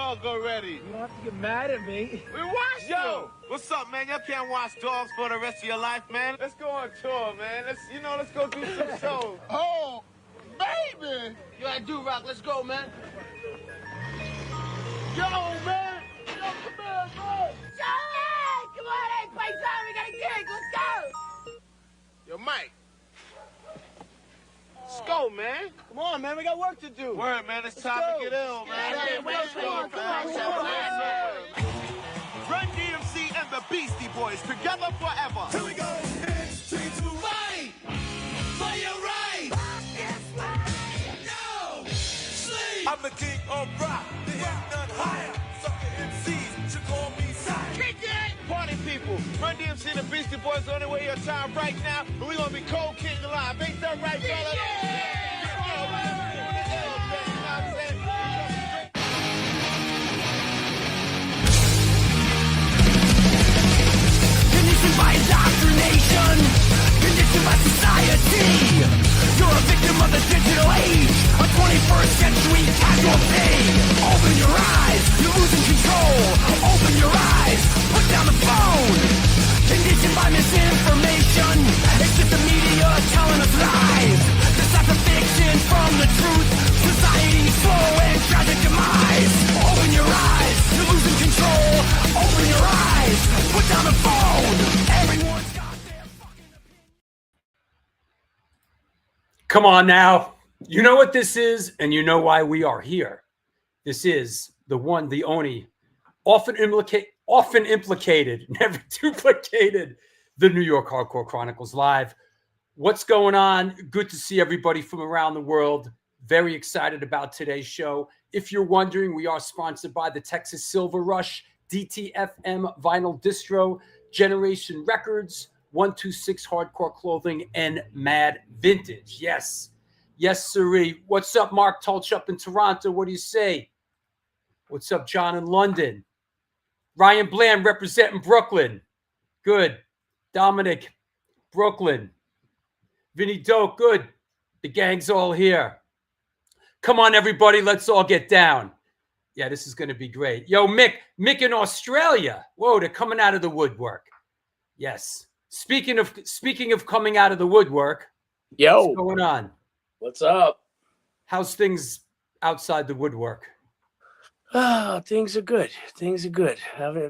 dog already. You don't have to get mad at me. We watched Yo, what's up, man? Y'all can't watch dogs for the rest of your life, man. Let's go on tour, man. Let's go do some shows. Oh, baby! Yo, I do rock. Let's go, man. Yo, man! Yo, come on, man! Charlie! Come on, hey, paisan, we got a gig. Let's go! Yo, Mike. Let's go, man. Come on, man. We got work to do. Word, man. It's time to get ill, man. Come on. Run-DMC and the Beastie Boys together forever. Here we go. It's 3, 2, fight for your right. No sleep. I'm the king of rock. There is none higher. Sucker MCs should call me sire. Kick it! Party people, Run-DMC and the Beastie Boys on their way your time right now, and we're gonna be cold king alive. Ain't that right, fellas? Conditioned by indoctrination, conditioned by society. You're a victim of the digital age, a 21st century casualty. Open your eyes, you're losing control. Open your eyes, put down the phone. Conditioned by misinformation, it's just the media telling us lies. Decipher fiction from the truth. Society's slow and tragic demise. Open your eyes, you're losing control. Open your eyes, put down the phone. Everyone's got their fucking opinion. Come on now. You know what this is, and you know why we are here. This is the one, the only, often implicated, never duplicated, the New York Hardcore Chronicles Live. What's going on? Good to see everybody from around the world. Very excited about today's show. If you're wondering, we are sponsored by the Texas Silver Rush, DTFM Vinyl Distro, Generation Records, 126 Hardcore Clothing, and Mad Vintage. Yes. Yes, sirree. What's up, Mark Tulch up in Toronto? What do you say? What's up, John in London? Ryan Bland representing Brooklyn. Good. Dominic, Brooklyn. Vinny Doak, good. The gang's all here. Come on, everybody. Let's all get down. Yeah, this is going to be great. Yo, Mick in Australia. Whoa, they're coming out of the woodwork. Yes. Speaking of coming out of the woodwork. Yo. What's going on? What's up? How's things outside the woodwork? Oh, things are good. Things are good.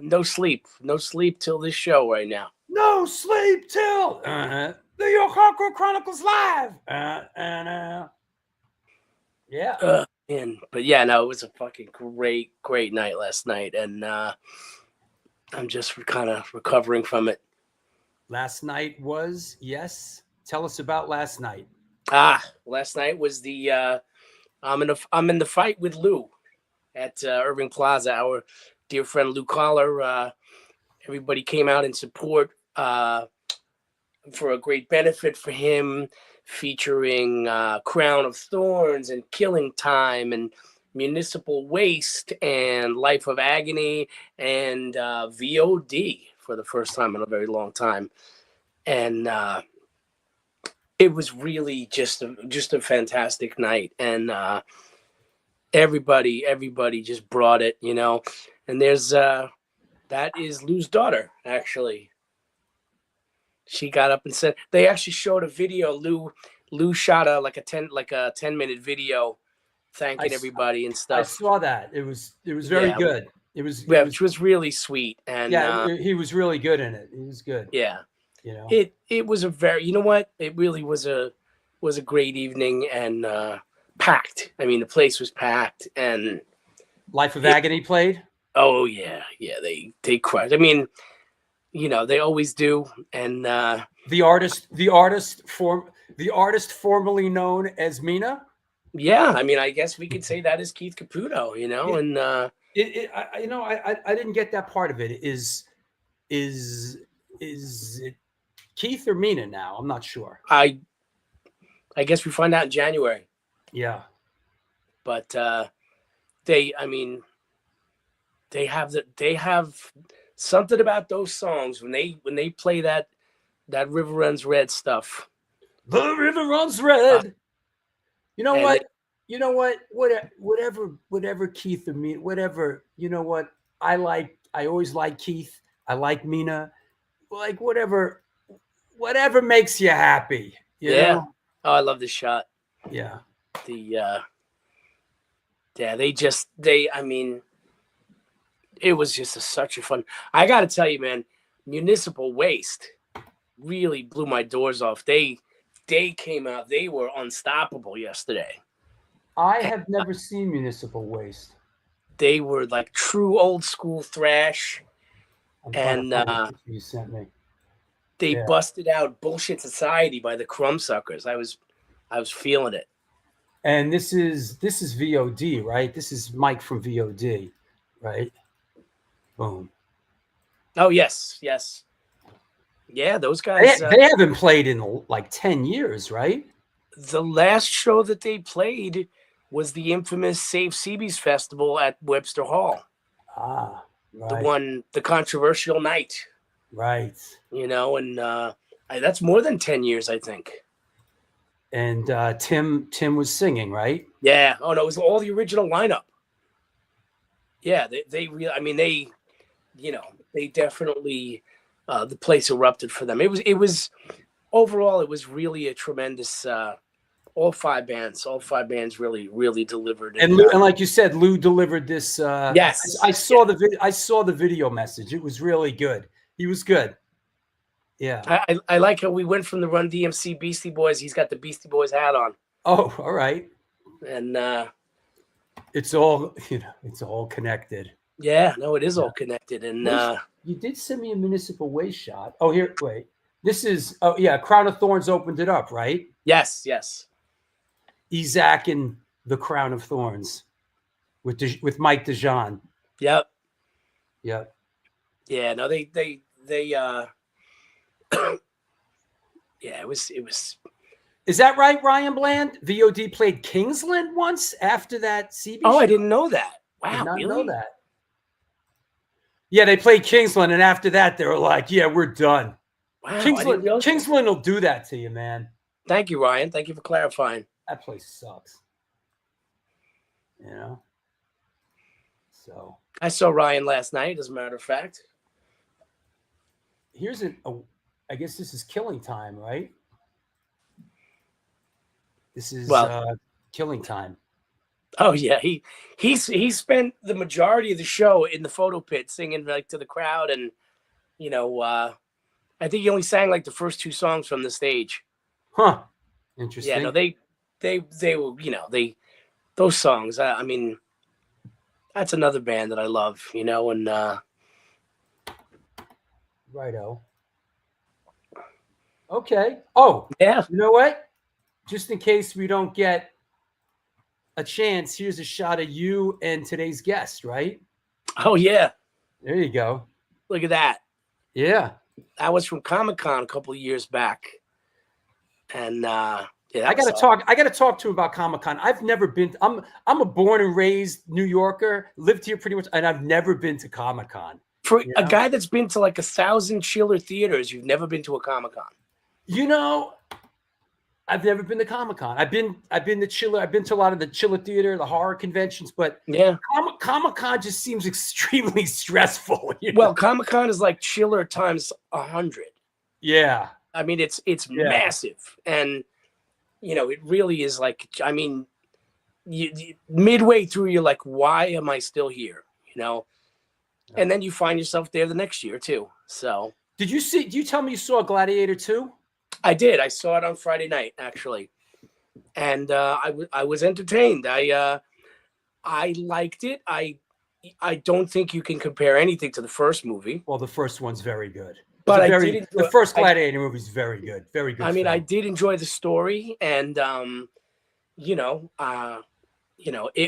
No sleep. No sleep till this show right now. No sleep till the New York Hardcore Chronicles Live. Yeah. But yeah, no, it was a fucking great night last night, and I'm just kind of recovering from it. Last night was, yes. Tell us about last night. Last night was the I'm in the fight with Lou at Irving Plaza. Our dear friend Lou Collar. Everybody came out in support for a great benefit for him, featuring Crown of Thorns and Killing Time and Municipal Waste and Life of Agony and VOD for the first time in a very long time. And it was really just a fantastic night. And everybody just brought it, you know. And there's that is Lou's daughter, actually. She got up and said they actually showed a video. Lou shot a 10-minute video thanking everybody and stuff. I saw that. It was very good. Which was really sweet. And he was really good in it. He was good. Yeah. You know, it was a very, you know what? It really was a great evening and packed. I mean, the place was packed and Life of Agony played. Oh yeah, they crushed. I mean, you know, they always do. And the artist formerly known as Mina. Yeah, I mean, I guess we could say that is Keith Caputo, you know. And I didn't get that part of it. Is it Keith or Mina now? I'm not sure. I guess we find out in January. Yeah. But they have something about those songs when they play that River Runs Red stuff. The river runs red. You know what? you know what? Whatever Keith or me, whatever, you know what? I always like Keith. I like Mina. Like whatever makes you happy. You know? Oh, I love this shot. Yeah. I mean, it was just such a fun. I got to tell you, man, Municipal Waste really blew my doors off. They came out. They were unstoppable yesterday. I have never seen Municipal Waste. They were like true old school thrash. And you sent me. They busted out Bullshit Society by the Crumbsuckers. I was feeling it. And this is VOD, right? This is Mike from VOD, right? Boom. Oh yes. Yeah, those guys. They haven't played in like 10 years, right? The last show that they played was the infamous Save Seabees Festival at Webster Hall. Ah, right. The controversial night. Right. You know, and that's more than 10 years, I think. And Tim was singing, right? Yeah. Oh no, it was all the original lineup. Yeah, they really. I mean, they definitely the place erupted for them. It was overall, it was really a tremendous. All five bands really delivered. And like you said, Lou delivered this. Yes, I saw the video message. It was really good. He was good. Yeah. I like how we went from the Run-DMC Beastie Boys. He's got the Beastie Boys hat on. Oh, all right. And it's all connected. Yeah, no, it is all connected. And you did send me a Municipal Waste shot. Oh, here, wait. This is Crown of Thorns opened it up, right? Yes. Isaac and the Crown of Thorns with Mike DeJean. Yep. Yeah, no, they yeah, it was. Is that right, Ryan Bland? VOD played Kingsland once after that CB show? I didn't know that. Wow, I did not really? know that. Yeah, they played Kingsland, and after that, they were like, "Yeah, we're done." Wow, Kingsland will do that to you, man. Thank you, Ryan. Thank you for clarifying. That place sucks. You know. So I saw Ryan last night, as a matter of fact. Here's I guess this is Killing Time, right? This is Killing Time. Oh yeah, he spent the majority of the show in the photo pit singing like to the crowd, and I think he only sang like the first two songs from the stage. Huh. Interesting. Yeah, no, they were those songs. I mean, that's another band that I love, and righto. Okay. Oh, yeah. You know what? Just in case we don't get a chance, here's a shot of you and today's guest, right? Oh, yeah. There you go. Look at that. Yeah. That was from Comic-Con a couple of years back. And I gotta talk to him about Comic-Con. I've never been. I'm a born and raised New Yorker, lived here pretty much, and I've never been to Comic-Con. For a guy that's been to like 1,000 Chiller theaters, you've never been to a Comic-Con. I've never been to Comic-Con. I've been to Chiller. I've been to a lot of the Chiller theater, the horror conventions, but yeah, Comic-Con just seems extremely stressful. Well, Comic-Con is like Chiller times 100. Yeah. I mean, it's massive, and it really is like. I mean, you midway through, you're like, why am I still here? And then you find yourself there the next year too. So, did you tell me you saw Gladiator 2? I did. I saw it on Friday night, actually, and I was entertained. I liked it. I don't think you can compare anything to the first movie. Well, the first one's very good. But the first Gladiator movie is very good. Very good. I mean, film. I did enjoy the story, and it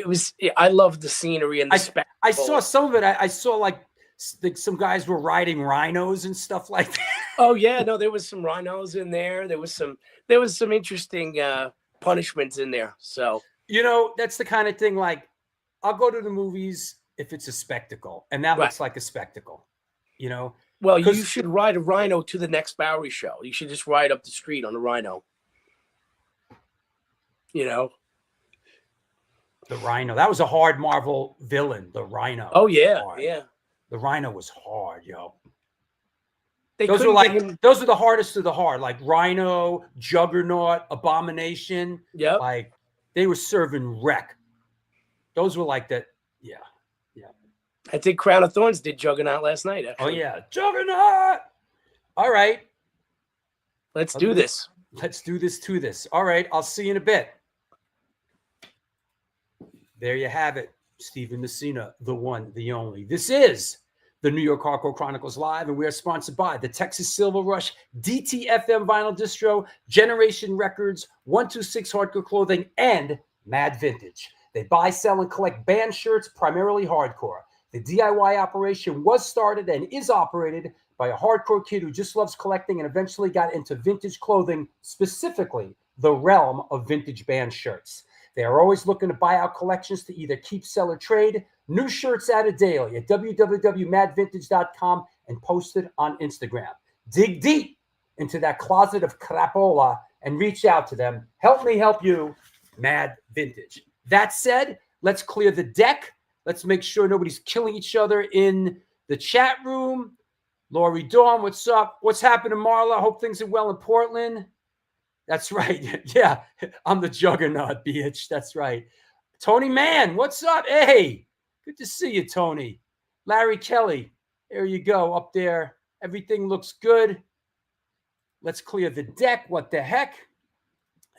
was. I loved the scenery and the spectacle. I saw some of it. I saw like some guys were riding rhinos and stuff like that. Oh yeah, no, there was some rhinos in there. There was some interesting punishments in there. So that's the kind of thing. Like, I'll go to the movies if it's a spectacle, and that looks like a spectacle. Well, you should ride a rhino to the next Bowery show. You should just ride up the street on a rhino. The Rhino. That was a hard Marvel villain, the Rhino. Oh yeah, Hard. yeah. The Rhino was hard, yo. They Those couldn't were get him. those are the hardest of the hard, like Rhino, Juggernaut, Abomination. Yep. Like they were serving wreck. Those were like that. Yeah. I think Crown of Thorns did Juggernaut last night. Actually. Oh yeah, Juggernaut. All right. Let's do this. Let's do this to this. All right. I'll see you in a bit. There you have it. Stephen Messina, the one, the only. This is the New York Hardcore Chronicles Live, and we are sponsored by the Texas Silver Rush, DTFM Vinyl Distro, Generation Records, 126 Hardcore Clothing, and Mad Vintage. They buy, sell, and collect band shirts, primarily hardcore. The DIY operation was started and is operated by a hardcore kid who just loves collecting and eventually got into vintage clothing, specifically the realm of vintage band shirts. They are always looking to buy out collections to either keep, sell, or trade. New shirts added daily at www.madvintage.com and posted on Instagram. Dig deep into that closet of crapola and reach out to them. Help me help you, Mad Vintage. That said, let's clear the deck. Let's make sure nobody's killing each other in the chat room. Lori Dawn, what's up? What's happening, Marla? Hope things are well in Portland. That's right. Yeah, I'm the Juggernaut, bitch. That's right. Tony Mann, what's up? Hey, good to see you, Tony. Larry Kelly, there you go, up there. Everything looks good. Let's clear the deck. What the heck?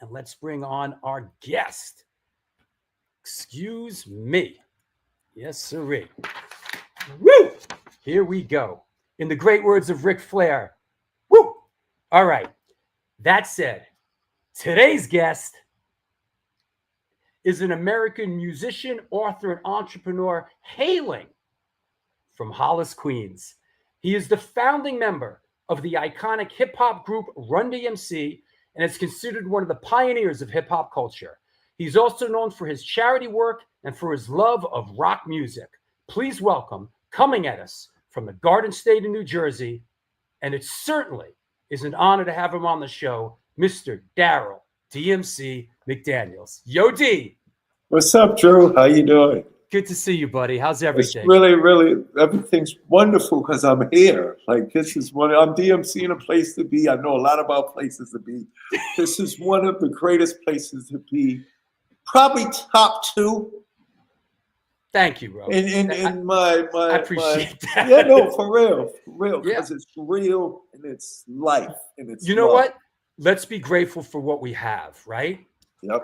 And let's bring on our guest. Excuse me. Yes, sirree. Woo! Here we go. In the great words of Ric Flair. Woo! All right. That said, today's guest is an American musician, author, and entrepreneur hailing from Hollis, Queens. He is the founding member of the iconic hip-hop group Run-DMC and is considered one of the pioneers of hip-hop culture. He's also known for his charity work and for his love of rock music. Please welcome, coming at us from the Garden State of New Jersey, and it certainly is an honor to have him on the show, Mr. Daryl DMC McDaniels. Yo, D. What's up, Drew? How you doing? Good to see you, buddy. How's everything? It's really, everything's wonderful because I'm here. Like, this is I'm DMC in a place to be. I know a lot about places to be. This is one of the greatest places to be. Probably top 2. Thank you, bro. In my I appreciate that. Yeah, no, for real, because Yeah. it's real and it's life and it's. You know love. what? Let's be grateful for what we have, right? Yep.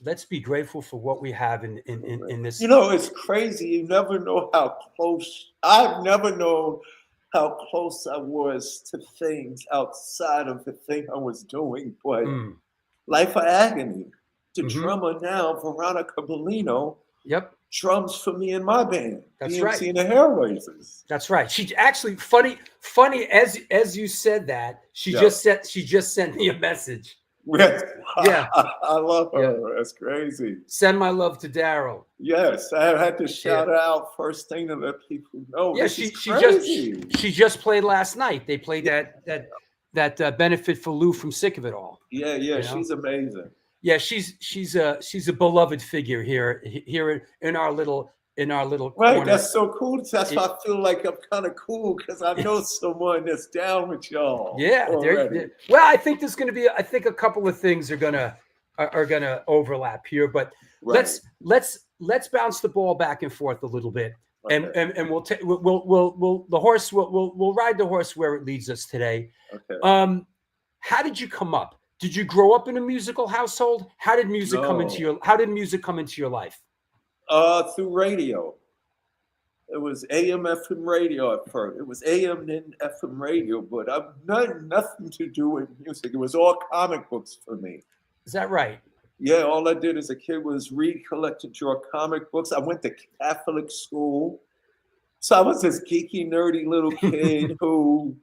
Let's be grateful for what we have in this. You know, it's crazy. You never know how close. I've never known how close I was to things outside of the thing I was doing. But Life of Agony, the drummer now, Veronica Bellino. Yep. Drums for me in my band. That's DMC right. and the Hair Raisers. That's right. She actually funny as you said that. She just sent me a message. Yeah. I love her. That's crazy. Send my love to Daryl. Yes, I had to shout her out first thing to let people know. Yeah, she just played last night. They played that benefit for Lou from Sick of It All. Yeah, You know? she's amazing. Yeah, she's a beloved figure here in our little Right, corner. that's so cool. That's why I feel like I'm kind of cool because I know someone that's down with y'all. Yeah, well, I think there's going to be. I think a couple of things are gonna overlap here, but let's bounce the ball back and forth a little bit, and we'll ride the horse where it leads us today. Okay. How did you come up? Did you grow up in a musical household? How did music come into your life? Through radio. It was AM FM radio at first. It was AM then FM radio, but I've nothing to do with music. It was all comic books for me. Is that right? Yeah, all I did as a kid was read, collect, and draw comic books. I went to Catholic school. So I was this geeky, nerdy little kid who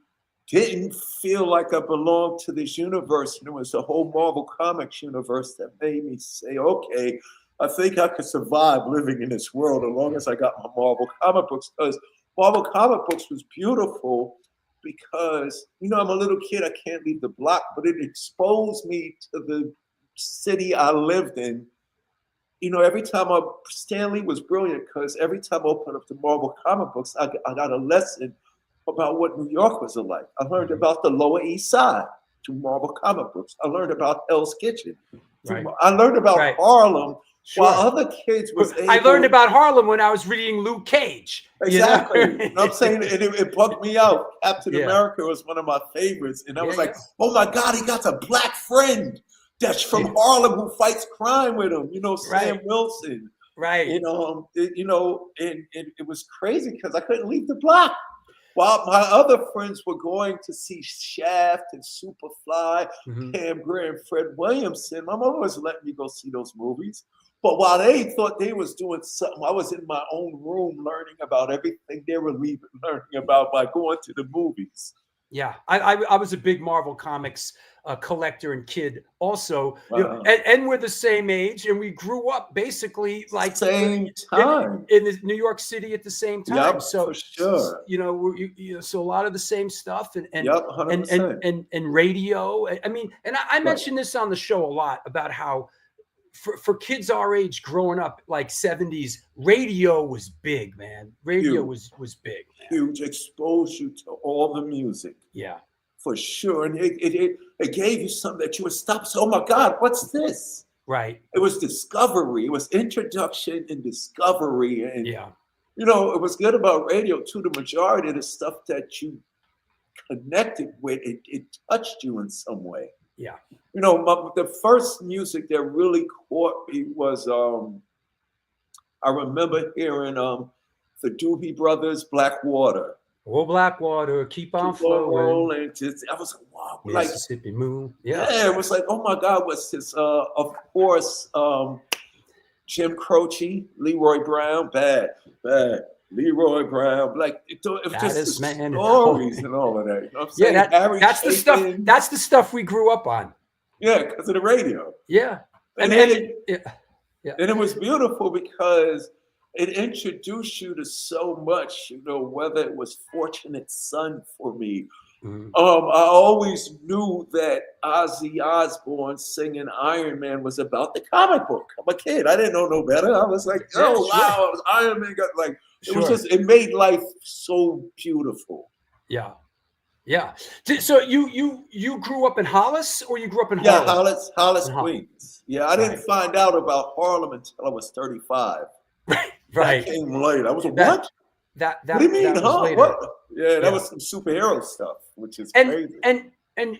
didn't feel like I belonged to this universe. And it was the whole Marvel Comics universe that made me say, okay, I think I could survive living in this world as long as I got my Marvel comic books. Because Marvel comic books was beautiful because, you know, I'm a little kid, I can't leave the block, but it exposed me to the city I lived in every time Stan Lee was brilliant because every time I opened up the Marvel comic books, I got a lesson about what New York was like. I learned about the Lower East Side through Marvel comic books. I learned about Hell's Kitchen. Right. I learned about Harlem. Sure. While other kids was able, I learned about Harlem when I was reading Luke Cage. Exactly. You know? I'm saying it bugged me out. Captain America was one of my favorites. And I was like, oh my God, he got a black friend that's from Harlem who fights crime with him. Sam Wilson. Right. And it was crazy because I couldn't leave the block. While my other friends were going to see Shaft and Superfly, Cam Graham, Fred Williamson, my mom was letting me go see those movies. But while they thought they was doing something, I was in my own room learning about everything they were learning about by going to the movies. Yeah, I was a big Marvel Comics collector and kid also. And we're the same age, and we grew up basically like same time in New York City at the same time. Yep, so for sure. So a lot of the same stuff and and radio. I mean, and I mentioned this on the show a lot about how for kids our age growing up, like 70s, radio was big, man. Radio was big. Man. Huge, exposed you to all the music. Yeah. For sure. And it gave you something that you would stop. So, oh my God, what's this? Right. It was discovery. It was introduction and discovery. And, it was good about radio too. The majority of the stuff that you connected with, it touched you in some way. Yeah. The first music that really caught me was, I remember hearing the Doobie Brothers, Black Water. Oh, Blackwater, keep on flowing. I was like, wow. Mississippi Moon. Yeah, it was like, oh my God, what's this? Of course, Jim Croce, Leroy Brown, bad. Leroy Brown, like it was just the stories and all of that. You know what I'm saying? That's the stuff. That's the stuff we grew up on. Yeah, because of the radio. Yeah, and it was beautiful because it introduced you to so much. Whether it was Fortunate Son for me. I always knew that Ozzy Osbourne singing Iron Man was about the comic book. I'm a kid. I didn't know no better. I was like, wow, it was Iron Man. It was just, it made life so beautiful. Yeah. Yeah. So you grew up in Hollis or you grew up in Harlem? Yeah, Hollis, Queens. Yeah, I didn't find out about Harlem until I was 35. Right. That came late. I was like, what? What do you mean, huh? What? Yeah, that was some superhero stuff, which is crazy. And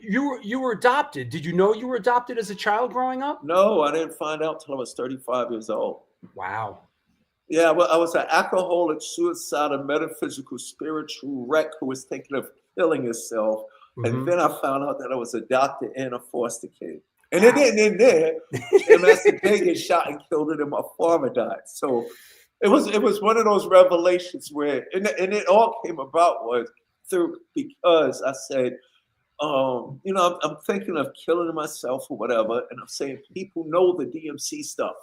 you were adopted. Did you know you were adopted as a child growing up? No, I didn't find out till I was 35 years old. Wow. Yeah, well, I was an alcoholic, suicidal, metaphysical, spiritual wreck who was thinking of killing himself. And then I found out that I was adopted and a foster kid. And it didn't end there. And as the day get shot and killed and my father died. So it was one of those revelations where, and it all came about because I said, I'm thinking of killing myself or whatever. And I'm saying people know the DMC stuff.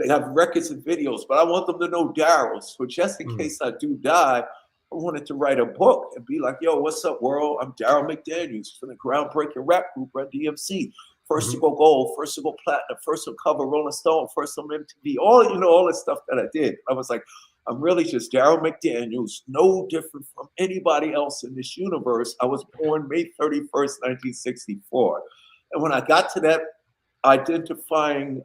They have records and videos, but I want them to know Daryl. So just in case I do die, I wanted to write a book and be like, yo, what's up, world? I'm Daryl McDaniels from the groundbreaking rap group Run-DMC. First to go gold, first to go platinum, first to cover Rolling Stone, first on MTV, all the stuff that I did. I was like, I'm really just Daryl McDaniels, no different from anybody else in this universe. I was born May 31st, 1964. And when I got to that identifying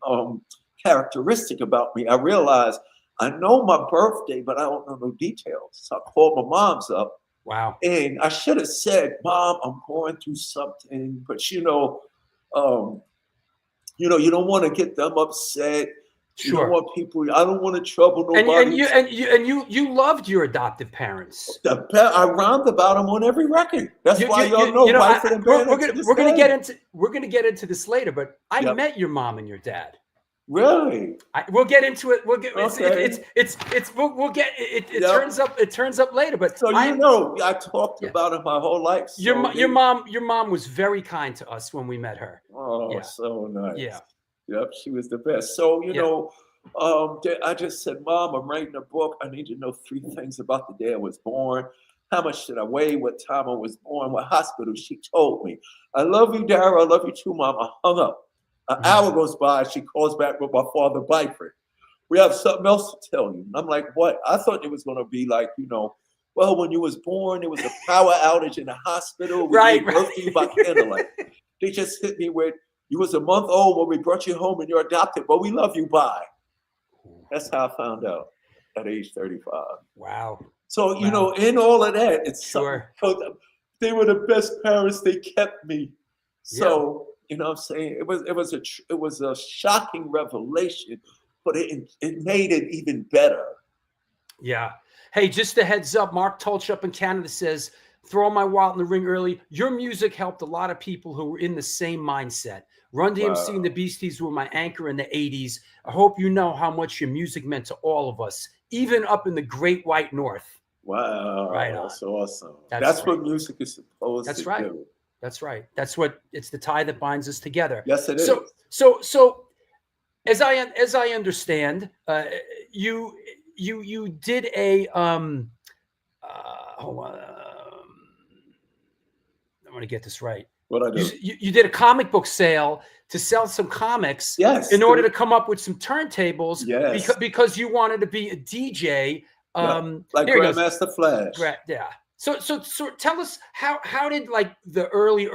characteristic about me, I realized I know my birthday, but I don't know no details. So I called my mom's up. Wow. And I should have said, Mom, I'm going through something, but you don't want to get them upset. Sure. You don't want people. I don't want to trouble nobody. And you loved your adoptive parents. I rhymed about them on every record. That's why y'all know. We're gonna get into this later, but I met your mom and your dad. Really? We'll get into it. We'll get okay. It turns up later. But so I talked about it my whole life. So your mom was very kind to us when we met her. Oh, so nice. Yeah. Yep, she was the best. So I just said, Mom, I'm writing a book. I need to know 3 things about the day I was born. How much did I weigh? What time I was born? What hospital? She told me. I love you, Daryl. I love you too, Mom. I hung up. An hour goes by. She calls back with my father, Byford. we have something else to tell you. And I'm like, what? I thought it was going to be like, you know, well, when you was born, there was a power outage in the hospital. We gave birth to you by candlelight. They just hit me with, you was a month old when we brought you home and you're adopted, but we love you, bye. That's how I found out at age 35. Wow. So, you know, in all of that, it's sure. They were the best parents. They kept me. So, you know what I'm saying? It was a shocking revelation, but it made it even better. Yeah. Hey, just a heads up, Mark Tulch up in Canada says, throw my wallet in the ring early. Your music helped a lot of people who were in the same mindset. Run-DMC and the Beasties were my anchor in the 80s. I hope you know how much your music meant to all of us, even up in the great white north. Wow. Right on. That's awesome. That's right. What music is supposed to do. That's right. That's what it's the tie that binds us together. Yes, it is. So as I understand, you did a hold on, I want to get this right. What I do? You did a comic book sale to sell some comics. Yes. In order to come up with some turntables. Yes. Because you wanted to be a DJ. Like Grandmaster Flash. Yeah. So tell us how did like the early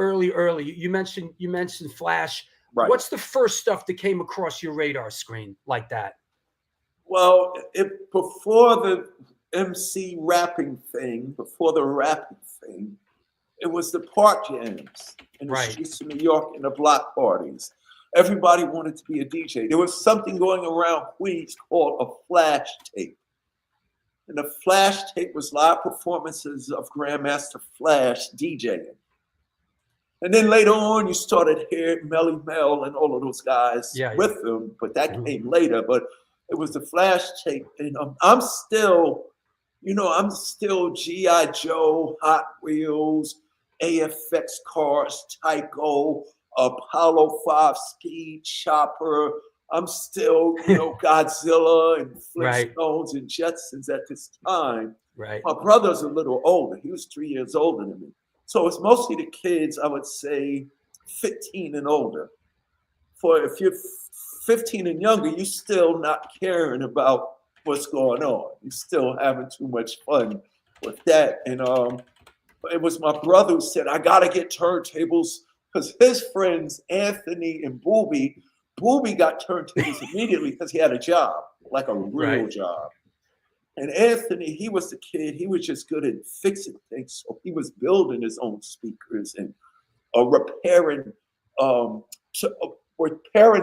you mentioned Flash. Right. What's the first stuff that came across your radar screen like that? Well, before the MC rapping thing, it was the park jams in the streets of New York and the block parties. Everybody wanted to be a DJ. There was something going around Queens called a flash tape. And the flash tape was live performances of Grandmaster Flash DJing. And then later on, you started hearing Melly Mel and all of those guys with them, but that came later. But it was the flash tape. And I'm still G.I. Joe, Hot Wheels, AFX cars, Tyco, Apollo 5 Speed Chopper. I'm still, Godzilla and Flintstones and Jetsons at this time. Right. My brother's a little older. He was 3 years older than me. So it's mostly the kids, I would say 15 and older. For if you're 15 and younger, you're still not caring about what's going on. You're still having too much fun with that. And it was my brother who said, I got to get turntables because his friends, Anthony and Booby got turntables immediately because he had a job, like a real job. And Anthony, he was the kid, he was just good at fixing things. So he was building his own speakers and repairing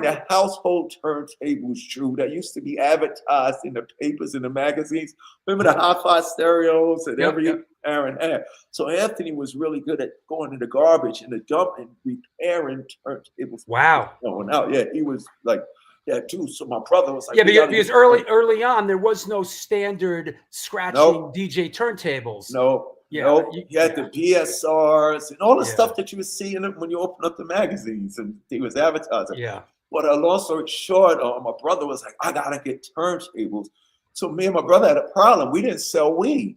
the household turntables, Drew, that used to be advertised in the papers and the magazines. Remember the hi-fi stereos that every parent had? So Anthony was really good at going in the garbage and the dump and repairing turntables. Wow. Going out. Yeah, he was like that too. So my brother was like, because early on there was no standard scratching DJ turntables. You had the BSRs and all the stuff that you was seeing when you open up the magazines and he was advertising. Yeah. But long story short, my brother was like, I gotta get turntables. So me and my brother had a problem. We didn't sell weed.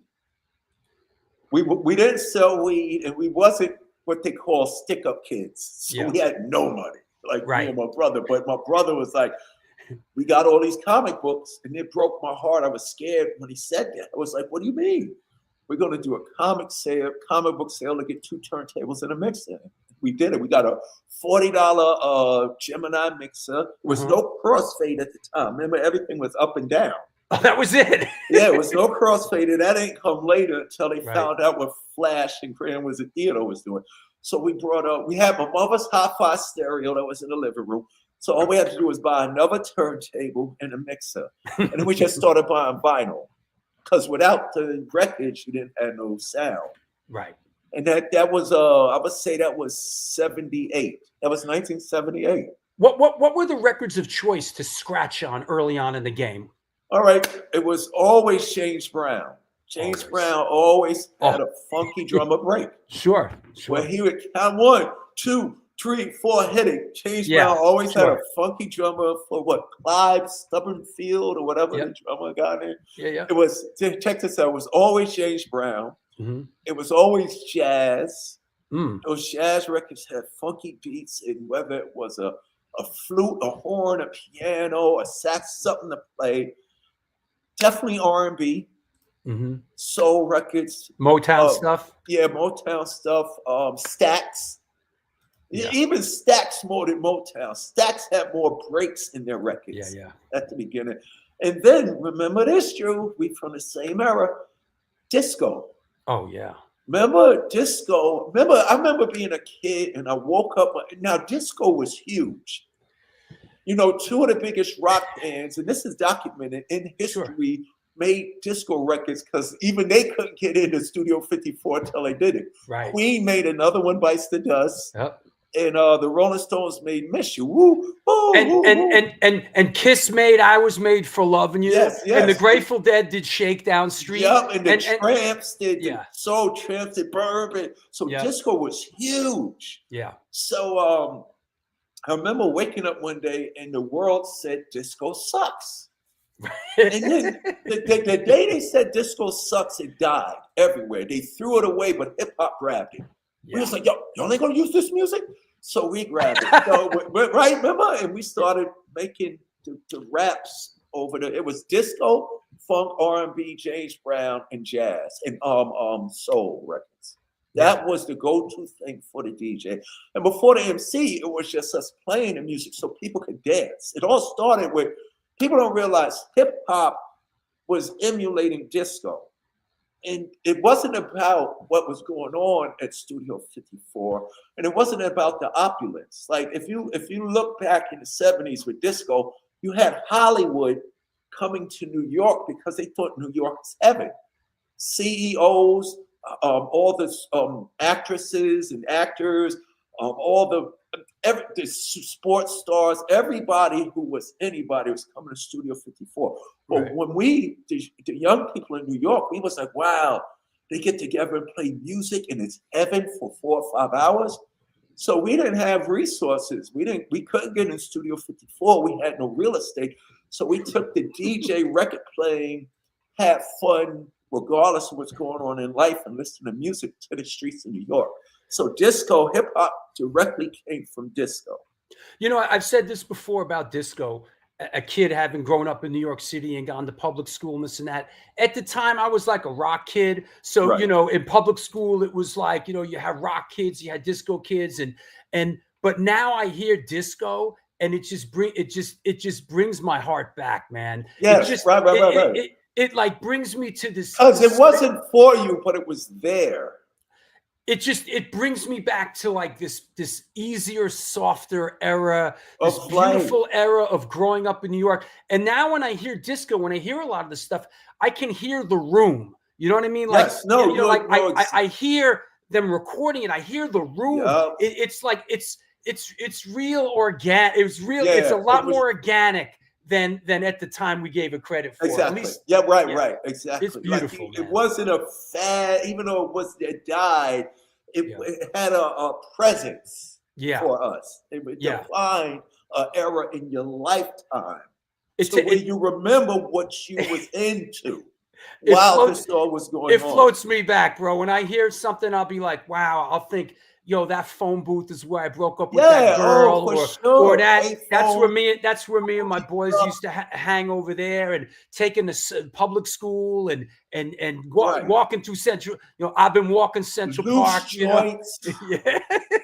We didn't sell weed, and we wasn't what they call stick-up kids. So we had no money, like me and my brother. But my brother was like, we got all these comic books, and it broke my heart. I was scared when he said that. I was like, what do you mean? We're going to do a comic book sale to get 2 turntables and a mixer. We did it. We got a $40 Gemini mixer. There was no crossfade at the time. Remember, everything was up and down. Oh, that was it. Yeah, it was no crossfade. That ain't come later until they found out what Flash and Grand Wizard Theater was doing. So we had my mother's hi-fi stereo that was in the living room. So all we had to do was buy another turntable and a mixer. And then we just started buying vinyl. Because without the records, you didn't have no sound. Right. And that was I would say that was 78. That was 1978. What were the records of choice to scratch on early on in the game? All right. It was always James Brown. James Brown always had a funky drummer break. Sure. Where he would count 1, 2, 3, 4 hitting. James Brown always had a funky drummer for Clive Stubbornfield or whatever the drummer got in. It was, check this out, it was always James Brown. It was always jazz. Those jazz records had funky beats, and whether it was a a flute, a horn, a piano, a sax, something to play. Definitely R&B, soul records, Motown stuff. Yeah, Motown stuff. Stax. Yeah. Even Stax more than Motown. Stax had more breaks in their records. Yeah. At the beginning. And then remember this, Drew. We from the same era. Disco. Oh yeah. Remember disco? I remember being a kid and I woke up. Now disco was huge. You know, two of the biggest rock bands, and this is documented in history, made disco records because even they couldn't get into Studio 54 until they did it. Right. Queen made another one, Bites the Dust. Yep. And the Rolling Stones made Miss You. Woo, woo, and Kiss made I Was Made for Loving You. Yes. And the Grateful Dead did Shakedown Street. Yep, and the Tramps did Soul Tramps did Bourbon. So disco was huge. Yeah. So I remember waking up one day and the world said disco sucks. And then the day they said disco sucks, it died everywhere. They threw it away, but hip hop grabbed it. Yeah. We was like, yo, y'all ain't gonna use this music? So we grabbed it. So, right, remember? And we started making the raps over it was disco, funk, R&B, James Brown, and jazz, and soul records. That was the go-to thing for the DJ. And before the MC, it was just us playing the music so people could dance. It all started with, people don't realize hip-hop was emulating disco. And it wasn't about what was going on at Studio 54, and it wasn't about the opulence. Like if you look back in the 70s with disco, you had Hollywood coming to New York because they thought New York was heaven. CEOs, all the actresses and actors, all the sports stars, everybody who was anybody was coming to Studio 54. But when the young people in New York, we was like, wow, they get together and play music and it's heaven for 4 or 5 hours. So we didn't have resources. We couldn't get in Studio 54. We had no real estate. So we took the DJ record playing, had fun, regardless of what's going on in life, and listen to music to the streets of New York. So disco, hip hop directly came from disco. You know, I've said this before about disco. A kid having grown up in New York City and gone to public school and this and that. At the time, I was like a rock kid. So, you know, in public school, it was like, you know, you have rock kids, you had disco kids, but now I hear disco and it just brings my heart back, man. Yes, right. It like brings me to this. Because it wasn't for you, but it was there. It brings me back to like this easier, softer era, this beautiful era of growing up in New York. And now when I hear disco, when I hear a lot of this stuff, I can hear the room. You know what I mean? Like, I hear them recording it. I hear the room. Yep. It's like it's real organic. It's real. Yeah, it's a lot more organic than at the time we gave it credit for. Exactly. At least, right. Exactly. It's beautiful. Like it wasn't a fad, even though it died. It had a presence for us. It defined an era in your lifetime. It's the way you remember what you was into while this all was going on. It floats me back, bro. When I hear something, I'll be like, wow, I'll think, yo, that phone booth is where I broke up with that girl, or that's where me and my boys used to hang over there, and taking the public school and walking through Central. You know, I've been walking Central Park. Joints,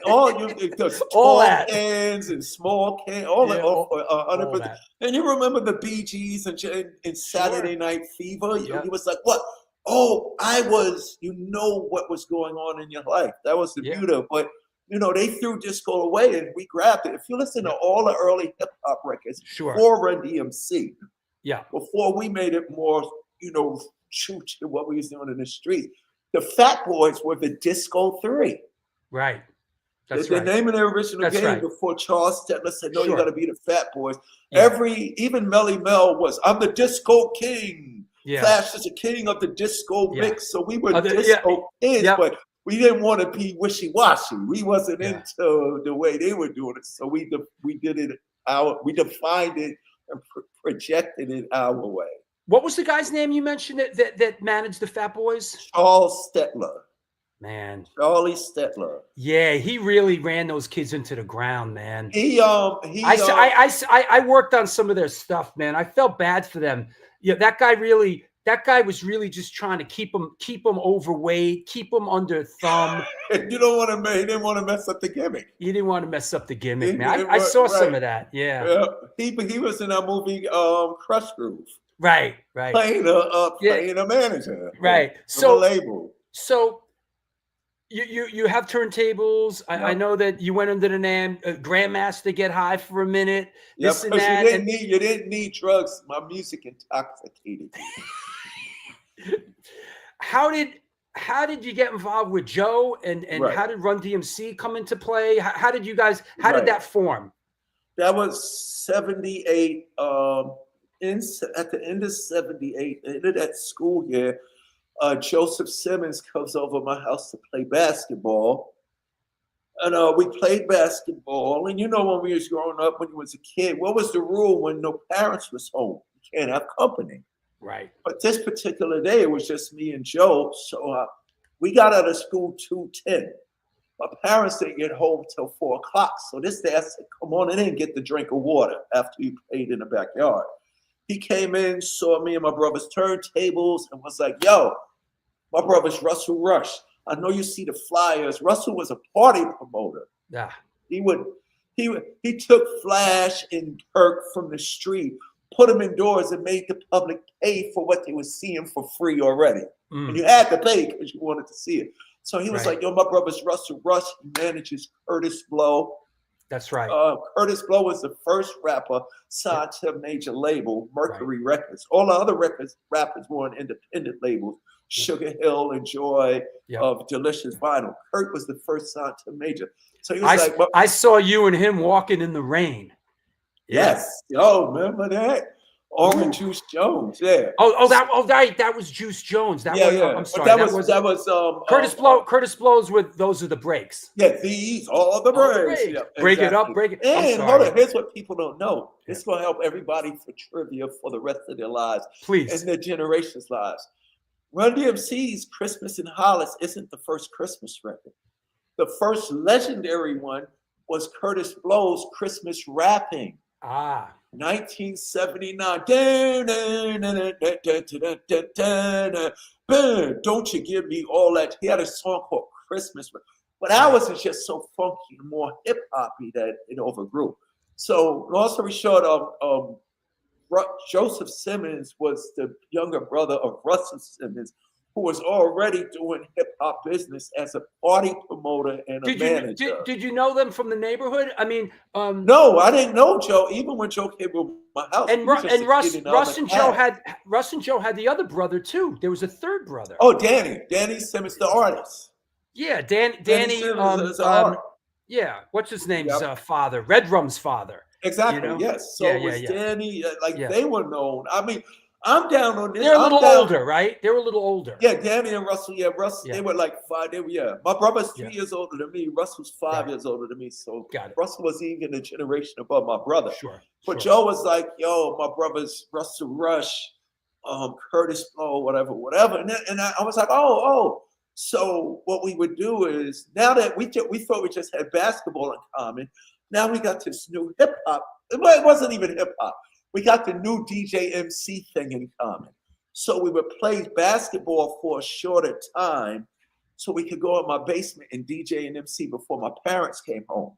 all that cans and small cans, all that. And you remember the Bee Gees and Saturday Night Fever? He was like, what? Oh, what was going on in your life. That was the beauty. But, you know, they threw disco away and we grabbed it. If you listen to all the early hip hop records, before Run-DMC, before we made it more, you know, true to what we was doing in the street, the Fat Boys were the Disco 3. Right. That's the name of their original game before Charles Stetler said, no, you got to be the Fat Boys. Even Melly Mel was, I'm the Disco King. Flash is the king of the disco mix. So we were disco kids, but we didn't want to be wishy-washy. We wasn't into the way they were doing it. So we did it we defined it and projected it our way. What was the guy's name you mentioned that managed the Fat Boys? Charles Stetler. Man. Charlie Stetler. Yeah, he really ran those kids into the ground, man. I I worked on some of their stuff, man. I felt bad for them. Yeah, that guy was really just trying to keep them overweight, keep them under thumb. You don't want to he didn't want to mess up the gimmick. He didn't want to mess up the gimmick, man. I saw some of that. Yeah. He was in that movie Crush Groove. Right. Playing a manager. Right. So a label. So you have turntables. I know that you went under the name Grandmaster Get High for a minute. Yeah, and that. You didn't need drugs. My music intoxicated you. How did you get involved with Joe and how did Run-DMC come into play? How did you guys? How did that form? That was 78. At the end of 78, end of that school year, Joseph Simmons comes over to my house to play basketball. And we played basketball. And you know, when we was growing up, when you was a kid, what was the rule when no parents was home? You can't have company. Right. But this particular day, it was just me and Joe. So we got out of school 2:10. My parents didn't get home till 4 o'clock. So this day I said, come on in and get the drink of water after you played in the backyard. He came in, saw me and my brother's turntables, and was like, yo, my brother's Russell Rush. I know you see the flyers. Russell was a party promoter. Yeah. He took Flash and Kirk from the street, put them indoors, and made the public pay for what they were seeing for free already. And you had to pay because you wanted to see it. So he was like, yo, my brother's Russell Rush. He manages Curtis Blow. That's right. Curtis Blow was the first rapper signed to a major label, Mercury Records. All the other rappers were on independent labels, Sugar Hill and Joy of Delicious Vinyl. Kurt was the first signed to a major. So he was I saw you and him walking in the rain. Yes. Oh, remember that? Orange Juice Jones, yeah. That was Juice Jones. I'm sorry. That was Curtis Blow. Curtis Blows with Those Are the Breaks. Yeah, these are the breaks. Yeah, break it up. And hold on, here's what people don't know. This will help everybody for trivia for the rest of their lives. Please. And their generations' lives. Run-DMC's Christmas in Hollis isn't the first Christmas record. The first legendary one was Curtis Blow's Christmas Rapping. 1979. Don't you give me all that. He had a song called Christmas. But ours is just so funky and more hip-hoppy that it overgrew. So long story short, Joseph Simmons was the younger brother of Russell Simmons, who was already doing hip-hop business as a party promoter and a manager. Did you know them from the neighborhood? I mean, no, I didn't know Joe. Even when Joe came to my house, and Russ and Joe had the other brother too. There was a third brother. Oh, Danny Simmons, the artist. Yeah, Danny Simmons yeah, what's his name's father? Red Rum's father. Exactly. You know? Yes. So it was Danny. They were known. I mean, I'm down on this. They're a little older, right? They were a little older. Yeah, Danny and Russell. Yeah, Russell. They were like 5. My brother's 3 years older than me. Russell's 5 years older than me. So Russell was even a generation above my brother. But Joe was like, yo, my brother's Russell Rush, Curtis Blow, whatever. And I was like, oh. So what we would do is, now that we thought we just had basketball in common, now we got this new hip hop. It wasn't even hip hop. We got the new DJ MC thing in common. So we would play basketball for a shorter time so we could go in my basement and DJ and MC before my parents came home.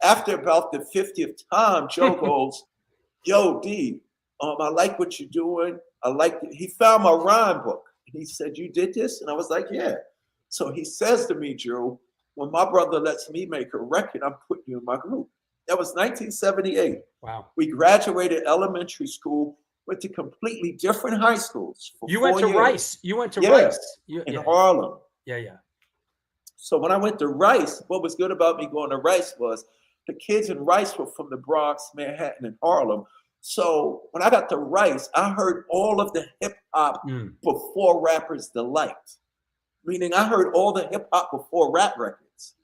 After about the 50th time, Joe goes, yo, D, I like what you're doing. I like it. He found my rhyme book. He said, you did this? And I was like, yeah. So he says to me, Drew, when my brother lets me make a record, I'm putting you in my group. That was 1978. Wow. We graduated elementary school, went to completely different high schools. You went to Rice. You went to Rice. In Harlem. Yeah. So when I went to Rice, what was good about me going to Rice was the kids in Rice were from the Bronx, Manhattan, and Harlem. So when I got to Rice, I heard all of the hip hop before rappers delight. Meaning I heard all the hip hop before rap records.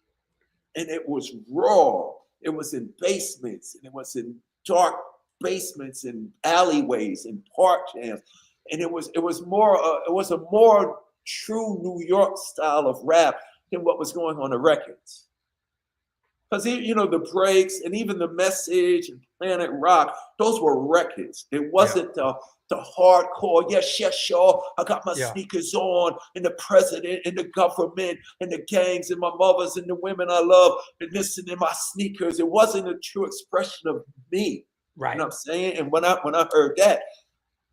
And it was raw. It was in basements, and it was in dark basements and alleyways and park jams. And it was a more true New York style of rap than what was going on the records. Because, you know, the breaks and even the message and Planet Rock, those were records. It wasn't the hardcore, yes, y'all, I got my sneakers on, and the president and the government and the gangs and my mothers and the women I love and this and in my sneakers. It wasn't a true expression of me. Right. You know what I'm saying? And when I heard that,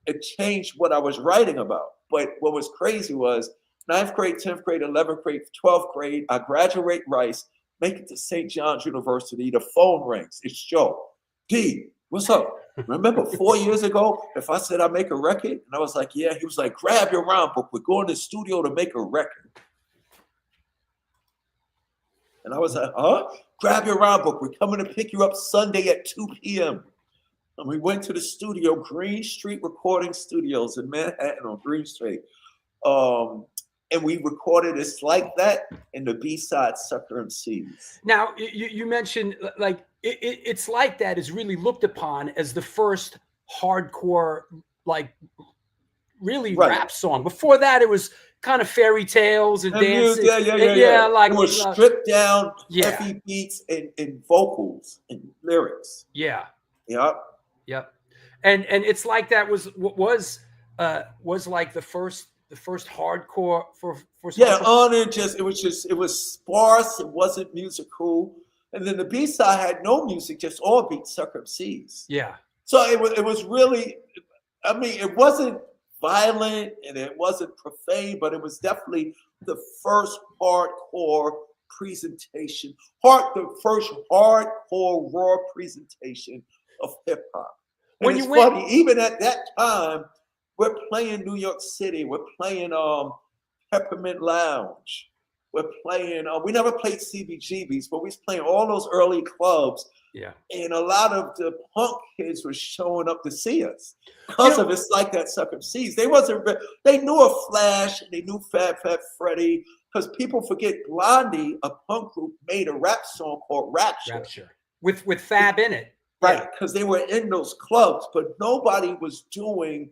it changed what I was writing about. But what was crazy was 9th grade, 10th grade, 11th grade, 12th grade, I graduate Rice, make it to St. John's University. The phone rings. It's Joe. D, what's up? Remember 4 years ago, if I said I make a record? And I was like, yeah. He was like, grab your rhyme book. We're going to the studio to make a record. And I was like, huh? Grab your rhyme book. We're coming to pick you up Sunday at 2 p.m. And we went to the studio, Green Street Recording Studios in Manhattan on Green Street. And we recorded It's Like That in the B-side Sucker MCs. Now, you mentioned, like, It's Like That is really looked upon as the first hardcore, like, really rap song. Before that, it was kind of fairy tales and dancing. Yeah. Like, it was stripped down, heavy beats and vocals and lyrics. Yeah. Yep. And It's Like That was like the first hardcore for on it it was sparse. It wasn't musical, and then the B side had no music, just all beat Sucker MCs. Yeah. So it was really, I mean, it wasn't violent and it wasn't profane, but it was definitely the first hardcore presentation, the first hardcore raw presentation of hip hop. And it's funny, even at that time, we're playing New York City. We're playing Peppermint Lounge. We're playing, we never played CBGBs, but we was playing all those early clubs. Yeah. And a lot of the punk kids were showing up to see us because of It's Like That Sucker MCs. They knew a Flash and they knew Fab Freddy, because people forget Blondie, a punk group, made a rap song called Rapture. With Fab in it. Right, because they were in those clubs, but nobody was doing.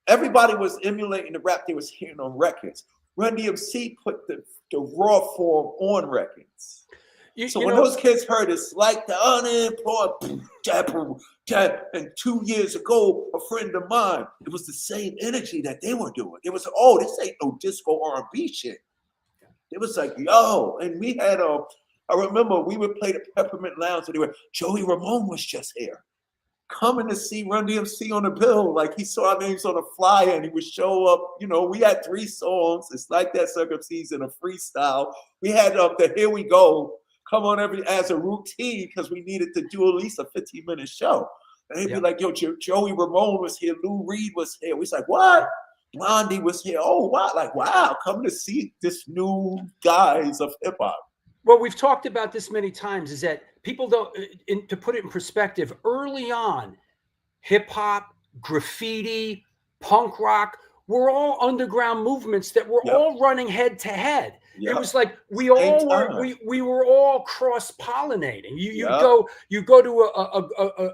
Everybody was emulating the rap they was hearing on records. Run-DMC put the raw form on records. So when those kids heard It's Like the unemployed, and 2 years ago, a friend of mine, it was the same energy that they were doing. It was, this ain't no disco R&B shit. It was like, yo, and we had I remember we would play the Peppermint Lounge, and they were, Joey Ramone was just here, coming to see Run-DMC on the bill. Like, he saw our names on a flyer and he would show up. You know, we had 3 songs. It's Like That Sucker MCs and a freestyle. We had the Here We Go come on as a routine because we needed to do at least a 15-minute show. And he'd be like, yo, Joey Ramone was here. Lou Reed was here. We was like, what? Blondie was here. Oh, wow. Like, wow, coming to see this new guys of hip hop. Well, we've talked about this many times, is that people don't, to put it in perspective, early on, hip hop, graffiti, punk rock were all underground movements that were all running head to head. It was like we were all cross-pollinating. You go to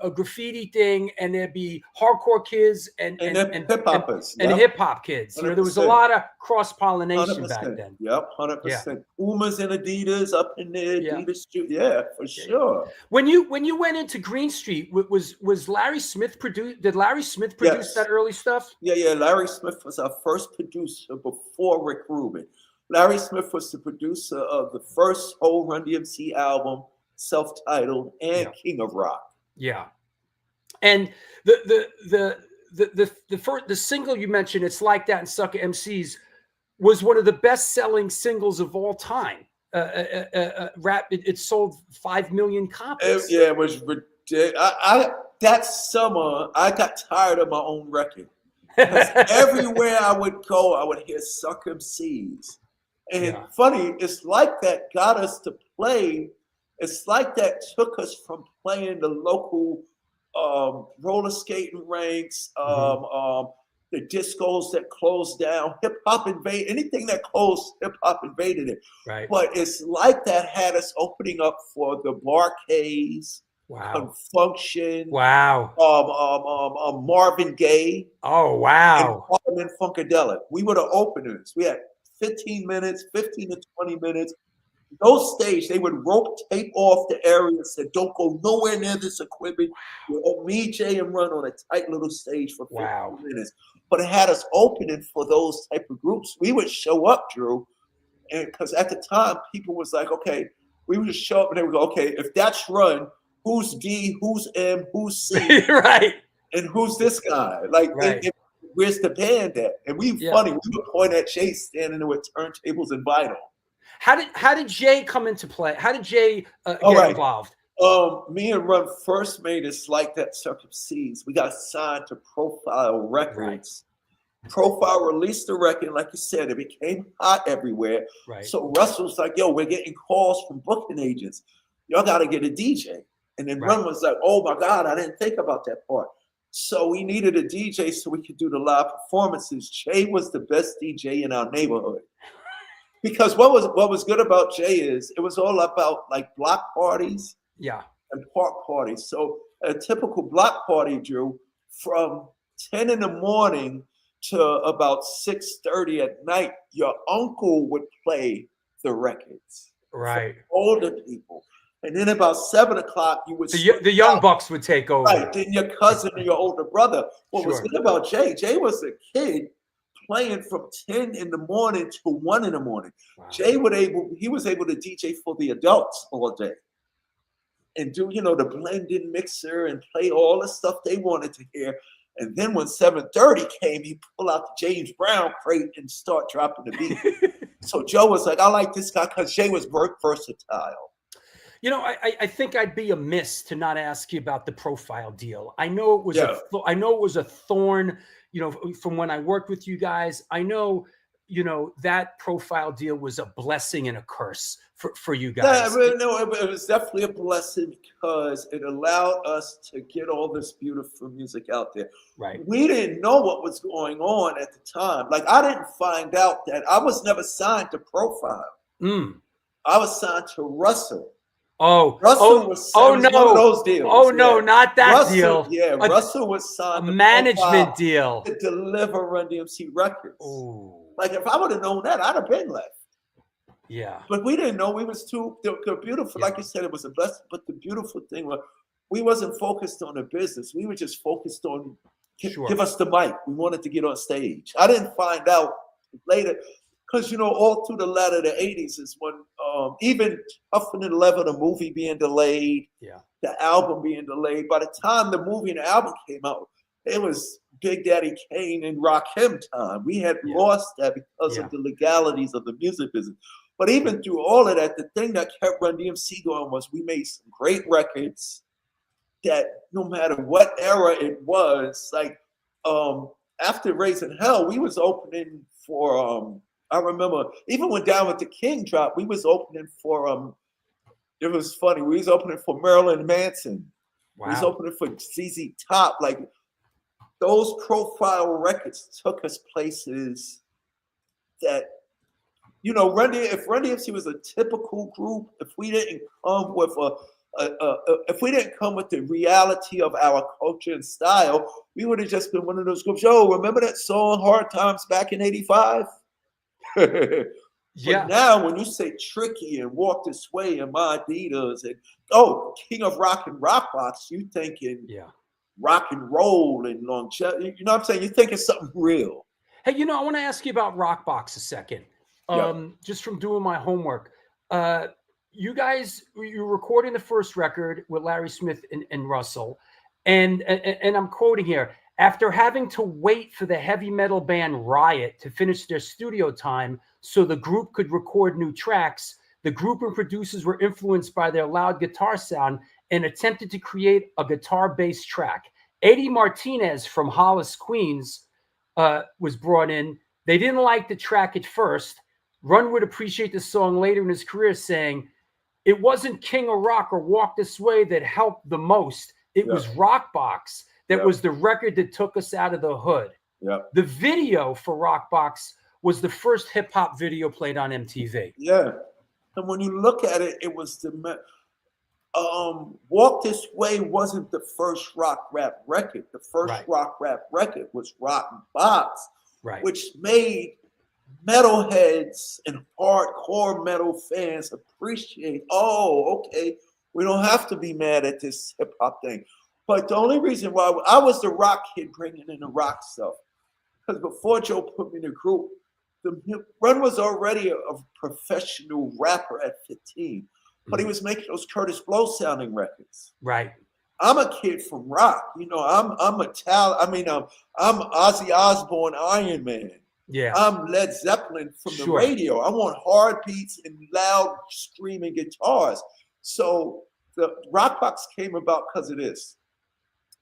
a graffiti thing, and there'd be hardcore kids and hip hoppers and hip hop kids. You know, there was a lot of cross-pollination back then. Yep, 100%. Pumas and Adidas up in there, Adidas, for sure. When you went into Green Street, was Larry Smith produced? Did Larry Smith produce that early stuff? Yeah. Larry Smith was our first producer before Rick Rubin. Larry Smith was the producer of the first whole Run-DMC album, self-titled, and King of Rock. Yeah, and the single you mentioned, It's Like That and Sucker MCs, was one of the best-selling singles of all time. It sold 5 million copies. It was ridiculous. That summer, I got tired of my own record. Everywhere I would go, I would hear Sucker MCs. And funny, It's Like That got us to play. It's Like That took us from playing the local roller skating rinks, the discos that closed down, hip hop invaded, anything that closed, hip hop invaded it. Right. But It's Like That had us opening up for the Barcades, Function, Marvin Gaye. Oh, wow. And Funkadelic. We were the openers. We had 15 minutes, 15 to 20 minutes. Those stage, they would rope tape off the area and said, don't go nowhere near this equipment. Me, Jay, and Run on a tight little stage for 15 minutes. But it had us opening for those type of groups. We would show up, Drew, and because at the time, people was like, okay, we would just show up and they would go, okay, if that's Run, who's D, who's M, who's C? Right. And who's this guy? Like, and where's the band at? And we funny, we would point at Jay standing there with turntables and vinyl. How did Jay come into play? How did Jay get involved? Me and Run first made us like that Circuit C's. We got signed to Profile Records. Right. Profile released the record, like you said, it became hot everywhere. Right. So Russell's like, yo, we're getting calls from booking agents. Y'all got to get a DJ. And then Run was like, oh my God, I didn't think about that part. So we needed a DJ so we could do the live performances. Jay was the best DJ in our neighborhood. Because what was good about Jay is it was all about like block parties and park parties. So a typical block party, Drew, from 10 in the morning to about 6:30 at night, your uncle would play the records. Right. Older people. And then about 7 o'clock, you would the young bucks would take over. Right. Then your cousin or your older brother. What was good about Jay? Jay was a kid playing from 10 in the morning to 1 in the morning. Wow. Jay was able to DJ for the adults all day and do, the blending mixer and play all the stuff they wanted to hear. And then when 7:30 came, he pull out the James Brown crate and start dropping the beat. So Joe was like, I like this guy because Jay was versatile. I think I'd be amiss to not ask you about the Profile deal. I know it was a thorn, from when I worked with you guys. I know, that Profile deal was a blessing and a curse for you guys. No, it was definitely a blessing because it allowed us to get all this beautiful music out there. Right. We didn't know what was going on at the time. Like, I didn't find out that I was never signed to Profile. I was signed to Russell. Russell was one of those deals. No, not that deal. Yeah, Russell was signed a management deal to deliver Run-DMC records. Ooh. Like, if I would have known that, I'd have been left. Yeah. But we didn't know. We was too beautiful. Like you said, it was a blessing. But the beautiful thing was we wasn't focused on the business. We were just focused on give us the mic. We wanted to get on stage. I didn't find out later. Because, all through the latter of the 80s is when even Tougher Than Leather, the movie being delayed, the album being delayed. By the time the movie and the album came out, it was Big Daddy Kane and Rakim time. We had lost that because of the legalities of the music business. But even through all of that, the thing that kept Run-DMC going was we made some great records that no matter what era it was, like after Raising Hell, we was opening for I remember even when Down with the King dropped, we was opening for it was funny. We was opening for Marilyn Manson. Wow. We was opening for ZZ Top. Like those Profile records took us places that, if Run-DMC was a typical group, if we didn't come with the reality of our culture and style, we would have just been one of those groups. Yo, remember that song Hard Times back in '85? But now when you say Tricky and Walk This Way and My Adidas and King of Rock and Rock Box, you thinking rock and roll and longevity. You know what I'm saying? You're thinking something real. Hey, I want to ask you about Rockbox a second. Just from doing my homework. You guys, you're recording the first record with Larry Smith and Russell. And I'm quoting here, after having to wait for the heavy metal band Riot to finish their studio time so the group could record new tracks, the group and producers were influenced by their loud guitar sound and attempted to create a guitar-based track. Eddie Martinez from Hollis, Queens was brought in. They didn't like the track at first. Run would appreciate the song later in his career, saying, it wasn't King of Rock or Walk This Way that helped the most. It was Rockbox that was the record that took us out of the hood. The video for Rockbox was the first hip hop video played on MTV. Yeah. And when you look at it, it was Walk This Way wasn't the first rock rap record. The first rock rap record was Rock Box, which made metalheads and hardcore metal fans appreciate, oh, okay, we don't have to be mad at this hip hop thing. But the only reason why I was the rock kid bringing in the rock stuff, because before Joe put me in the group, Run was already a professional rapper at 15, but he was making those Curtis Blow sounding records. Right. I'm a kid from rock. You know, I'm Ozzy Osbourne, Iron Man. Yeah. I'm Led Zeppelin from the radio. I want hard beats and loud screaming guitars. So the Rock Box came about because of this.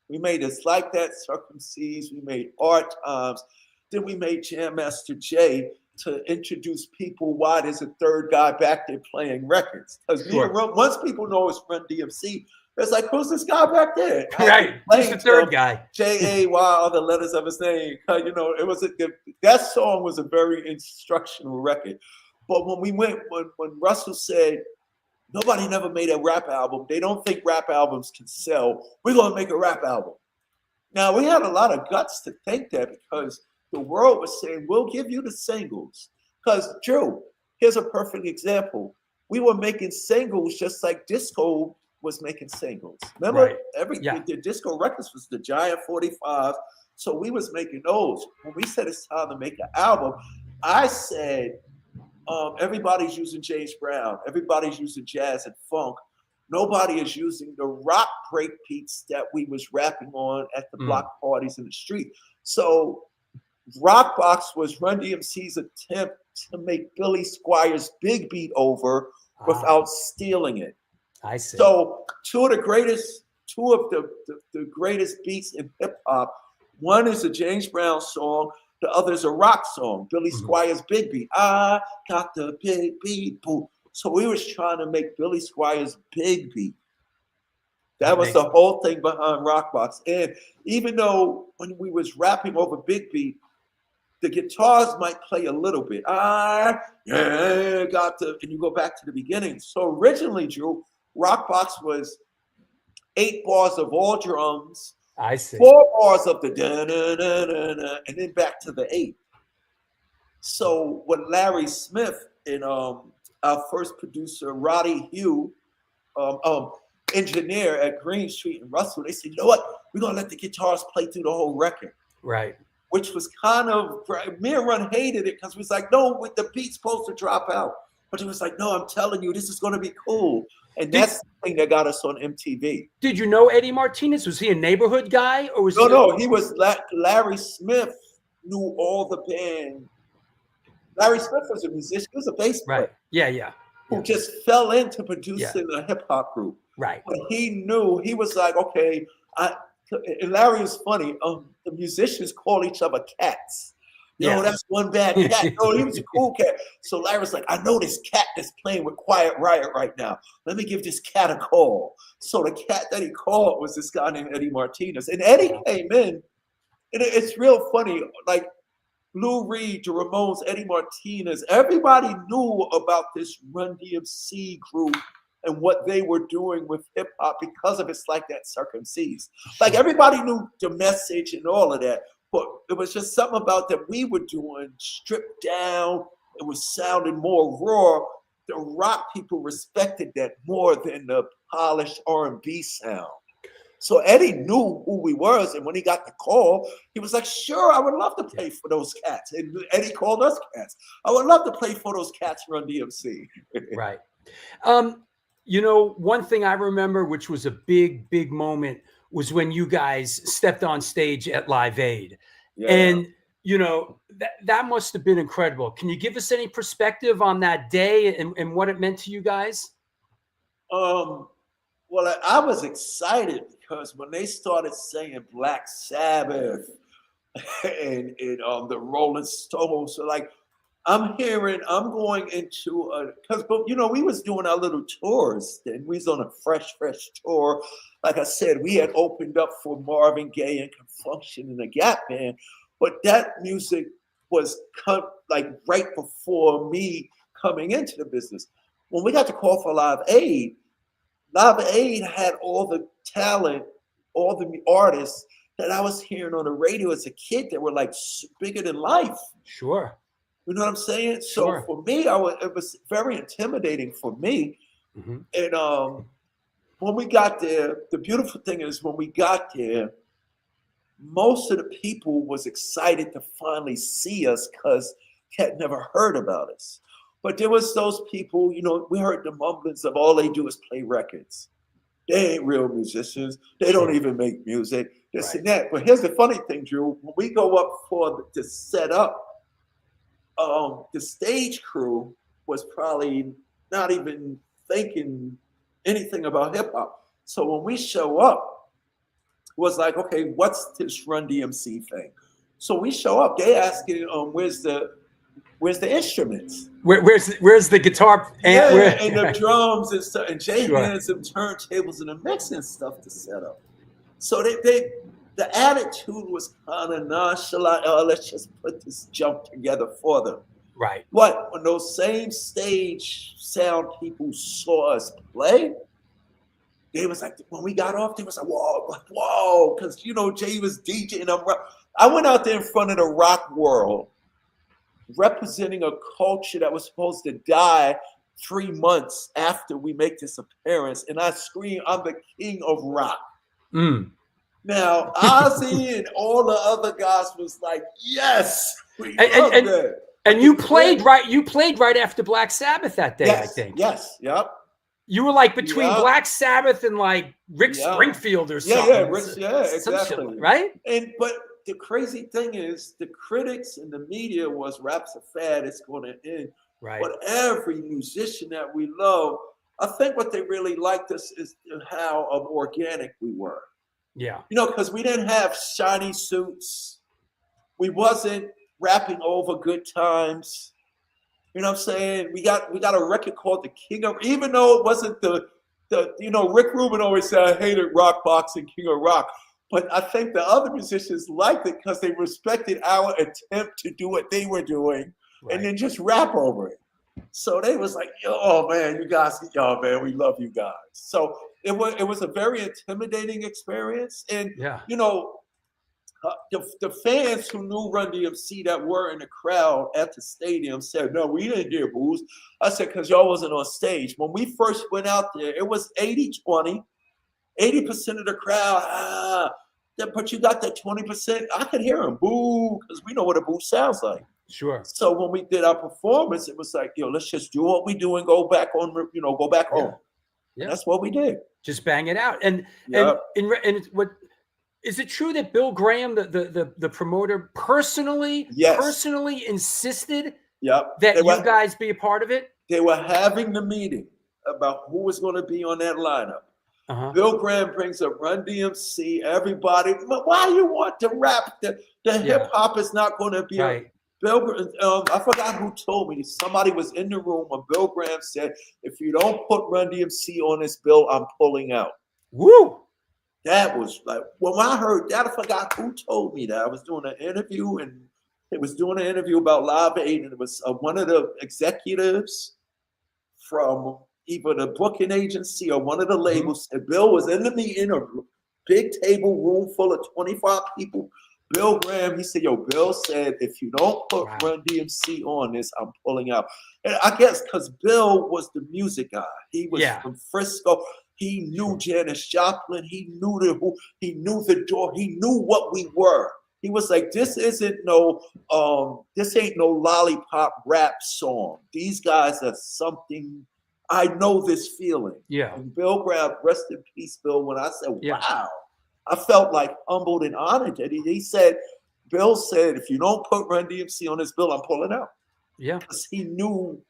We made It's Like That, Circumcised. We made Hard Times. Then we made Jam Master Jay to introduce people why there's a third guy back there playing records. Because once people know it's Run-DMC, it's like, who's this guy back there? Right, who's the third guy? J-A-Y, all the letters of his name. You know, it was that song was a very instructional record. But when Russell said, nobody never made a rap album, they don't think rap albums can sell, we're going to make a rap album. Now, we had a lot of guts to think that, because the world was saying, we'll give you the singles. Because, Drew, here's a perfect example. We were making singles just like disco was making singles. Remember, the disco records was the Giant 45. So we was making those. When we said it's time to make an album, I said, everybody's using James Brown. Everybody's using jazz and funk. Nobody is using the rock break beats that we was rapping on at the block parties in the street. So Rock Box was Run-DMC's attempt to make Billy Squire's Big Beat over without stealing it. I see. So two of the greatest beats in hip hop. One is a James Brown song. The other is a rock song. Billy Squire's Big Beat. I got the big beat. Boom. So we was trying to make Billy Squire's Big Beat. That was the whole thing behind Rock Box. And even though when we was rapping over Big Beat, the guitars might play a little bit. And you go back to the beginning. So originally, Drew, Rock Box was 8 bars of all drums. I see. 4 bars of the da-na-na-na-na, and then back to the 8. So what Larry Smith and our first producer, Roddy Hugh, engineer at Green Street in Russell, they said, you know what? We're going to let the guitars play through the whole record. Right. Which was kind of, me and Run hated it because we was like, no, the beat's supposed to drop out. But it was like, no, I'm telling you, this is going to be cool. And that's the thing that got us on MTV. Did you know Eddie Martinez? Was he a neighborhood guy, or was No, he was Larry Smith knew all the band. Larry Smith was a musician. He was a bass player. Right. Yeah. Who just fell into producing a hip hop group. Right. But he knew, he was like, okay, and Larry was funny. The musicians call each other cats. No, that's one bad cat. No, he was a cool cat. So Larry's like, I know this cat that's playing with Quiet Riot right now. Let me give this cat a call. So the cat that he called was this guy named Eddie Martinez. And Eddie came in, and it's real funny. Like Lou Reed, the Ramones, Eddie Martinez, everybody knew about this Run-DMC group and what they were doing with hip hop because of It's Like That, Circumcised. Like everybody knew the message and all of that. But it was just something about that we were doing, stripped down. It was sounding more raw. The rock people respected that more than the polished R&B sound. So Eddie knew who we was, and when he got the call, he was like, sure, I would love to play for those cats. And Eddie called us cats. I would love to play for those cats Run-DMC. Right. You know, one thing I remember, which was a big, big moment, was when you guys stepped on stage at Live Aid. Yeah. And, you know, that must have been incredible. Can you give us any perspective on that day and what it meant to you guys? Well, I was excited because when they started saying Black Sabbath and the Rolling Stones, so like, I'm going into because you know, we was doing our little tours then. We was on a fresh tour. Like I said, we had opened up for Marvin Gaye and Confunction and the Gap Band, but that music was like right before me coming into the business. When we got the call for Live Aid had all the talent, all the artists that I was hearing on the radio as a kid that were like bigger than life. Sure. You know what I'm saying? So Sure. for me, it was very intimidating for me. Mm-hmm. And when we got there, the beautiful thing is when we got there, most of the people was excited to finally see us because had never heard about us. But there was those people, you know, we heard the mumblings of all they do is play records. They ain't real musicians. They don't even make music. This and that. But here's the funny thing, Drew. When we go up for the setup, the stage crew was probably not even thinking anything about hip hop. So when we show up, it was like, okay, what's this Run-DMC thing? So we show up. They asking, where's the instruments? Where's the guitar? And the drums and stuff. And Jay Sure. hands them turntables and the mixing stuff to set up. So the attitude was kind of nonchalant. Oh, let's just put this jump together for them. Right. But when those same stage sound people saw us play, they was like, when we got off, they was like, whoa, because you know Jay was DJing. I went out there in front of the rock world, representing a culture that was supposed to die 3 months after we make this appearance, and I screamed, "I'm the king of rock." Mm. Now Ozzy and all the other guys was like, "Yes, we love that." And you played right. You played right after Black Sabbath that day, Yes, I think. Yes. Yep. You were like between Yep. Black Sabbath and like Rick Springfield or something. Exactly. Right. But the crazy thing is, the critics and the media was rap's a fad. It's going to end. Right. But every musician that we love, I think what they really liked us is how organic we were. Yeah. You know, because we didn't have shiny suits. We wasn't rapping over good times. You know what I'm saying? We got a record called The King of, even though it wasn't the you know, Rick Rubin always said, I hated rock boxing, King of Rock. But I think the other musicians liked it because they respected our attempt to do what they were doing and then just rap over it. So they was like, oh man, you guys, yo man, we love you guys. So it was a very intimidating experience. And you know, the fans who knew Run-DMC that were in the crowd at the stadium said, no, we didn't get booze. I said, because y'all wasn't on stage. When we first went out there, it was 80-20. 80% of the crowd, but you got that 20%. I could hear them boo, because we know what a boo sounds like. Sure. So when we did our performance, it was like, yo, let's just do what we do and go back on, you know, go back home. Yeah. And that's what we did. Just bang it out. And what is it true that Bill Graham, the promoter, personally insisted that you guys be a part of it? They were having the meeting about who was going to be on that lineup. Bill Graham brings up Run-DMC, everybody. Why you want to rap? The hip hop is not going to be Bill. I forgot who told me. Somebody was in the room when Bill Graham said, "If you don't put Run-DMC on this bill, I'm pulling out." Woo! That was like, when I heard that, I forgot who told me that. I was doing an interview, and it was doing an interview about Live Aid, and it was one of the executives from either the booking agency or one of the labels. And Bill was in the meeting, a big table, room full of 25 people. Bill Graham, he said, yo, Bill said, if you don't put Run-DMC on this, I'm pulling out. And I guess because Bill was the music guy. He was from Frisco. He knew Janis Joplin. He knew the door. He knew what we were. He was like, this ain't no lollipop rap song. These guys are something. I know this feeling. Yeah. And Bill Graham, rest in peace, Bill, when I said, wow, I felt like humbled and honored. And he said, Bill said, if you don't put Run-DMC on this bill, I'm pulling out. Yeah. Because he knew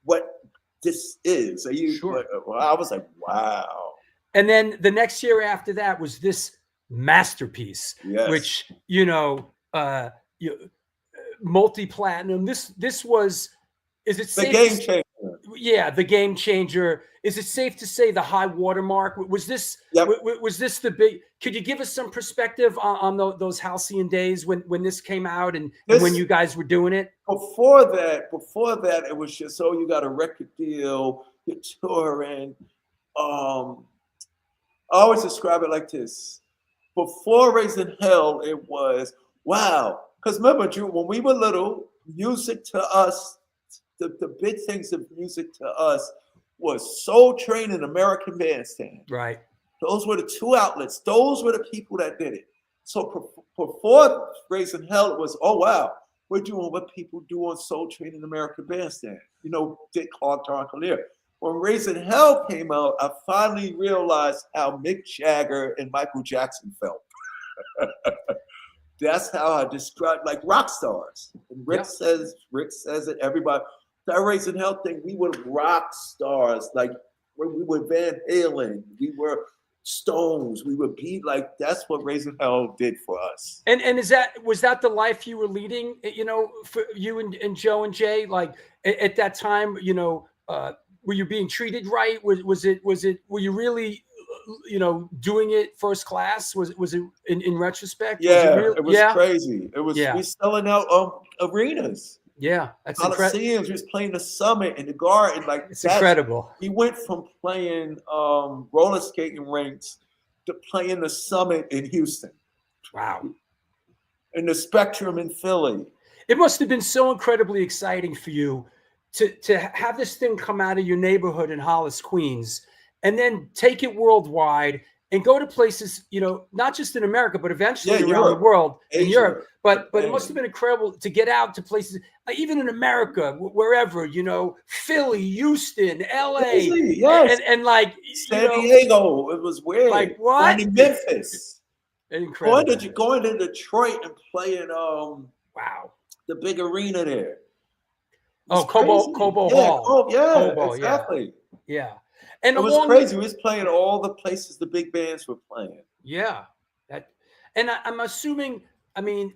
what this is. So I was like, wow. And then the next year after that was this masterpiece, which, you know, multi-platinum. This was, is it safe? The game changer. Yeah, the game changer. Is it safe to say the high watermark? Was this was this the big? Could you give us some perspective on those halcyon days when this came out and when you guys were doing it? Before that, it was just, oh, you got a record deal, you're touring. I always describe it like this. Before Raising Hell, it was wow. Because remember, Drew, when we were little, music to us, the big things of music to us was Soul Train and American Bandstand. Right. Those were the two outlets. Those were the people that did it. So before Raising Hell, it was, oh, wow, we're doing what people do on Soul Train and American Bandstand. You know, Dick Clark, Don Collier. When Raising Hell came out, I finally realized how Mick Jagger and Michael Jackson felt. That's how I describe, like, rock stars. And Rick says it, everybody. That Raising Hell thing, we were rock stars. Like, we were Van Halen. We were Stones. We were beat. Like, that's what Raising Hell did for us. And was that the life you were leading, you know, for you and Joe and Jay? Like, at that time, you know, were you being treated right? Was it, were you really, you know, doing it first class? Was it in retrospect? Yeah, it was crazy. It was, we selling out arenas. Yeah, that's incredible. Coliseums, we was playing the Summit in the Garden. Like, it's incredible. We went from playing roller skating rinks to playing the Summit in Houston. Wow. And the Spectrum in Philly. It must have been so incredibly exciting for you to have this thing come out of your neighborhood in Hollis, Queens, and then take it worldwide and go to places, you know, not just in America, but eventually around the world, in Europe. But it must have been incredible to get out to places, like even in America, wherever, you know, Philly, Houston, LA, and like San Diego. It was weird. Like what? Memphis. Incredible. Going to Detroit and playing wow, the big arena there. Oh, Cobo Hall. Oh, yeah, Cobo, exactly. Yeah. And it was crazy. We was playing all the places the big bands were playing. Yeah. And I'm assuming, I mean,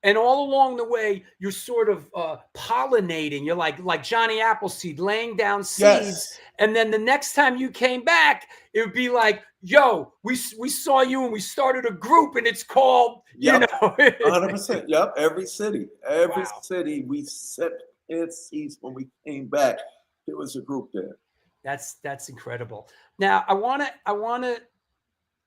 and all along the way, you're sort of pollinating. You're like Johnny Appleseed, laying down seeds. Yes. And then the next time you came back, it would be like, yo, we saw you and we started a group and it's called, you know. 100%. Yep. Every city we set seeds when we came back. There was a group there. That's incredible. Now I want to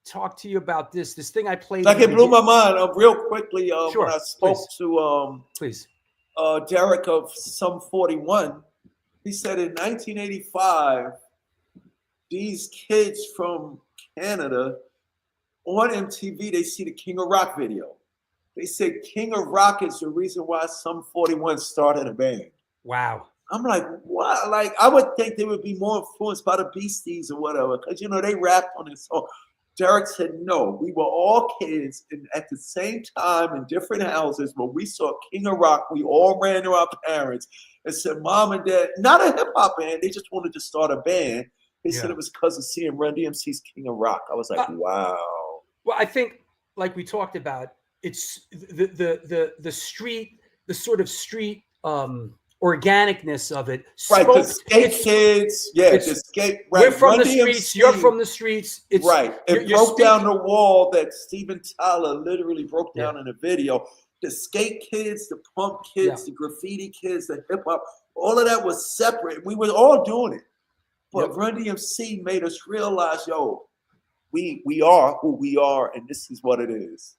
talk to you about this thing I played. Like, it blew my mind real quickly. Sure, when I spoke to Derek of Sum 41, he said in 1985, these kids from Canada on MTV, they see the King of Rock video. They said King of Rock is the reason why Sum 41 started a band. Wow. I'm like, what? Like, I would think they would be more influenced by the Beasties or whatever, because, you know, they rapped on this song. Derek said, no, we were all kids, and at the same time in different houses, when we saw King of Rock, we all ran to our parents and said, Mom and Dad, not a hip-hop band, they just wanted to start a band. They said it was because of seeing Run-DMC's King of Rock. I was like, wow. Well, I think, like we talked about, it's the street, the sort of street organicness of it. Right, the skate kids. Yeah, the skate. Right. We're from the streets. You're from the streets. It's, right. It broke down the wall that Steven Tyler literally broke down in the video. The skate kids, the punk kids, the graffiti kids, the hip hop, all of that was separate. We were all doing it. But Run-DMC made us realize, yo, we are who we are, and this is what it is.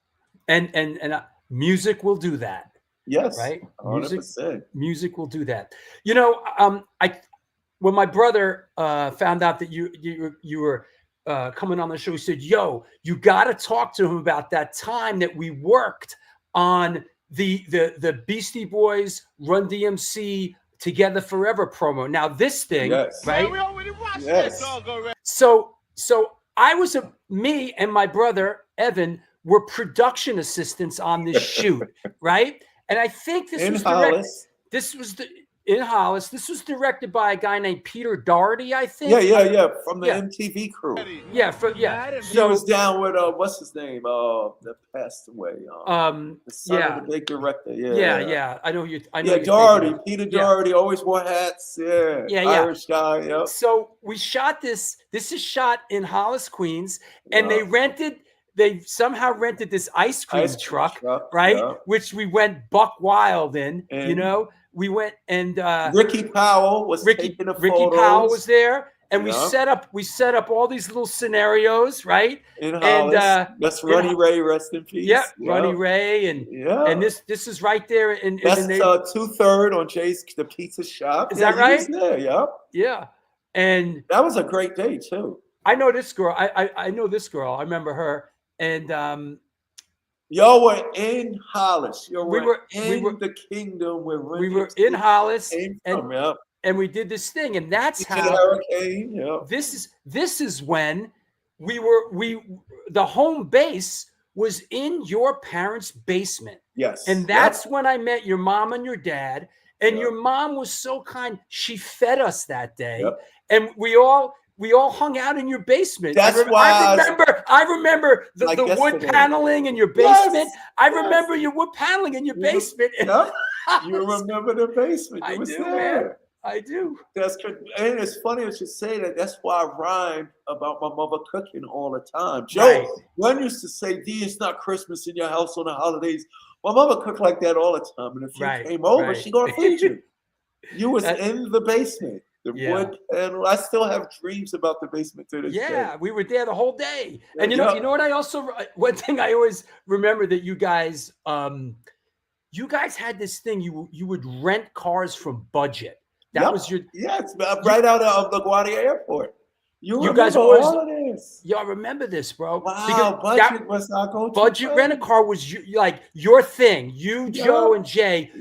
And music will do that. Yes, right. 100%. Music will do that. You know, when my brother found out that you were coming on the show, he said, "Yo, you got to talk to him about that time that we worked on the Beastie Boys Run-DMC Together Forever promo." Now this thing, right? We already watched that dog already. So I was me and my brother Evan were production assistants on this shoot, right? And I think this was in Hollis. This was directed by a guy named Peter Doherty, I think. Yeah, from the MTV crew. He was down with what's his name? That passed away. The son of the big director. Yeah. I know you. I know Doherty. Peter Doherty always wore hats. Irish guy. Yep. So we shot this. This is shot in Hollis, Queens, and they somehow rented this ice cream truck, right? Yeah. Which we went buck wild in, and you know. We went and Ricky Powell was taking a photo. Ricky Powell was there, and we set up all these little scenarios, right? In Hollis. That's Ronnie Ray, rest in peace. Yeah, Ronnie Ray, and this is right there in that's the 2/3 on Jay's the pizza shop. Is that right? There, yeah. Yeah, and that was a great day too. I know this girl. I know this girl. I remember her, and y'all were in Hollis. We were in the kingdom where we were in Hollis, and we did this thing, and that's how Hurricane. Yeah. This is when the home base was in your parents' basement. Yes, and that's when I met your mom and your dad. And your mom was so kind; she fed us that day, and we all hung out in your basement. That's I remember the wood paneling in your basement. Yes, I remember your wood paneling in your basement. You remember the basement? I do, there. man. I do. And it's funny that you say that. That's why I rhymed about my mother cooking all the time. Joe, one used to say, "D, it's not Christmas in your house on the holidays." My mother cooked like that all the time, and if you came over, she gonna feed you. You was in the basement. The wood panel. I still have dreams about the basement to this day. Yeah, we were there the whole day. And you know what? I also one thing I always remember that you guys had this thing. You would rent cars from Budget. That was your it's right out of LaGuardia Airport. You guys always all of this. Y'all remember this, bro? Wow, Budget was our go-to. Budget rent a car was your thing. You, Joe, and Jay.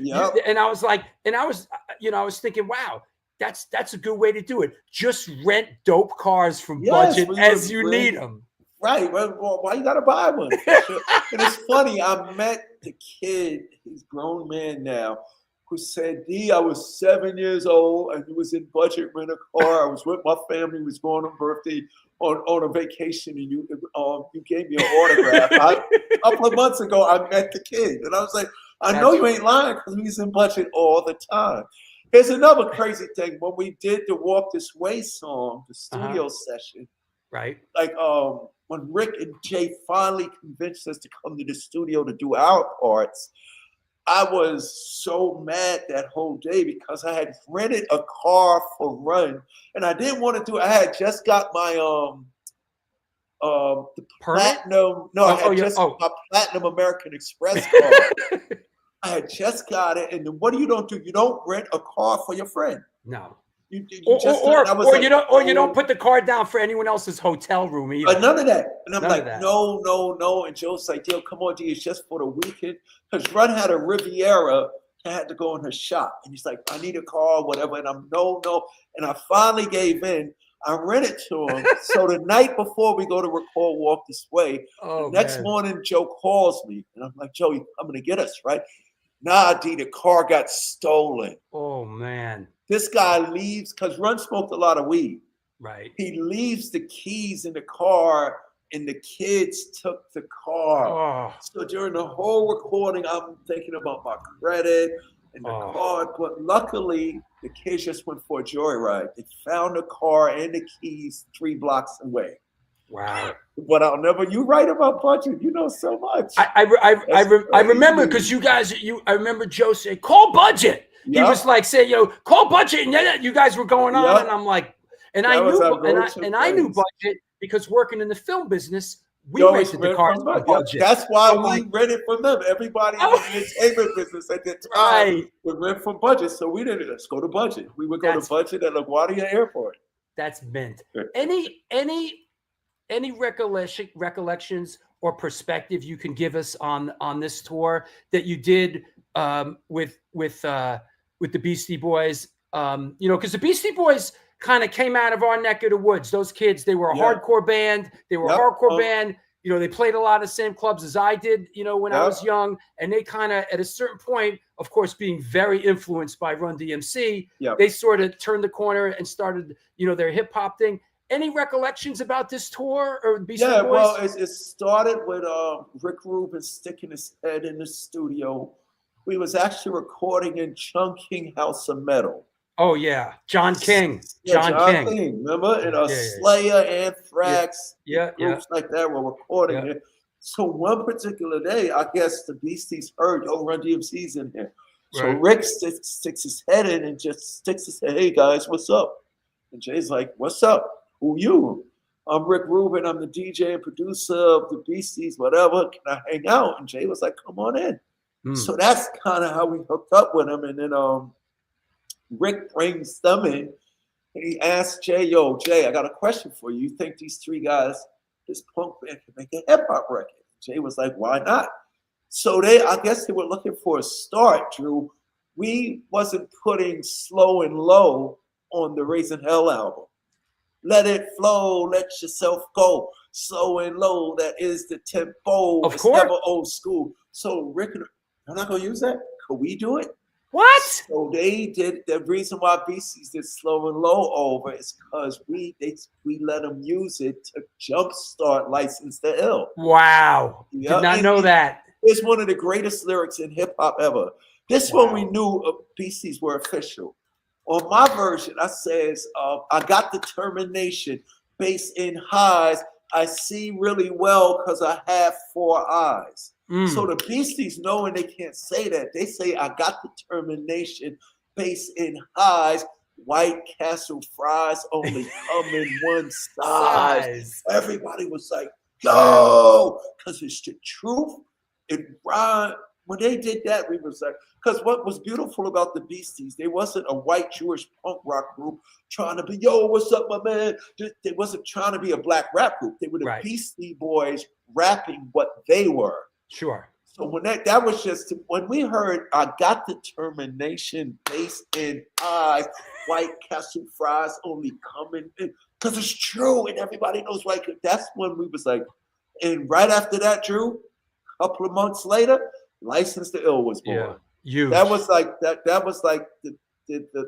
And I was like, I was thinking, wow. That's a good way to do it. Just rent dope cars from Budget as you need them. Right. Well, why you gotta buy one? And it's funny. I met the kid. He's a grown man now. Who said, "D, I was 7 years old and he was in Budget rent a car. I was with my family. We was going on birthday on a vacation, and you gave me an autograph." A couple of months ago, I met the kid, and I was like, "I know you ain't lying because he's in Budget all the time." Here's another crazy thing. When we did the Walk This Way song, the studio session, right? Like when Rick and Jay finally convinced us to come to the studio to do our parts, I was so mad that whole day because I had rented a car for Run, and I didn't want to do it. I had just got my the platinum. No, I had just my Platinum American Express card. I had just got it, and then what do? You don't rent a car for your friend. No. You don't put the card down for anyone else's hotel room either. None of that. And I'm like, no. And Joe's like, "Yo, come on, D, it's just for the weekend." Because Run had a Riviera, I had to go in her shop, and he's like, "I need a car, whatever." And I'm no. And I finally gave in. I rented to him. So the night before we go to record Walk This Way, next morning Joe calls me, and I'm like, "Joe, you coming to get us, right?" "Nah, D, the car got stolen." Oh, man. This guy leaves because Run smoked a lot of weed. Right. He leaves the keys in the car, and the kids took the car. Oh. So during the whole recording, I'm thinking about my credit and the card. But luckily, the kids just went for a joyride. They found the car and the keys 3 blocks away. Wow. But I'll never. You write about Budget. You know so much. I remember because you guys. I remember Joe saying, "Call Budget." He was like saying, "Call Budget," and you guys were going on, and I'm like, I knew Budget because working in the film business, we rented the cars from Budget. That's why we rented from them. Everybody in the entertainment business at the time would rent from Budget, so we didn't. Let's go to Budget. We would go to Budget at LaGuardia Airport. That's mint. Any recollections or perspective you can give us on this tour that you did with the Beastie Boys? Because the Beastie Boys kind of came out of our neck of the woods. Those kids, they were a hardcore band. They were a hardcore band. They played a lot of the same clubs as I did, when I was young. And they kind of, at a certain point, of course, being very influenced by Run-DMC, they sort of turned the corner and started, their hip hop thing. Any recollections about this tour or Beastie Boys? Well, it started with Rick Rubin sticking his head in the studio. We was actually recording in Chungking House of Metal. Oh, yeah. John King. John King. Remember? And Slayer, Anthrax, groups like that were recording it. So one particular day, I guess the Beasties heard, Run-DMC's in here. So Rick sticks his head in and just sticks his head, "Hey, guys, what's up?" And Jay's like, what's up? Who you? I'm Rick Rubin. I'm the DJ and producer of the Beasties, whatever. Can I hang out? And Jay was like, come on in. So that's kind of how we hooked up with him. And then Rick brings them in and he asked Jay, yo, Jay, I got a question for you. You think these three guys, this punk band, can make a hip hop record? Jay was like, why not? So I guess they were looking for a start, Drew. We wasn't putting Slow and Low on the Raising Hell album. Let it flow, let yourself go. Slow and low, that is the tempo. Of it's course. Never old school. So Rick, I'm not gonna use that. Could we do it? What? So they did. The reason why Beasties did Slow and Low over is because we let them use it to jumpstart License to Ill. Wow. Yeah. Did not know that. It's one of the greatest lyrics in hip hop ever. This one we knew Beasties were official. On my version, I says, I got determination, bass in highs. I see really well because I have 4 eyes. So the Beasties, knowing they can't say that, they say, I got determination, bass in highs. White Castle fries only come in one size. Everybody was like, yo, because it's the truth. It rhymed. When they did that, we was like, because what was beautiful about the Beasties, they wasn't a white Jewish punk rock group trying to be, yo, what's up, my man? They wasn't trying to be a black rap group. They were the Beastie Boys rapping what they were. Sure. So when that was just, when we heard, I got determination, bass in eyes, White Castle fries only coming in, because it's true, and everybody knows, like, that's when we was like, and right after that, Drew, a couple of months later, License to Ill was born. Yeah. That was like that was like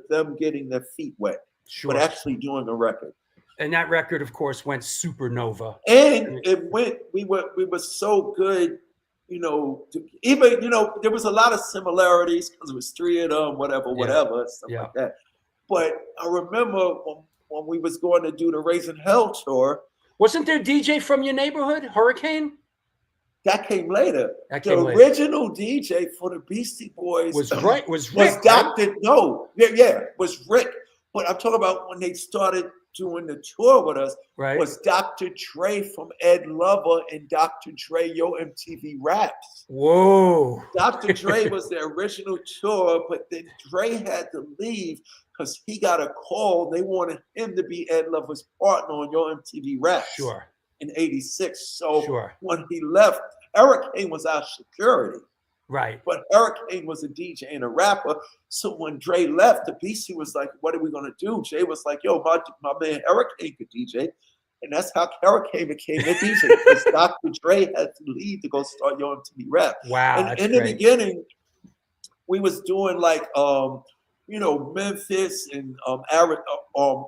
them getting their feet wet, but actually doing a record. And that record, of course, went supernova. And it went. We were so good, you know. Even there was a lot of similarities because it was 3 of them, whatever, stuff like that. But I remember when we was going to do the Raising Hell tour. Wasn't there a DJ from your neighborhood, Hurricane? That came later. The original DJ for the Beastie Boys was Rick. Was Dr. No, was Rick. But I'm talking about when they started doing the tour with us. Right. Was Dr. Dre from Ed Lover and Dr. Dre Yo MTV Raps. Whoa. Dr. Dre was the original tour, but then Dre had to leave because he got a call. They wanted him to be Ed Lover's partner on Yo MTV Raps. Sure. In '86. So when he left, Hurricane was our security. Right. But Hurricane was a DJ and a rapper. So when Dre left, the Beastie was like, what are we going to do? Jay was like, yo, my man Hurricane could DJ. And that's how Hurricane became a DJ. Because Dr. Dre had to leave to go start Yo MTV Rap. Wow. And in the beginning, we was doing like, Memphis and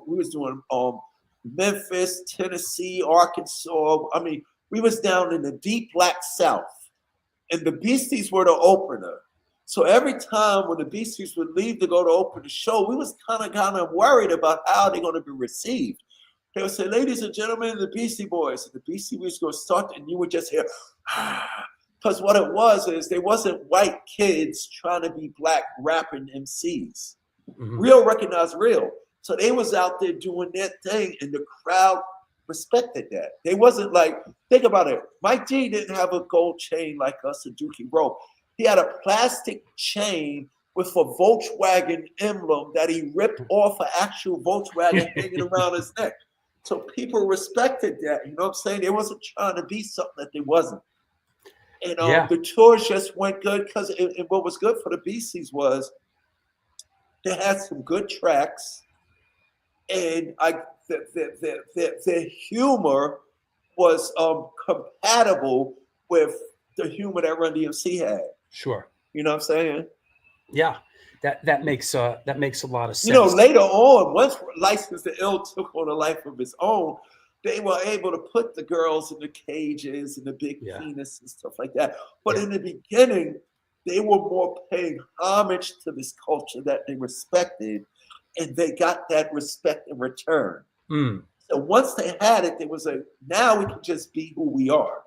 we was doing Memphis, Tennessee, Arkansas. I mean, we was down in the deep Black South, and the Beasties were the opener. So every time when the Beasties would leave to go to open the show, we was kind of worried about how they're going to be received. They would say, ladies and gentlemen, the Beastie Boys. And the Beastie Boys going to start, and you would just hear, because what it was is they wasn't white kids trying to be black rapping MCs. Mm-hmm. Real recognize real. So they was out there doing their thing, and the crowd respected that. They wasn't like, think about it. Mike D didn't have a gold chain like us, a Dookie rope. He had a plastic chain with a Volkswagen emblem that he ripped off an actual Volkswagen hanging around his neck. So people respected that. You know what I'm saying? They wasn't trying to be something that they wasn't. And the tours just went good because what was good for the Beasties was they had some good tracks. And the humor was compatible with the humor that Run-DMC had. Sure. You know what I'm saying? Yeah. That makes a lot of sense. Later on, once License to Ill took on a life of its own, they were able to put the girls in the cages and the big penis and stuff like that. But in the beginning, they were more paying homage to this culture that they respected. And they got that respect in return. Mm. So once they had it, there was now we can just be who we are.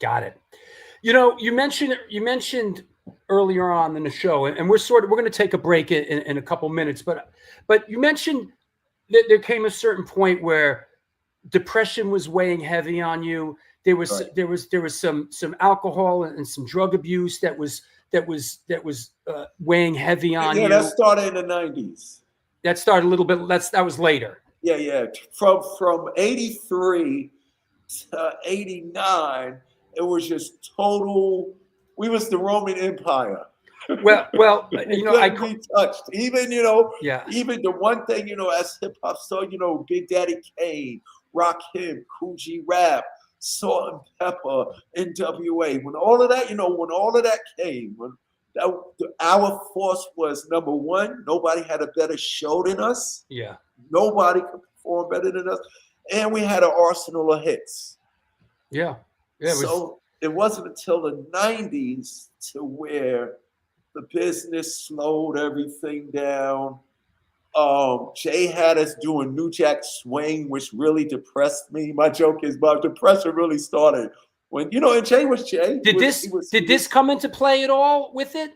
Got it. You mentioned earlier on in the show, and we're going to take a break in a couple minutes, but you mentioned there came a certain point where depression was weighing heavy on you. There was some alcohol and some drug abuse that was weighing heavy on you. Yeah, that started in the 90s. That started a little bit. That was later. Yeah. From 83 to 89, it was just total. We was the Roman Empire. Well, I couldn't be touched. Even even the one thing, as hip hop star, Big Daddy Kane, Rakim, Cool G Rap, Salt and Pepper, NWA. When all of that came, our force was number one. Nobody had a better show than us. Yeah. Nobody could perform better than us, and we had an arsenal of hits. Yeah. So it wasn't until the 90s to where the business slowed everything down. Jay had us doing New Jack Swing, which really depressed me. My joke is, but depression really started when and Jay was Jay. Did this come into play at all with it?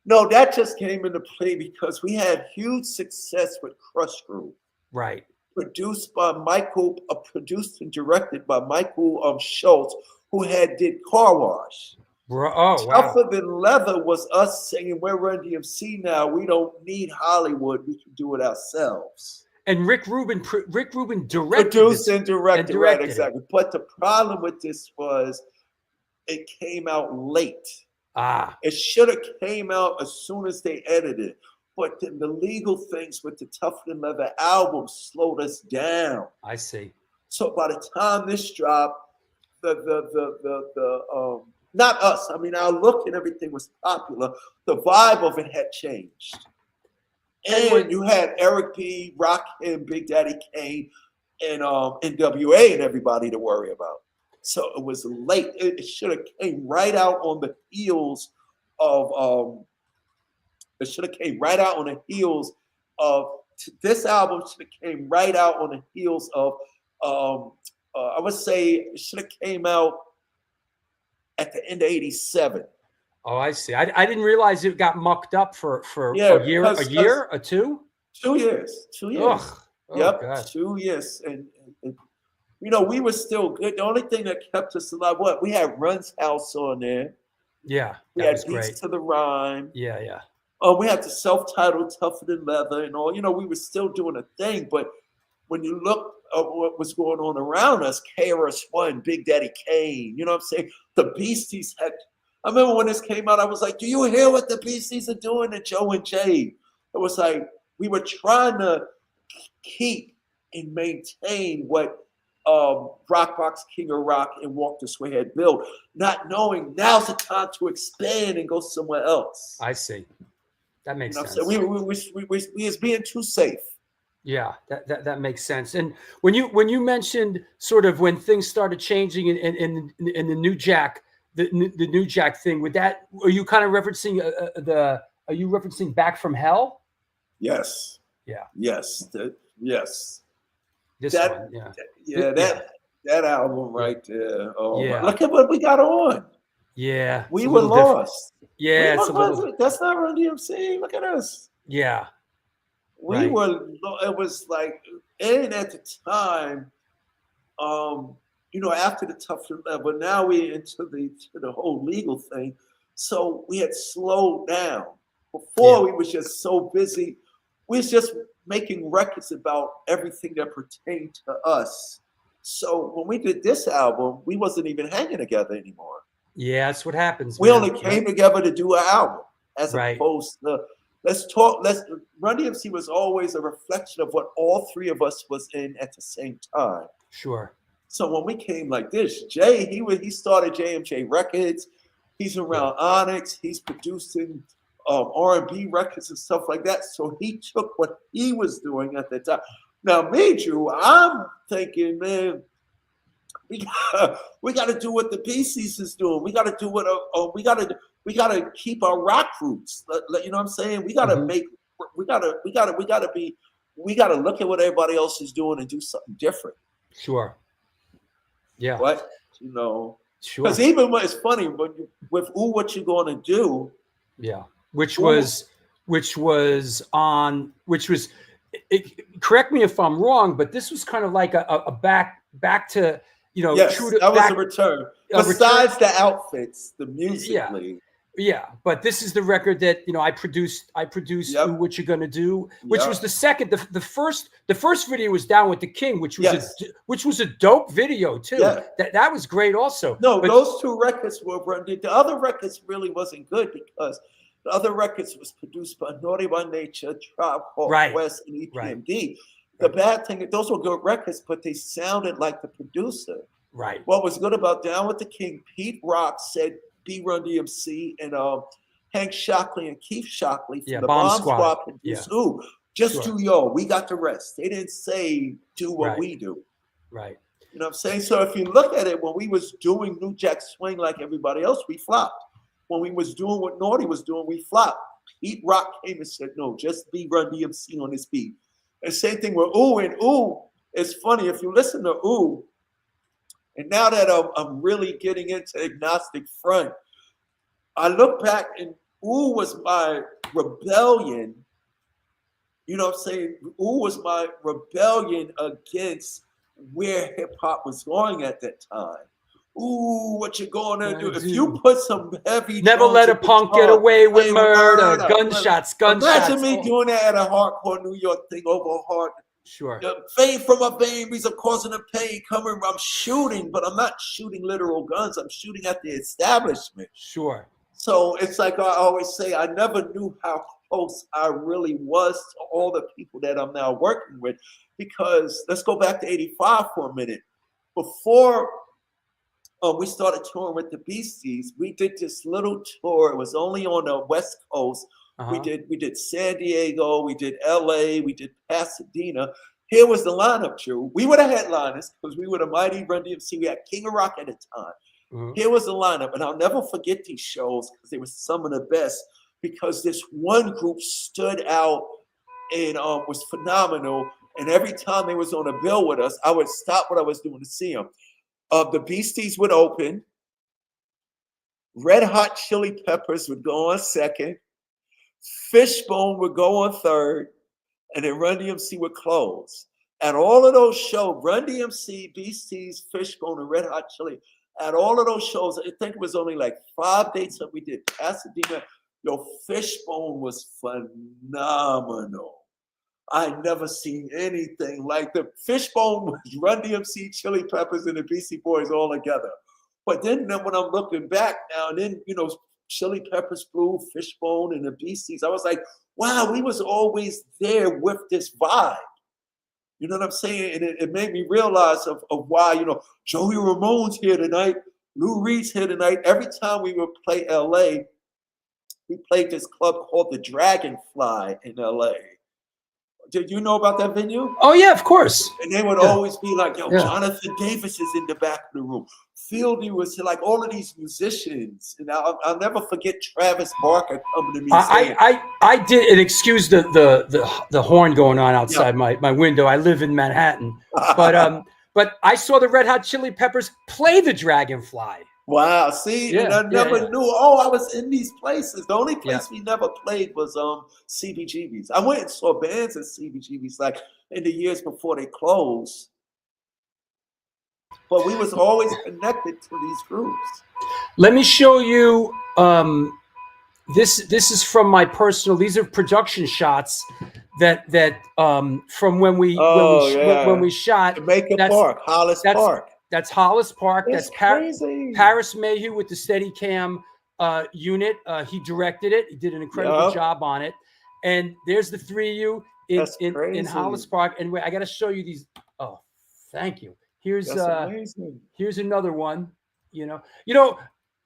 No, that just came into play because we had huge success with Crush Groove. Right. Produced and directed by Michael Schultz, who did Car Wash. Tougher Than Leather was us saying, we're Run-DMC now. We don't need Hollywood. We can do it ourselves. And Rick Rubin directed, produced and directed, right? Exactly. It. But the problem with this was it came out late. It should have came out as soon as they edited. But then the legal things with the Tougher Than Leather album slowed us down. I see. So by the time this dropped, not us. I mean, our look and everything was popular. The vibe of it had changed. And you had Eric B., Rakim, Big Daddy Kane, and NWA and everybody to worry about. So it was late. It should have came right out on the heels of this album should have came right out on the heels of I would say it should have came out at the end of 87. Oh, I see. I didn't realize it got mucked up for a year, or two? 2 years. 2 years. Ugh. Yep, God. 2 years. And we were still good. The only thing that kept us alive, we had Run's House on there. Yeah, we had Beats to the Rhyme. Yeah. We had the self-titled Tougher Than Leather and all. We were still doing a thing. But when you look at what was going on around us, KRS-One, Big Daddy Kane, you know what I'm saying? The Beasties had. I remember when this came out, I was like, do you hear what the Beasties are doing to Joe and Jay? It was like we were trying to keep and maintain what Rock Box, King of Rock, and Walk This Way had built, not knowing now's the time to expand and go somewhere else. I see. That makes sense. So we was being too safe. Yeah, that makes sense. And when you mentioned sort of when things started changing in the New Jack, the New Jack thing, are you kind of referencing are you referencing Back from Hell? Yes. Yeah. Yes. Yes. This one, yeah. That album right there. Oh, yeah. Look at what we got on. Yeah. We were lost. Yeah. That's not Run-DMC. Look at us. Yeah. We were. It was like, and at the time, after the Tougher Level, now we're into the whole legal thing. So we had slowed down. Before we was just so busy. We was just making records about everything that pertained to us. So when we did this album, we wasn't even hanging together anymore. Yeah, that's what happens. We only came together to do an album, as opposed to Run-DMC was always a reflection of what all three of us was in at the same time. Sure. So when we came like this, Jay, he started JMJ Records. He's around Onyx. He's producing R&B records and stuff like that. So he took what he was doing at the time. Now, me, Drew, I'm thinking, man, we got to do what the Beasties is doing. We got to do what we got to keep our rock roots. You know what I'm saying? We got to make. We got to look at what everybody else is doing and do something different. Sure. Yeah. What Sure. Because even when it's funny, but with What You Gonna Do? Yeah. Which was correct me if I'm wrong, but this was kind of like a back to, you know, Yes, true to, that was back, a return. a Besides return. the outfits, the musically. Yeah, but this is the record that, you know, I produced Yep. What You Gonna Do, which Yep. was the second. The first video was Down with the King, which was Yes. which was a dope video too. Yeah. That was great also. No, but, those two records were run. The other records really wasn't good because the other records was produced by Naughty by Nature, Tribe Called Right. Quest, and EPMD. The bad thing, those were good records, but they sounded like the producer. Right. What was good about Down with the King, Pete Rock said be Run-DMC, and Hank Shockley and Keith Shockley from the Bomb Squad produced, ooh, just do yo, we got the rest. They didn't say do what we do. Right. You know what I'm saying? So if you look at it, when we was doing New Jack Swing like everybody else, we flopped. When we was doing what Naughty was doing, we flopped. Pete Rock came and said, no, just be Run-DMC on this beat. And same thing with Ooh, and Ooh, it's funny, if you listen to Ooh, and now that I'm really getting into Agnostic Front, I look back and Ooh was my rebellion. You know what I'm saying? Ooh was my rebellion against where hip hop was going at that time. Ooh, what you gonna do? If you put some heavy, never let a punk get away with murder, gunshots. Imagine me doing that at a hardcore New York thing over hard. Sure. Fade from a vein, reason causing a pain coming. I'm shooting, but I'm not shooting literal guns. I'm shooting at the establishment. Sure. So it's like I always say, I never knew how close I really was to all the people that I'm now working with. Because let's go back to '85 for a minute. Before we started touring with the Beasties, we did this little tour. It was only on the West Coast. We did San Diego, we did LA, we did Pasadena. Here was the lineup, Drew. We were the headliners because we were the mighty Run-DMC. We had King of Rock at the time. Here was the lineup, and I'll never forget these shows because they were some of the best. Because this one group stood out and was phenomenal. And every time they was on a bill with us, I would stop what I was doing to see them. The Beasties would open. Red Hot Chili Peppers would go on second. Fishbone would go on third, and then Run-DMC would close. At all of those shows, Run-DMC, Beasties, Fishbone, and Red Hot Chili, at all of those shows, I think it was only like 5 dates that we did. Pasadena, yo, Fishbone was phenomenal. I never seen anything like the Fishbone was Run-DMC, Chili Peppers, and the Beastie Boys all together. But then when I'm looking back now, and then, you know, Chili Peppers, Blue, Fishbone, and the Beasties. I was like, wow, we was always there with this vibe. You know what I'm saying? And it made me realize of why, you know, Joey Ramone's here tonight, Lou Reed's here tonight. Every time we would play LA, we played this club called the Dragonfly in LA. Did you know about that venue? Oh, yeah, of course. And they would always be like, yo, Jonathan Davis is in the back of the room. Fieldy was like all of these musicians. And I'll never forget Travis Barker coming to me saying, I did, and excuse the horn going on outside my window. I live in Manhattan. But I saw the Red Hot Chili Peppers play the Dragonfly. Wow, see, and I never knew. Oh, I was in these places. The only place we never played was CBGB's. I went and saw bands at CBGB's like in the years before they closed. But we was always connected to these groups. Let me show you. This is from my personal. These are production shots that from when we shot Jamaica Park, Hollis Park. That's Hollis Park. That's crazy. Paris Mayhew with the Steadicam unit. He directed it. He did an incredible job on it. And there's the three of you in Hollis Park. And wait, I got to show you these. Oh, thank you. Here's another one. You know.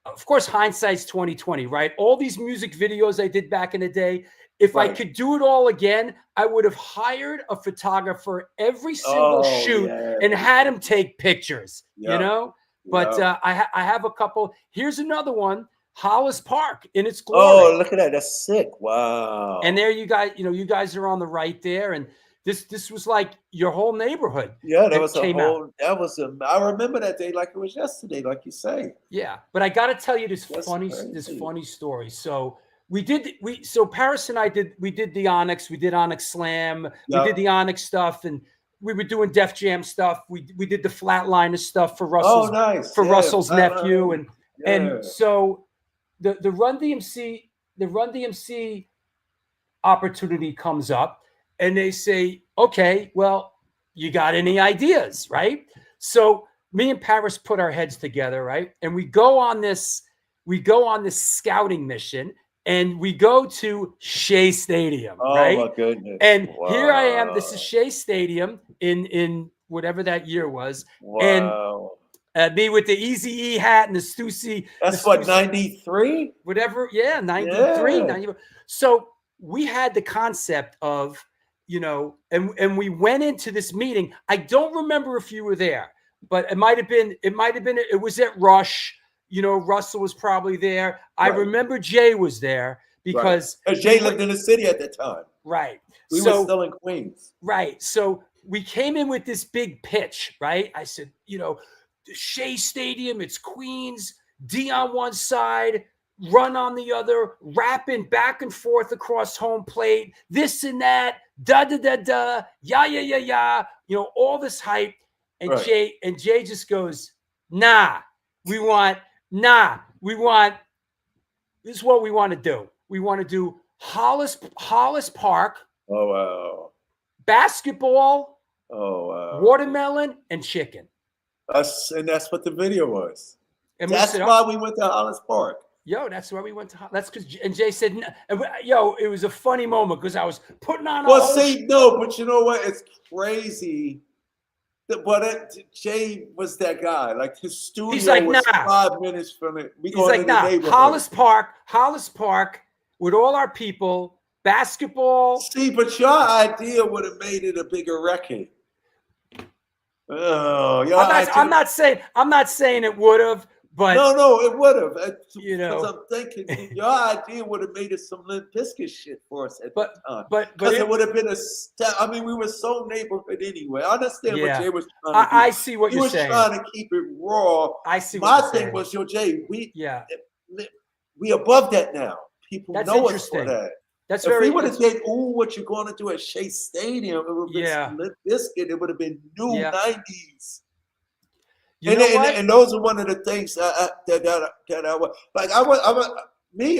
Of course, hindsight's 2020, right? All these music videos I did back in the day. If I could do it all again, I would have hired a photographer every single shoot and had him take pictures, you know? But I have a couple. Here's another one, Hollis Park in its glory. Oh, look at that. That's sick. Wow. And there you guys, you guys are on the right there. And this was like your whole neighborhood. Yeah, that was I remember that day like it was yesterday, like you say. Yeah, but I got to tell you this funny story. So So Paris and I did the Onyx, we did Onyx Slam, we did the Onyx stuff, and we were doing Def Jam stuff. We did the Flatliner stuff for Russell's Russell's nephew, and so the Run DMC opportunity comes up, and they say, okay, well, you got any ideas, right? So me and Paris put our heads together, right, and we go on this scouting mission. And we go to Shea Stadium, right? Oh, my goodness. And here I am. This is Shea Stadium in whatever that year was. Wow. And me with the Eazy-E hat and the Stussy. That's what, 93? Whatever. Yeah, 93. 94. So we had the concept of, and we went into this meeting. I don't remember if you were there, but it was at Rush. Russell was probably there. I remember Jay was there because Jay lived in the city at the time. Right. We were still in Queens. Right. So we came in with this big pitch, right? I said, Shea Stadium, it's Queens, D on one side, Run on the other, rapping back and forth across home plate, this and that, da-da-da-da, yeah, all this hype. And Jay just goes, we want, this is what we want to do. We want to do Hollis Park. Oh, wow. Basketball. Oh, wow. Watermelon and chicken. And that's what the video was. And that's why we went to Hollis Park. That's why we went to. That's because and Jay said, it was a funny moment because I was putting on. But you know what? It's crazy. But Jay was that guy. Like his studio was 5 minutes from it. He's like, Hollis Park with all our people, basketball. See, but your idea would have made it a bigger record. Oh, I'm not saying it would have, but no, it would have. Because I'm thinking your idea would have made it some Limp Bizkit shit for us at the time. But it would have been we were so neighborhood anyway. I understand what Jay was trying to do. I see what you're saying. He was trying to keep it raw. I see. My thing was, Jay, we above that now. People know us for that. That's if we would have said, what you going to do at Shea Stadium? It would have been some Limp Bizkit. It would have been new 90s. And those are one of the things that I was like. I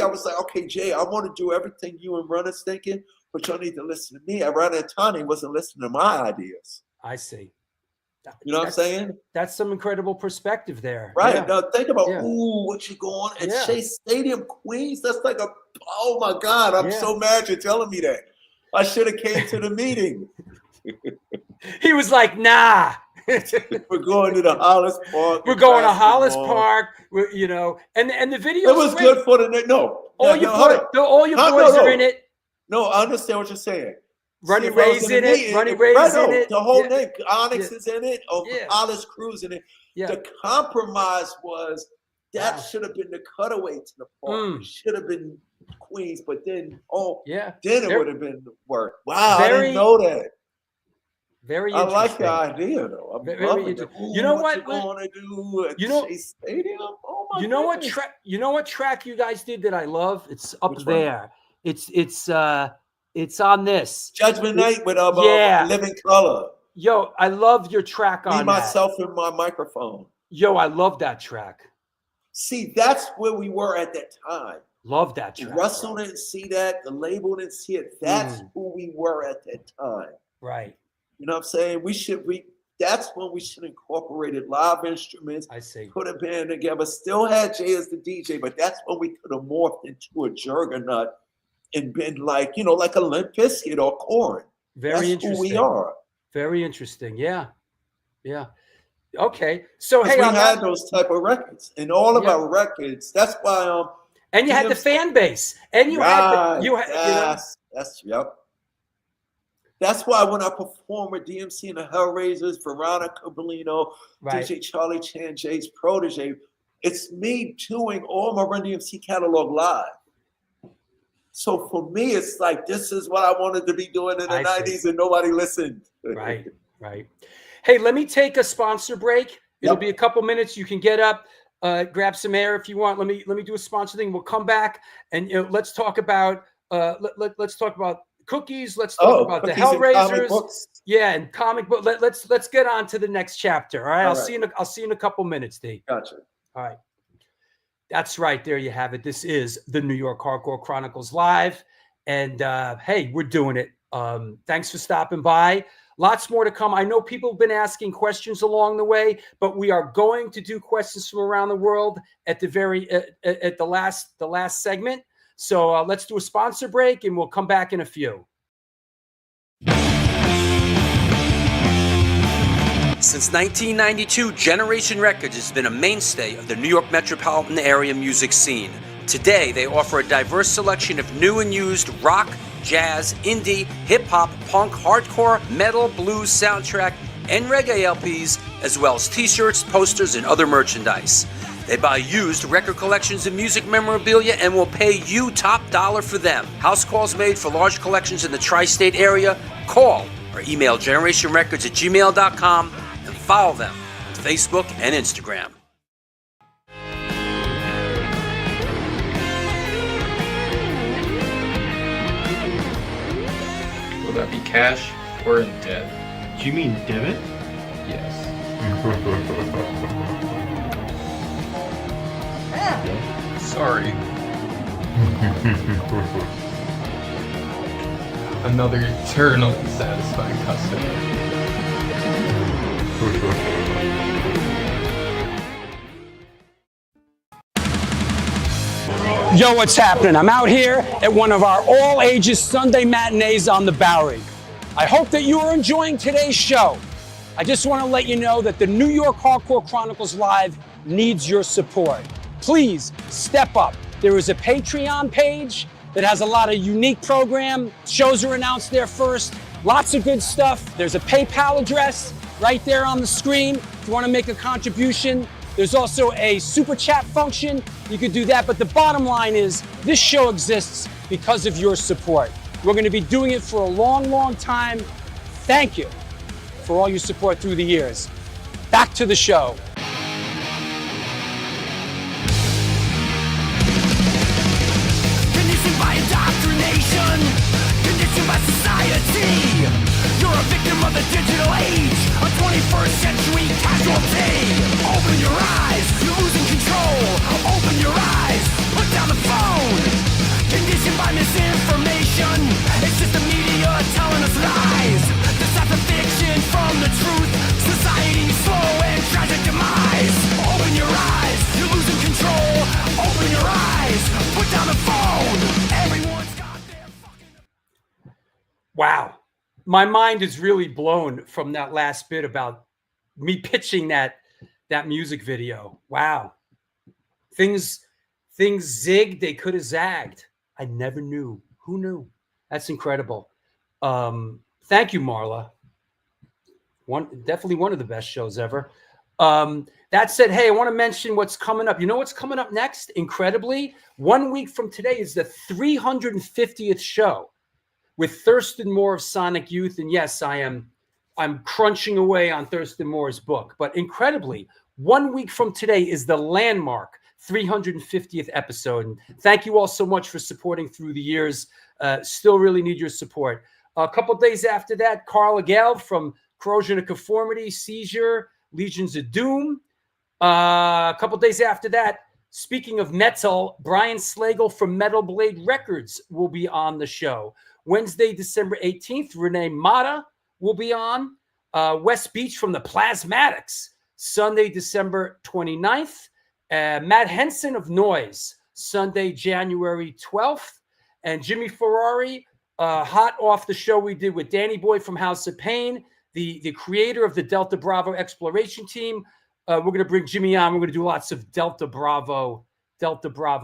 was like, okay, Jay, I want to do everything you and Runner's thinking, but y'all need to listen to me. Around that time, he wasn't listening to my ideas. I see. You know what I'm saying? That's some incredible perspective there. Right. Yeah. Now think about, what you going at Shea Stadium, Queens? That's like oh my God, I'm so mad you're telling me that. I should have came to the meeting. He was like, nah. We're going to the Hollis Park. We're going to Hollis Park. And the video. It was good for all your boys are in it. No, I understand what you're saying. Running Ray's in it. Running Ray's in it. The whole thing. Onyx is in it. Hollis Crew's in it. Yeah. The compromise was that should have been the cutaway to the park. It should have been Queens, but then then it would have been work. Wow, I didn't know that. Very I interesting. like the idea though. Very interesting. You know what? You going to do at Shea Stadium? Oh my goodness. You know what track you guys did that I love? It's up there. It's on this Judgment Night with Living Color. Yo, I love your track on myself and my microphone. Yo, I love that track. See, that's where we were at that time. Love that track. Russell didn't see that. The label didn't see it. That's who we were at that time. Right. You know what I'm saying? That's when we should incorporated live instruments. I see. Put a band together. Still had Jay as the DJ, but that's when we could have morphed into a juggernaut and been like a Limp Bizkit or Korn. Very interesting. Who we are. Very interesting. Yeah. Okay. So we had those type of records, and all of our records. That's why and you had the fan base, and That's why when I perform with DMC and the Hellraisers, Veronica Bellino, DJ Charlie Chan, Jay's protege, it's me doing all my Run-DMC catalog live. So for me, it's like, this is what I wanted to be doing in the 90s and nobody listened. Right. Hey, let me take a sponsor break. It'll be a couple minutes. You can get up. grab some air if you want. Let me do a sponsor thing. We'll come back and let's talk about let's talk about cookies. Let's talk about the Hellraisers. Yeah, and comic book. Let's get on to the next chapter. All right. I'll see you in a couple minutes, D. Gotcha. All right. That's right. There you have it. This is the New York Hardcore Chronicles Live. And hey, we're doing it. Thanks for stopping by. Lots more to come. I know people have been asking questions along the way, but we are going to do questions from around the world at the last segment. So let's do a sponsor break, and we'll come back in a few. Since 1992, Generation Records has been a mainstay of the New York metropolitan area music scene. Today, they offer a diverse selection of new and used rock, jazz, indie, hip-hop, punk, hardcore, metal, blues, soundtrack, and reggae LPs, as well as t-shirts, posters, and other merchandise. They buy used record collections and music memorabilia and will pay you top dollar for them. House calls made for large collections in the tri-state area. Call or email generationrecords@gmail.com and follow them on Facebook and Instagram. Will that be cash or in debt? Do you mean debit? Yes. Sorry. Another eternally satisfied customer. Yo, what's happening? I'm out here at one of our all-ages Sunday matinees on the Bowery. I hope that you are enjoying today's show. I just want to let you know that the New York Hardcore Chronicles Live needs your support. Please step up. There is a Patreon page that has a lot of unique program. Shows are announced there first. Lots of good stuff. There's a PayPal address right there on the screen if you want to make a contribution. There's also a super chat function. You could do that, but the bottom line is this show exists because of your support. We're going to be doing it for a long, long time. Thank you for all your support through the years. Back to the show. Conditioned by indoctrination, conditioned by society. You're a victim of the digital age, a 21st century casualty. Open your eyes, you're losing control. Open your eyes, put down the phone. Conditioned by misinformation, it's just the media telling us lies. Decipher fiction from the truth, society's slow and tragic demise. Open your eyes, you're losing control. Open your eyes, put down the phone. Everyone's got their fucking... Wow. My mind is really blown from that last bit about me pitching that music video. Wow. Things zigged, they could have zagged. I never knew. Who knew? That's incredible. Thank you, Marla. Definitely one of the best shows ever. That said, hey, I want to mention what's coming up. You know what's coming up next? Incredibly, 1 week from today is the 350th show with Thurston Moore of Sonic Youth. And yes, I'm crunching away on Thurston Moore's book. But incredibly, 1 week from today is the landmark 350th episode. And thank you all so much for supporting through the years. Still really need your support. A couple of days after that, Carla Gale from Corrosion of Conformity, Seizure, Legions of Doom. A couple of days after that, speaking of metal, Brian Slagle from Metal Blade Records will be on the show. Wednesday, December 18th, Renee Mata will be on. West Beach from the Plasmatics, Sunday, December 29th. Matt Henson of Noise, Sunday, January 12th. And Jimmy Ferrari, hot off the show we did with Danny Boy from House of Pain, the creator of the Delta Bravo Exploration Team. We're going to bring Jimmy on. We're going to do lots of Delta Bravo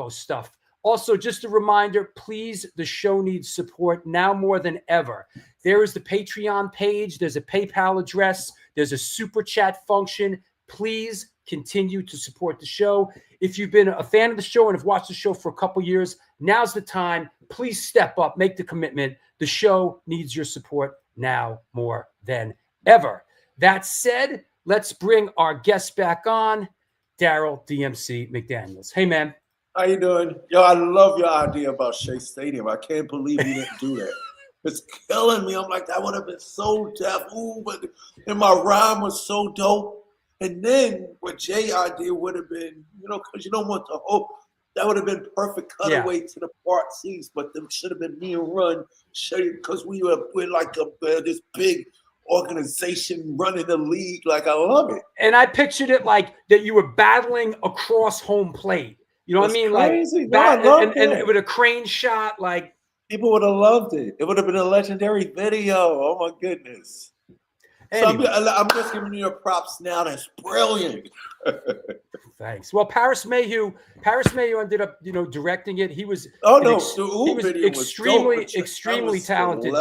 stuff. Also, just a reminder, please, the show needs support now more than ever. There is the Patreon page. There's a PayPal address. There's a super chat function. Please continue to support the show. If you've been a fan of the show and have watched the show for a couple years, now's the time. Please step up, make the commitment. The show needs your support now more than ever. That said, let's bring our guest back on. Daryl DMC McDaniels. Hey, man. How you doing? Yo, I love your idea about Shea Stadium. I can't believe you didn't do that. It's killing me. I'm like, that would have been so deaf. Ooh, but and my rhyme was so dope. And then what Jay idea would have been, because you don't want to hope. That would have been perfect cutaway to the part C's, but them should have been me and Run, because we're like this big organization running the league. Like, I love it. And I pictured it like that you were battling across home plate. You know what I mean? Crazy. Like, No, and with a crane shot, like. People would have loved it. It would have been a legendary video. Oh, my goodness. Anyway. So I'm just giving you your props now. That's brilliant. Thanks. Well, Paris Mayhew ended up, directing it. He was extremely talented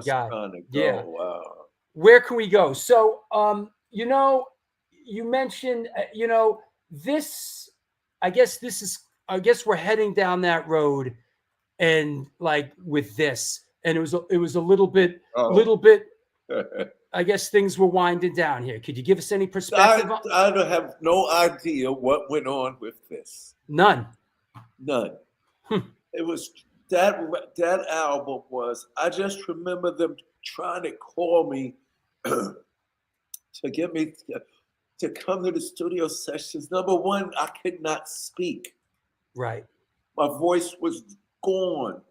guy. Yeah. Wow. Where can we go? So, you mentioned, this. I guess we're heading down that road, and like with this, and it was a little bit. I guess things were winding down here. Could you give us any perspective? I have no idea what went on with this. None. It was that album was. I just remember them trying to call me to get me to come to the studio sessions. Number one, I could not speak. Right. My voice was gone.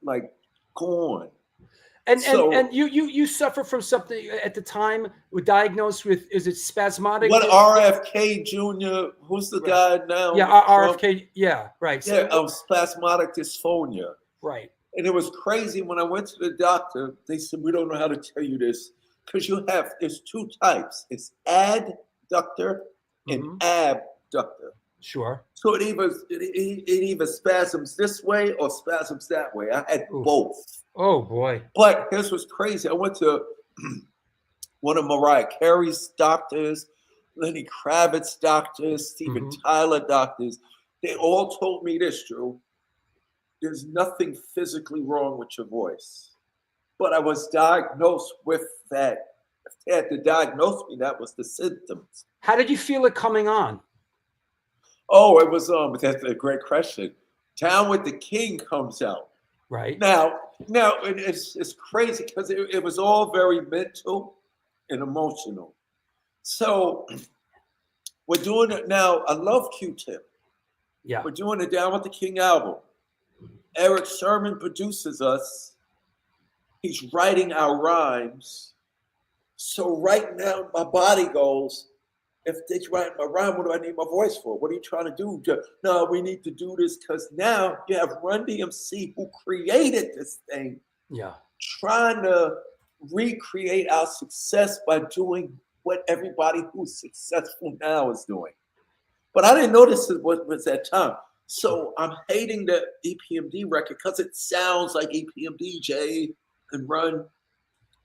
And you suffer from something at the time, were diagnosed with, is it spasmodic? What, RFK Jr.? Who's the guy now? Yeah, RFK. Yeah, right. Yeah, spasmodic dysphonia. Right. And it was crazy when I went to the doctor. They said, we don't know how to tell you this because there's two types. It's adductor and abductor. Sure. So it either spasms this way or spasms that way. I had both. Oh boy! But here's what's crazy. I went to one of Mariah Carey's doctors, Lenny Kravitz doctors, Steven Tyler doctors. They all told me this, Drew. There's nothing physically wrong with your voice. But I was diagnosed with that. If they had to diagnose me, that was the symptoms. How did you feel it coming on? Oh, it was that's a great question. Down with the King comes out. Right. Now it's crazy because it was all very mental and emotional. So we're doing it now. I love Q-Tip. Yeah. We're doing the Down with the King album. Eric Sherman produces us. He's writing our rhymes. So right now my body goes, if they write my rhyme, what do I need my voice for? What are you trying to do? No, we need to do this because now you have Run-DMC who created this thing. Yeah. Trying to recreate our success by doing what everybody who's successful now is doing. But I didn't know this was that time. So I'm hating the EPMD record because it sounds like EPMD, Jay and Run.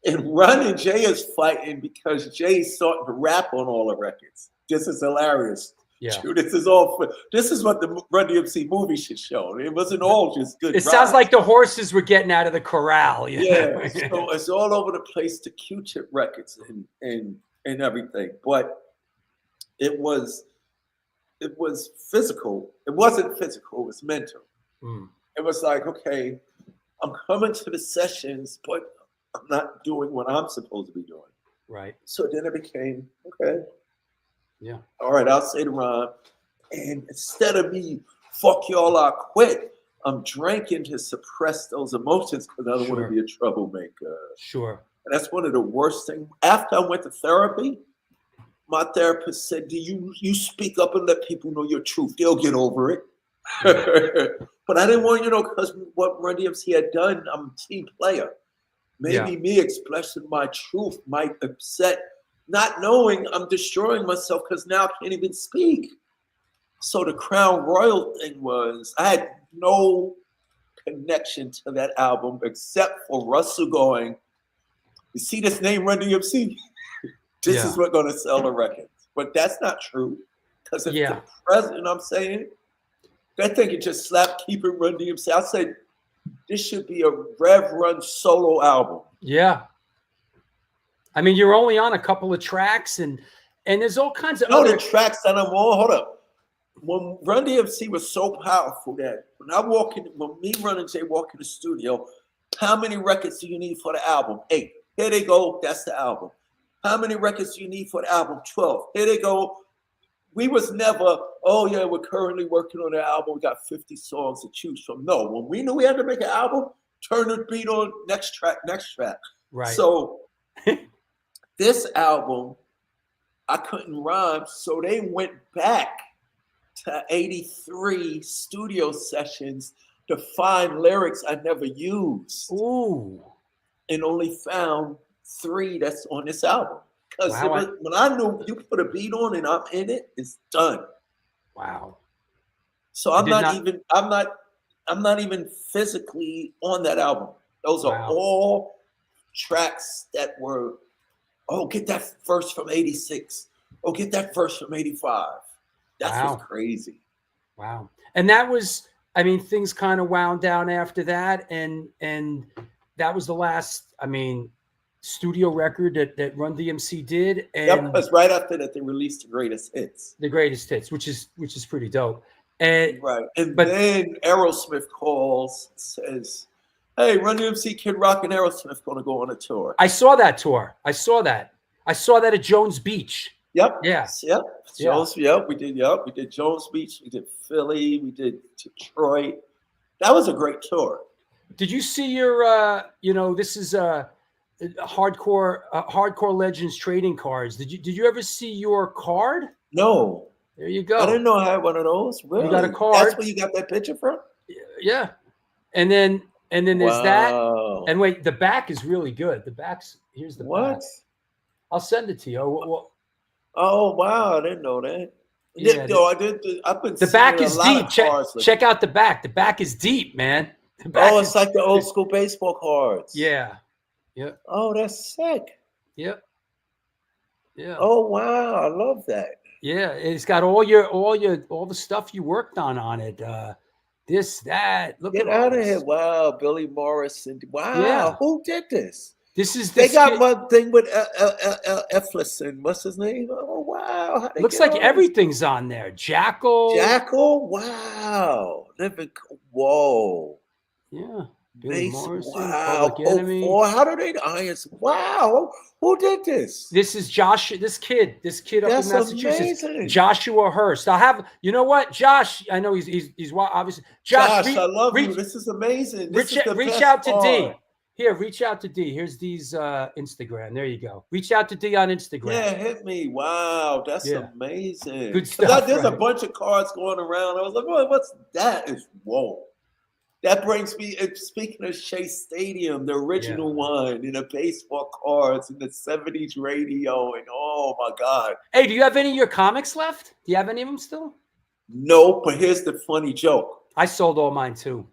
And Run and Jay is fighting because Jay's starting to rap on all the records. This is hilarious. Yeah. This is what the Run-DMC movie should show. It wasn't all just good. It sounds like the horses were getting out of the corral. Yeah. So it's all over the place, the Q-Tip records and everything. But it was physical. It wasn't physical, it was mental. It was like, okay, I'm coming to the sessions, but I'm not doing what I'm supposed to be doing. Right. So then it became, okay. Yeah. All right, I'll say the rhyme. And instead of me, fuck y'all, I quit, I'm drinking to suppress those emotions because I don't want to be a troublemaker. Sure. And that's one of the worst things. After I went to therapy, my therapist said, do you speak up and let people know your truth? They'll get over it. But I didn't want, because what Run-DMC had done, I'm a team player. Maybe me expressing my truth might upset, not knowing I'm destroying myself because now I can't even speak. So the Crown Royal thing was, I had no connection to that album except for Russell going, you see this name Run-DMC? This is what's going to sell the record. But that's not true. Because if the president, I'm saying, I think it just slapped keeping Run-DMC. I said, this should be a Rev Run solo album. Yeah. I mean, you're only on a couple of tracks, and And there's all kinds of the tracks that I'm on. Hold up. When Run-DMC was so powerful that when me, Run, and Jay walk in the studio, how many records do you need for the album? 8. Here they go. That's the album. How many records do you need for the album? 12. Here they go. We was never, oh yeah, we're currently working on the album. We got 50 songs to choose from. No, when we knew we had to make an album, turn the beat on, next track. Right. So this album, I couldn't rhyme, so they went back to 83 studio sessions to find lyrics I never used. Ooh. And only found 3 that's on this album. Because wow. when I knew you put a beat on and I'm in it, it's done. Wow. So I'm not even physically on that album. Those are all tracks that were, oh, get that verse from 86. Oh, get that verse from 85. That's what's crazy. Wow. And that was, I mean, things kind of wound down after that. And that was the last, I mean, studio record that Run-DMC did. And because right after that, they released the greatest hits. The greatest hits, which is pretty dope. And then Aerosmith calls, says, hey, Run-DMC, Kid Rock, and Aerosmith going to go on a tour. I saw that tour. I saw that at Jones Beach. Yep. Yeah. Yep. Jones. Yep. We did Jones Beach. We did Philly. We did Detroit. That was a great tour. Did you see your? This is hardcore legends trading cards. Did you ever see your card? No. There you go. I didn't know I had one of those. Really? You got a card. That's where you got that picture from? Yeah. And then there's that. And wait, the back is really good. Here's the back. I'll send it to you. Oh wow, I didn't know that. Yeah, I did. I've been. The back is deep. Check out the back. The back is deep, man. It's like the old school baseball cards. Yeah. Yep. Oh, that's sick. Yep. Yeah. Oh wow, I love that. Yeah, it's got all the stuff you worked on it. This, that. Get out of here! Wow, Billy Morrison. Wow, who did this? They got one thing with Eflison. What's his name? Oh wow! Looks like everything's on there. Jackal. Wow. Whoa. Yeah. Billy Morrison, wow. Public Enemy. How do they irons? Wow. Who did this? This is Josh. This kid up in Massachusetts. Amazing. Joshua Hurst. I'll have. You know what, Josh? I know he's obviously. Josh, I love you. This is amazing. Reach out to D. Here, reach out to D. Here's D's Instagram. There you go. Reach out to D on Instagram. Yeah, hit me. Wow, that's amazing. Good stuff. There's a bunch of cards going around. I was like, oh, what's that? Whoa. That brings me, speaking of Shea Stadium, the original one in the baseball cards in the 70s radio. And oh my God. Hey, do you have any of your comics left? Do you have any of them still? No, but here's the funny joke. I sold all mine too.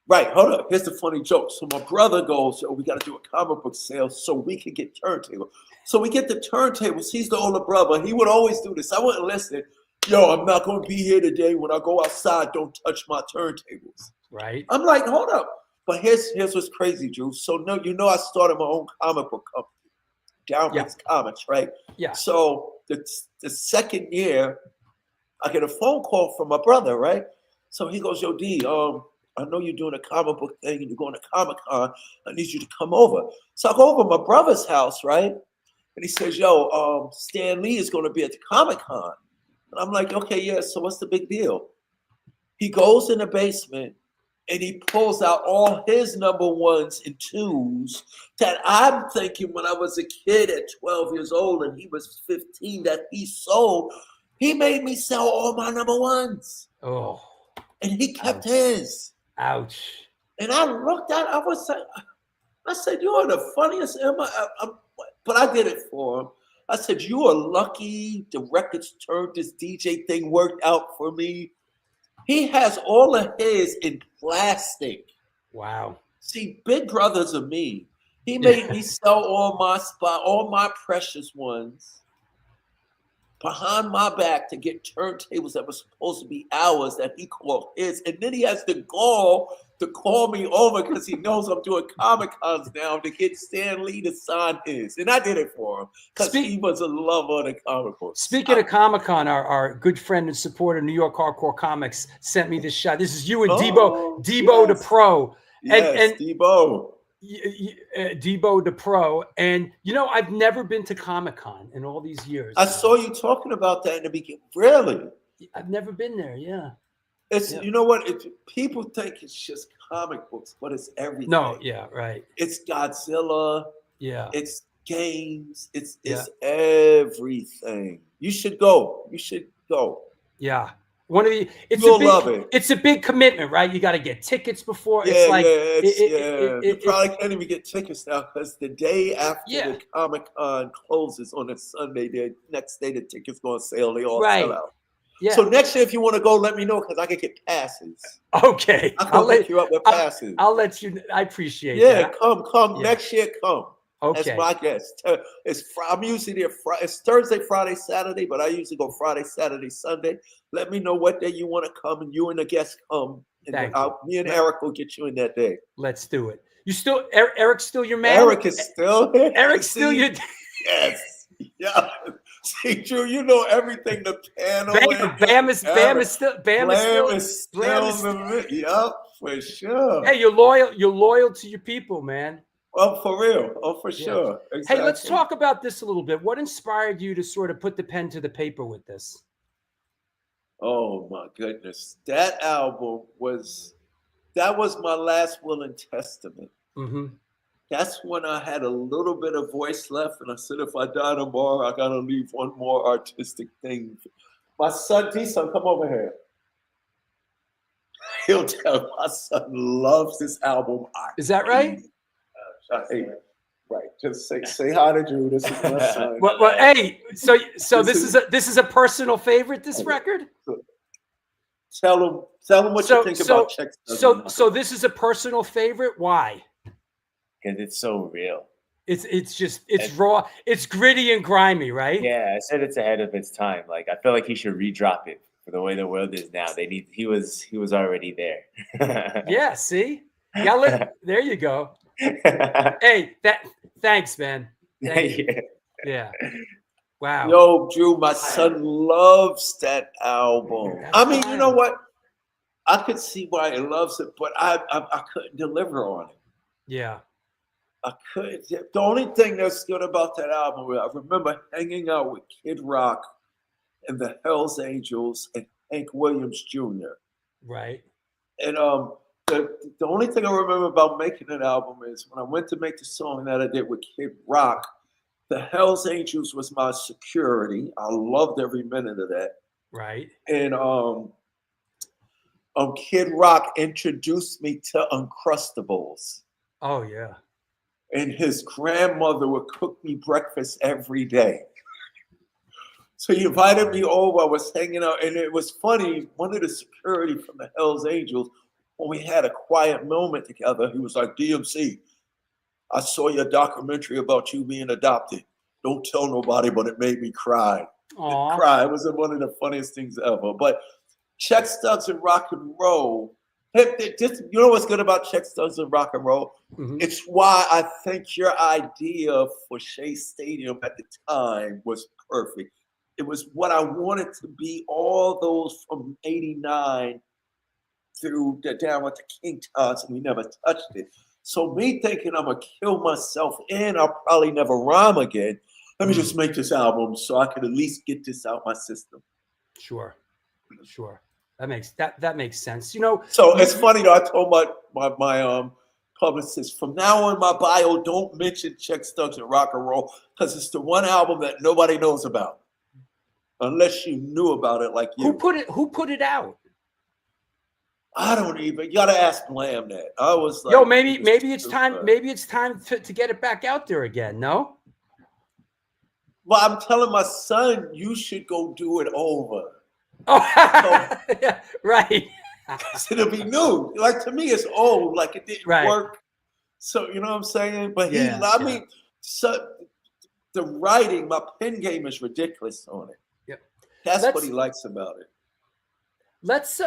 Right, hold up. Here's the funny joke. So my brother goes, we got to do a comic book sale so we can get turntables. So we get the turntables. He's the older brother. He would always do this. I wouldn't listen. Yo, I'm not going to be here today. When I go outside, don't touch my turntables. Right. I'm like, hold up. But here's what's crazy, Drew. So I started my own comic book company, Downwards Comics, right? Yeah. So the second year, I get a phone call from my brother, right? So he goes, yo, D, I know you're doing a comic book thing and you're going to Comic-Con. I need you to come over. So I go over to my brother's house, right? And he says, yo, Stan Lee is going to be at the Comic-Con. And I'm like, okay, yeah, so what's the big deal? He goes in the basement and he pulls out all his number 1s and 2s that I'm thinking when I was a kid at 12 years old and he was 15 that he sold. He made me sell all my number 1s. Oh. And he kept his. Ouch. And I looked at it, I said, you are the funniest. But I did it for him. I said, you are lucky the records turned, this DJ thing worked out for me. He has all of his in plastic. Wow. See, big brothers of me. He made me sell all my precious ones behind my back to get turntables that were supposed to be ours that he called his. And then he has the gall to call me over because he knows I'm doing Comic-Cons now to get Stan Lee to sign his. And I did it for him because he was a lover of the comic books. Speaking of Comic-Con, our good friend and supporter, New York Hardcore Comics, sent me this shot. This is you and Debo the Pro. Yes, Debo. Debo the Pro. And, you know, I've never been to Comic-Con in all these years. I saw you talking about that in the beginning. Really? I've never been there, yeah. It's You know what? People think it's just comic books, but it's everything. No, yeah, right. It's Godzilla. Yeah. It's games. It's everything. You should go. You should go. Yeah. You'll love it. It's a big commitment, right? You got to get tickets before. Yeah, it's like you probably can't even get tickets now because the day after the Comic-Con closes on a Sunday, the next day the tickets go on sale. They all sell out. Yeah. So next year, if you want to go, let me know because I can get passes. Okay. I'll hook you up with passes. I'll let you. I appreciate that. Yeah, come. Next year, come. Okay. As my guest. I'm usually there. It's Thursday, Friday, Saturday, but I usually go Friday, Saturday, Sunday. Let me know what day you want to come, and you and the guest come. And me and Eric will get you in that day. Let's do it. You still, Eric's still your man? Eric is still here. Eric's still your. Yes. Yeah. See, Drew, you know everything. The panel. Bam is still. Yep, for sure. Hey, you're loyal. You're loyal to your people, man. Oh, for real. Oh, for sure. Exactly. Hey, let's talk about this a little bit. What inspired you to sort of put the pen to the paper with this? Oh my goodness. That album was my last will and testament. Mm-hmm. That's when I had a little bit of voice left, and I said, if I die tomorrow, I gotta leave one more artistic thing. My son, D-Son, come over here. He'll tell my son loves this album. Is that right? Right. Just say hi to Drew. This is my son. Well, hey, so this is a personal favorite. This record. Tell him what you think about Check. So this is a personal favorite. Why? Because it's so real. It's raw. It's gritty and grimy, right? Yeah, I said it's ahead of its time. Like I feel like he should redrop it for the way the world is now. He was already there. Yeah. See. Yeah. There you go. Hey, thanks, man. Thank you. Yeah. Wow. Yo, Drew, my son loves that album. I mean, you know what? I could see why he loves it, but I couldn't deliver on it. Yeah. I couldn't. The only thing that's good about that album, I remember hanging out with Kid Rock and the Hells Angels and Hank Williams Jr. Right. And the only thing I remember about making that album is when I went to make the song that I did with Kid Rock, the Hells Angels was my security. I loved every minute of that. Right. And Kid Rock introduced me to Uncrustables. Oh, yeah. And his grandmother would cook me breakfast every day. So he invited me over. I was hanging out. And it was funny. One of the security from the Hells Angels, when we had a quiet moment together, he was like, DMC, I saw your documentary about you being adopted. Don't tell nobody, but it made me cry. Cry. It was one of the funniest things ever. But Check Studs and Rock and Roll, you know what's good about Check Studs and Rock and Roll? Mm-hmm. It's why I think your idea for Shea Stadium at the time was perfect. It was what I wanted to be, all those from 89 through down with the King Tots, and we never touched it. So me thinking I'm going to kill myself and I'll probably never rhyme again. Let me just make this album so I could at least get this out my system. Sure. That makes sense. You know. So it's funny though. I told my publicist, from now on my bio, don't mention Check Studs and Rock and Roll because it's the one album that nobody knows about, unless you knew about it like you. Who put it out? I don't even. You gotta ask Blam that. I was like, yo, maybe it's time. Maybe it's time to get it back out there again. No. Well, I'm telling my son, you should go do it over. Oh, yeah, right. It'll be new. Like to me, it's old. Like it didn't work. So you know what I'm saying? But I mean, so the writing, my pen game is ridiculous on it. Yeah. That's what he likes about it. Let's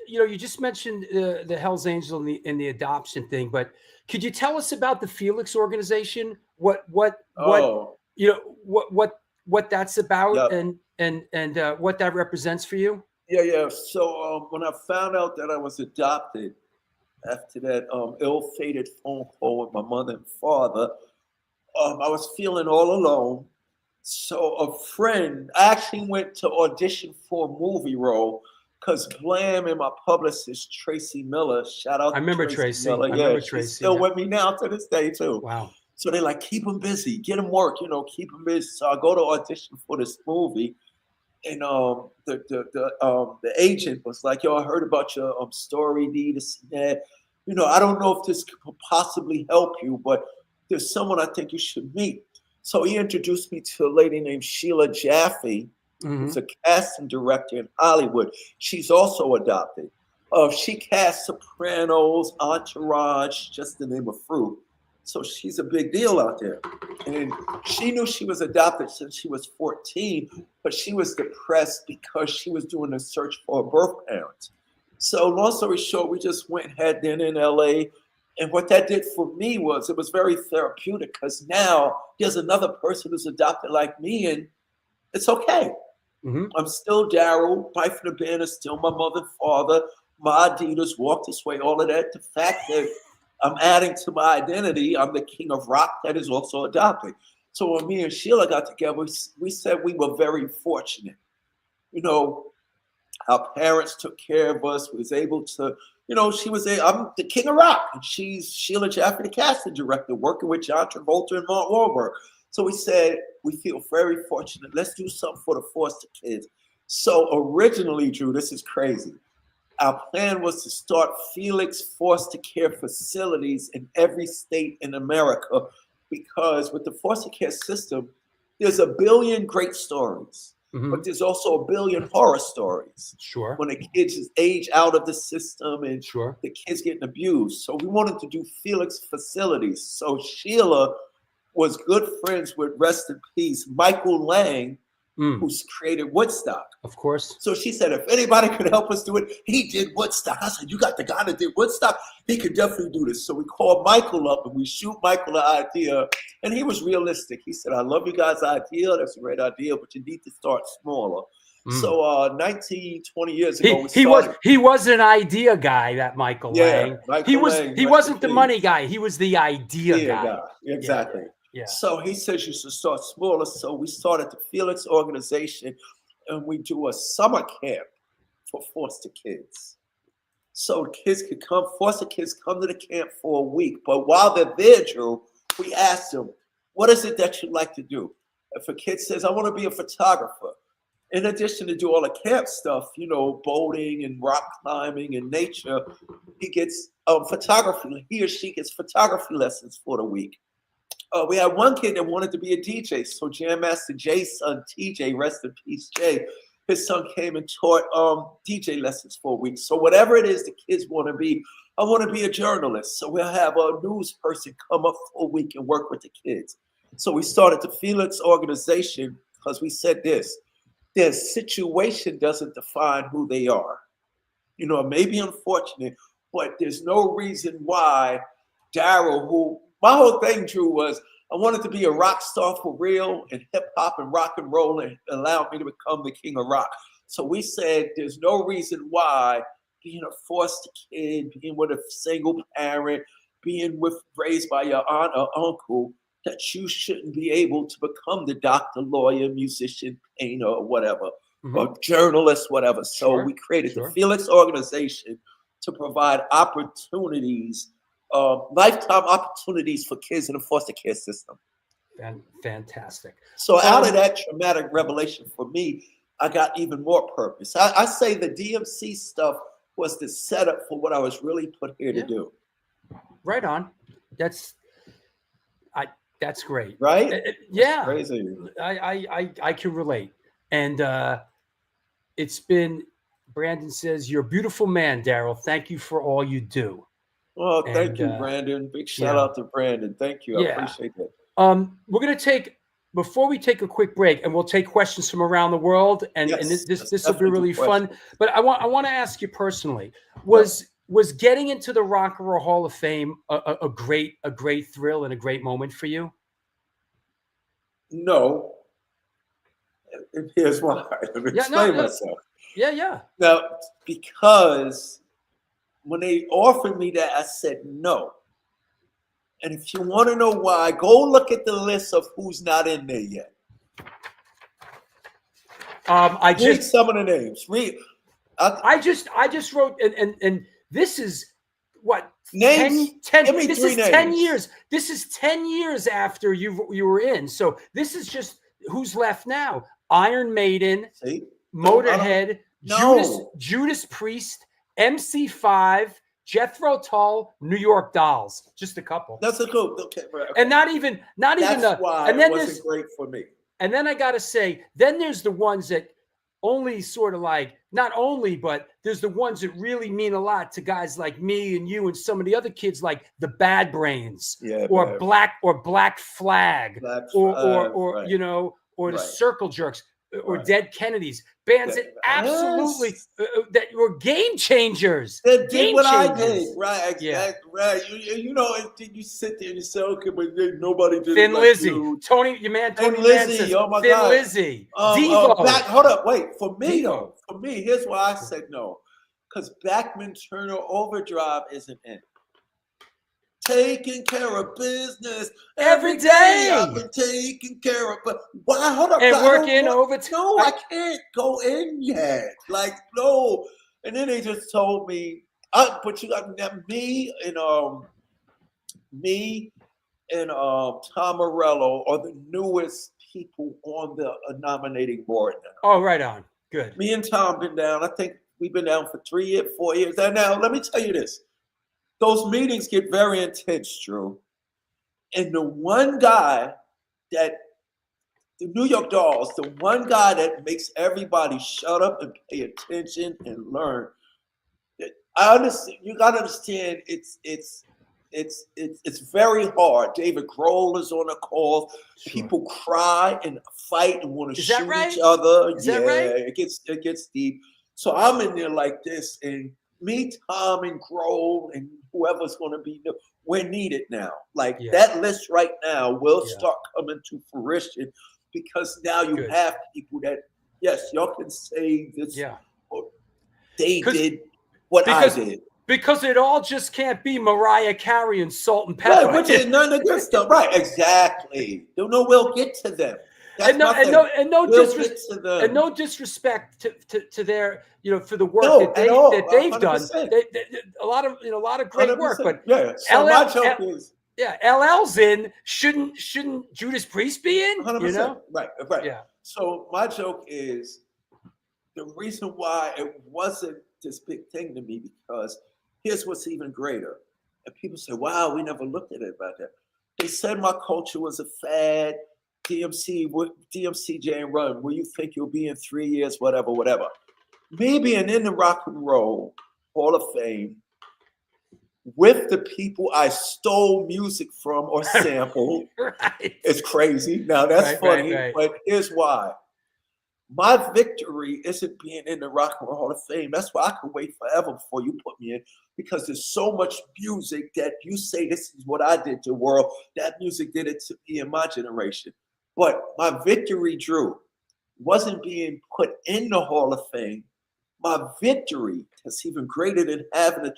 you just mentioned the Hell's Angel and the adoption thing, but could you tell us about the Felix Organization? What that's about, and what that represents for you? Yeah. So when I found out that I was adopted, after that ill-fated phone call with my mother and father, I was feeling all alone. So a friend, I actually went to audition for a movie role because Blam and my publicist, Tracy Miller, shout out I remember Tracy. Miller. I remember Tracy. She's still with me now to this day too. Wow. So they're like, keep him busy, get him work, keep him busy. So I go to audition for this movie, and the agent was like, yo, I heard about your story, this and that. I don't know if this could possibly help you, but there's someone I think you should meet. So he introduced me to a lady named Sheila Jaffe, who's a casting director in Hollywood. She's also adopted. She cast Sopranos, Entourage, just to name a few. So she's a big deal out there. And she knew she was adopted since she was 14, but she was depressed because she was doing a search for her birth parents. So long story short, we just went and had dinner in LA. And what that did for me was it was very therapeutic because now there's another person who's adopted like me, and it's okay. I'm still Daryl, wife of the band is still my mother and father, my Adidas, walk this way, all of that. The fact that I'm adding to my identity, I'm the king of rock that is also adopted. So when me and Sheila got together, we said we were very fortunate. Our parents took care of us, was able to, I'm the king of rock. And she's Sheila Jaffe, the casting director, working with John Travolta and Mark Wahlberg. So we said, we feel very fortunate. Let's do something for the foster kids. So originally, Drew, this is crazy. Our plan was to start Felix foster care facilities in every state in America, because with the foster care system, there's a billion great stories. But there's also a billion horror stories. Sure. When the kids age out of the system and the kids getting abused. So we wanted to do Felix facilities. So Sheila was good friends with, rest in peace, Michael Lang, who's created Woodstock. Of course. So she said, if anybody could help us do it, he did Woodstock. I said, you got the guy that did Woodstock? He could definitely do this. So we called Michael up and we shoot Michael an idea. And he was realistic. He said, I love you guys' idea. That's a great idea, but you need to start smaller. So 19, 20 years ago, he was an idea guy, that Michael Lang. He wasn't the money guy. He was the idea guy. Exactly. Yeah. So he says you should start smaller. So we started the Felix Organization, and we do a summer camp for foster kids. So kids could come, foster kids come to the camp for a week. But while they're there, Drew, we ask them, what is it that you'd like to do? If a kid says, I want to be a photographer, in addition to do all the camp stuff, boating and rock climbing and nature, he gets photography. He or she gets photography lessons for the week. We had one kid that wanted to be a DJ. So Jam Master Jay's son, TJ, rest in peace, Jay, his son came and taught DJ lessons for a week. So whatever it is the kids want to be, I want to be a journalist. So we'll have a news person come up for a week and work with the kids. So we started the Felix Organization because we said this: their situation doesn't define who they are. It may be unfortunate, but there's no reason why Daryl, who my whole thing, Drew, was I wanted to be a rock star for real and hip hop and rock and roll, and allowed me to become the king of rock. So we said there's no reason why being a foster kid, being with a single parent, being raised by your aunt or uncle, that you shouldn't be able to become the doctor, lawyer, musician, painter, or whatever, or journalist, whatever. So we created the Felix Organization to provide opportunities, lifetime opportunities for kids in the foster care system. Fantastic. So out of that traumatic revelation for me, I got even more purpose. I say the DMC stuff was the setup for what I was really put here to do. Right on. That's great. Right? Yeah. That's crazy. I can relate. And it's been, Brandon says, you're a beautiful man, Daryl. Thank you for all you do. Well, thank you, Brandon. Big shout out to Brandon. Thank you. I appreciate that. We're going to take before we take a quick break, and we'll take questions from around the world, and this will be really fun. But I want to ask you personally: was getting into the Rock and Roll Hall of Fame a great thrill and a great moment for you? No. And here's why. Let me explain myself. Yeah. Now, because when they offered me that, I said no. And if you want to know why, go look at the list of who's not in there yet. Read some of the names. Read. I just wrote, and this is what names. 10 Give me this 3 is names. 10 years. This is 10 years after you were in. So this is just who's left now. Iron Maiden, Motorhead, Judas Priest, MC5, Jethro Tull, New York Dolls. Just a couple. That's a cool. Okay, right. And not even why and then it wasn't great for me. And then I gotta say, then there's the ones that only sort of like, not only, but there's the ones that really mean a lot to guys like me and you and some of the other kids, like the Bad Brains, or Black Flag, or right. you know, or the Right. Circle Jerks, or Dead Kennedys, bands that absolutely that were game changers. That did Game what changers. I did, right? Yeah. Right. You know, and then you sit there and you say, okay, but nobody did Thin it like Lizzy, you. Tony Lizzy, Manson, oh my Thin God. Lizzy, Devo. Hold up, wait. For me, Devo. though, here's why I said no. Because Bachman Turner Overdrive isn't in. Taking care of business every day. I've been taking care of, but why? Hold up, and working overtime. No, I can't go in yet. Like no, and then they just told me, but you got me and Tom Morello are the newest people on the nominating board now. Oh, right on. Good. Me and Tom been down. I think we've been down for 3 years, 4 years. And now, let me tell you this. Those meetings get very intense, Drew. And the one guy the New York Dolls, the one guy that makes everybody shut up and pay attention and learn. I understand. You got to understand. It's very hard. David Grohl is on the call. Sure. People cry and fight and want to shoot each other. Is that right? It gets deep. So I'm in there like this, and me, Tom, and Grohl, and whoever's going to be, we're needed now. Like that list right now will start coming to fruition because now you have people that, yes, y'all can say this. Yeah. They did what I did. Because it all just can't be Mariah Carey and Salt and Pepper. Right, which is none of this stuff. Right, exactly. No, we'll get to them. And no disrespect to their, you know, for the work that they've done. A lot of great 100%. Work. But so my joke is, LL's in. Shouldn't Judas Priest be in? 100%. You know? Right. Yeah. So my joke is the reason why it wasn't this big thing to me, because here's what's even greater. And people say, wow, we never looked at it about that. They said my culture was a fad. DMC and Run, where you think you'll be in 3 years, whatever. Me being in the Rock and Roll Hall of Fame with the people I stole music from or sampled, it's crazy. Now that's funny, but here's why. My victory isn't being in the Rock and Roll Hall of Fame. That's why I could wait forever before you put me in, because there's so much music that you say, this is what I did to the world. That music did it to me in my generation. But my victory, Drew, wasn't being put in the Hall of Fame. My victory, that's even greater than having a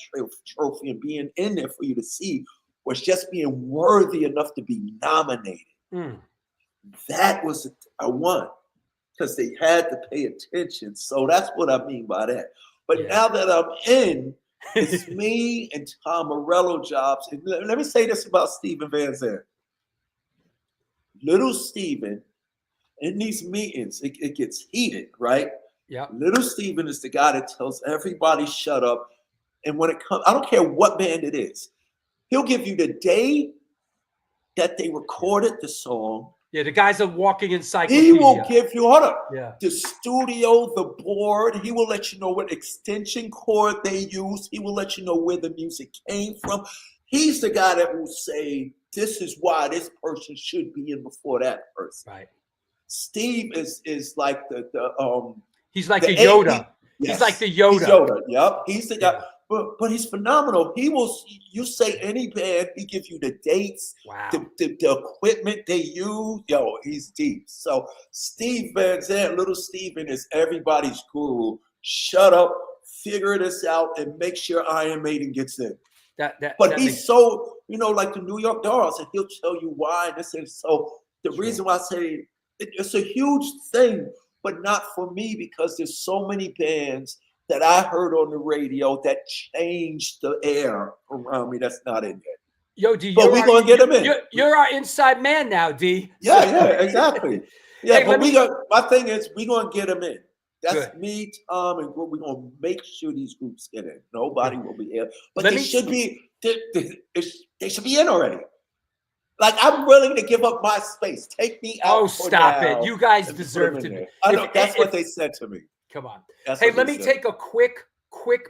trophy and being in there for you to see, was just being worthy enough to be nominated. That was I won, because they had to pay attention. So that's what I mean by that. But now that I'm in, it's me and Tom Morello jobs. And let me say this about Steven Van Zandt. Little Steven, in these meetings, it gets heated, right? Yeah. Little Steven is the guy that tells everybody shut up. And when it comes, I don't care what band it is, he'll give you the day that they recorded the song. Yeah, the guy's a walking encyclopedia. He will give you, the studio, the board. He will let you know what extension cord they use. He will let you know where the music came from. He's the guy that will say, this is why this person should be in before that person. Right. Steve is like he's like the a Yoda. Yes. He's like the Yoda. He's Yoda. Yep. He's the guy. Yeah. But he's phenomenal. He will. You say any band, he gives you the dates, Wow. the equipment they use. Yo, he's deep. So Steve Van Zandt, Little Steven, is everybody's guru. Shut up, figure this out, and make sure Iron Maiden gets in. But he's so, like the New York Dolls, and he'll tell you why. This and so the reason why I say it's a huge thing, but not for me, because there's so many bands that I heard on the radio that changed the air around me. That's not in there. Yo, D, but we're gonna get them in. You're our inside man now, D. Yeah, exactly. Yeah, Hey, but my thing is, we're gonna get them in. That's Good. me, Tom, and we're gonna make sure these groups get in. Nobody will be in, but Let they me- should be. They should be in already. Like, I'm willing to give up my space. Take me out. Oh, for stop now it. You guys and put deserve them to in be. there. I know, If- that's if- what they said to me. Come on. That's Hey, what let they me said. take a quick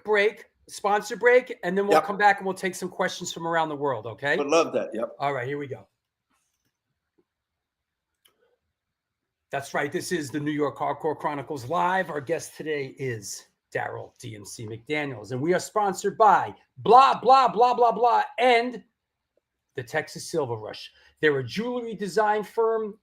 break, sponsor break, and then we'll come back and we'll take some questions from around the world, okay? Would love that. Yep. All right, here we go. That's right. This is the New York Hardcore Chronicles Live. Our guest today is Daryl DMC McDaniels, and we are sponsored by blah, blah, blah, blah, blah, and the Texas Silver Rush. They're a jewelry design firm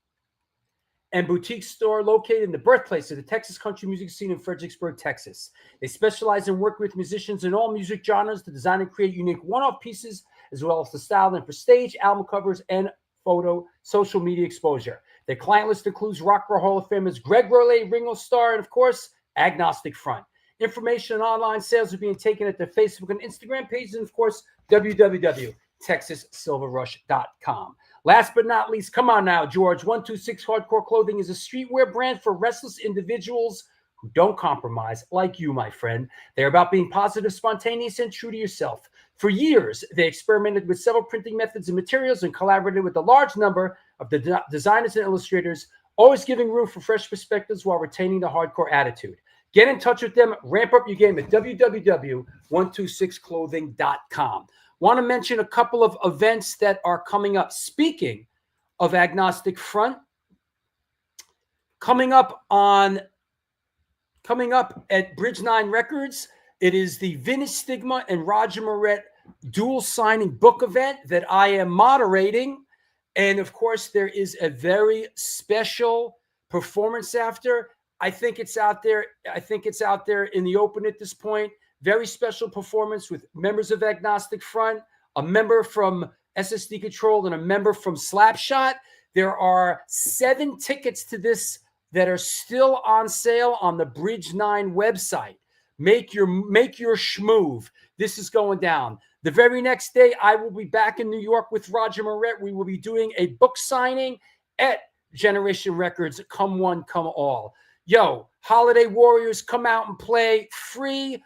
and boutique store located in the birthplace of the Texas country music scene in Fredericksburg, Texas. They specialize in working with musicians in all music genres to design and create unique one-off pieces, as well as to style them for stage, album covers, and photo, social media exposure. Their client list includes Rock and Roll Hall of Famers Greg Rowley, Ringo Starr, and of course, Agnostic Front. Information and online sales are being taken at their Facebook and Instagram pages, and of course, www.texassilverrush.com. Last but not least, come on now, George. 126 Hardcore Clothing is a streetwear brand for restless individuals who don't compromise, like you, my friend. They're about being positive, spontaneous, and true to yourself. For years, they experimented with several printing methods and materials and collaborated with a large number of the designers and illustrators, always giving room for fresh perspectives while retaining the hardcore attitude. Get in touch with them. Ramp up your game at www.126clothing.com. Want to mention a couple of events that are coming up. Speaking of Agnostic Front, coming up at Bridge 9 Records, it is the Vintage Stigma and Roger Moret dual signing book event that I am moderating. And of course, there is a very special performance after. I think it's out there in the open at this point. Very special performance with members of Agnostic Front, a member from SSD Control, and a member from Slapshot. There are 7 tickets to this that are still on sale on the Bridge 9 website. Make your schmoove. This is going down. The very next day, I will be back in New York with Roger Moret. We will be doing a book signing at Generation Records. Come one, come all. Yo, Holiday Warriors, come out and play. Free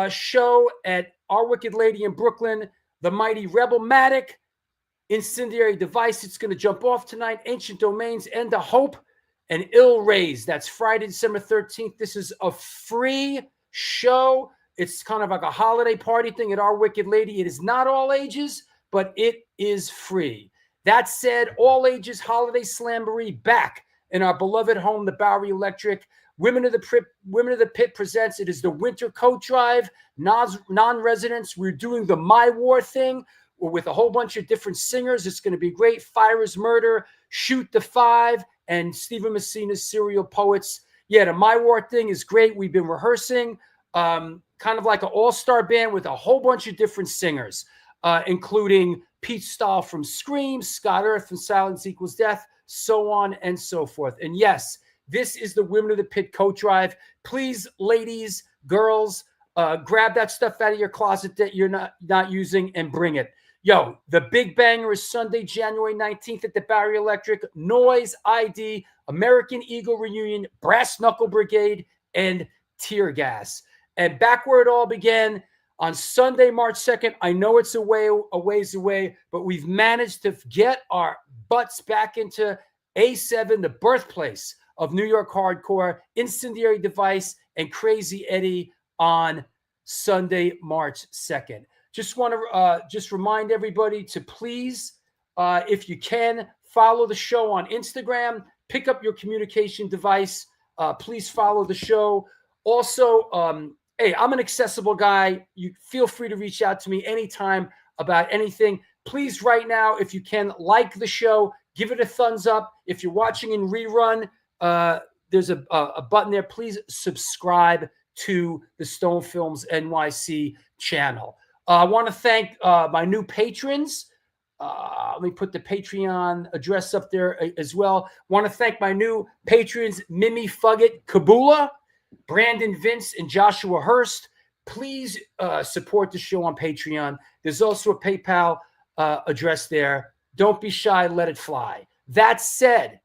show at Our Wicked Lady in Brooklyn. The Mighty Rebelmatic, Incendiary Device. It's going to jump off tonight. Ancient Domains, End of Hope, and Ill Raised. That's Friday, December 13th. This is a free show. It's kind of like a holiday party thing at Our Wicked Lady. It is not all ages, but it is free. That said, all ages holiday slamboree back in our beloved home, the Bowery Electric. Women of the Pit presents. It is the Winter Coat Drive. Non-residents, we're doing the My War thing with a whole bunch of different singers. It's going to be great. Fire is Murder, Shoot the Five, and Stephen Messina's Serial Poets. Yeah, the My War thing is great. We've been rehearsing. Kind of like an all-star band with a whole bunch of different singers, including Pete Stahl from Scream, Scott Earth from Silence Equals Death, so on and so forth. And yes, this is the Women of the Pit Coat Drive. Please, ladies, girls, grab that stuff out of your closet that you're not using and bring it. Yo, the big banger is Sunday, January 19th at the Bowery Electric. Noise, ID, American Eagle Reunion, Brass Knuckle Brigade, and Tear Gas. And back where it all began on Sunday, March 2nd. I know it's a ways away, but we've managed to get our butts back into A7, the birthplace of New York hardcore, Incendiary Device, and Crazy Eddie on Sunday, March 2nd. just want to just remind everybody to please, if you can, follow the show on Instagram. Pick up your communication device. Please follow the show. Also, hey, I'm an accessible guy. You feel free to reach out to me anytime about anything. Please, right now, if you can, like the show, give it a thumbs up. If you're watching in rerun, there's a button there. Please subscribe to the Stone Films NYC channel. I want to thank my new patrons. Let me put the Patreon address up there as well. Want to thank my new patrons, Mimi Fugget Kabula, Brandon Vince, and Joshua Hurst. Please support the show on Patreon. There's also a PayPal address there. Don't be shy. Let it fly. That said,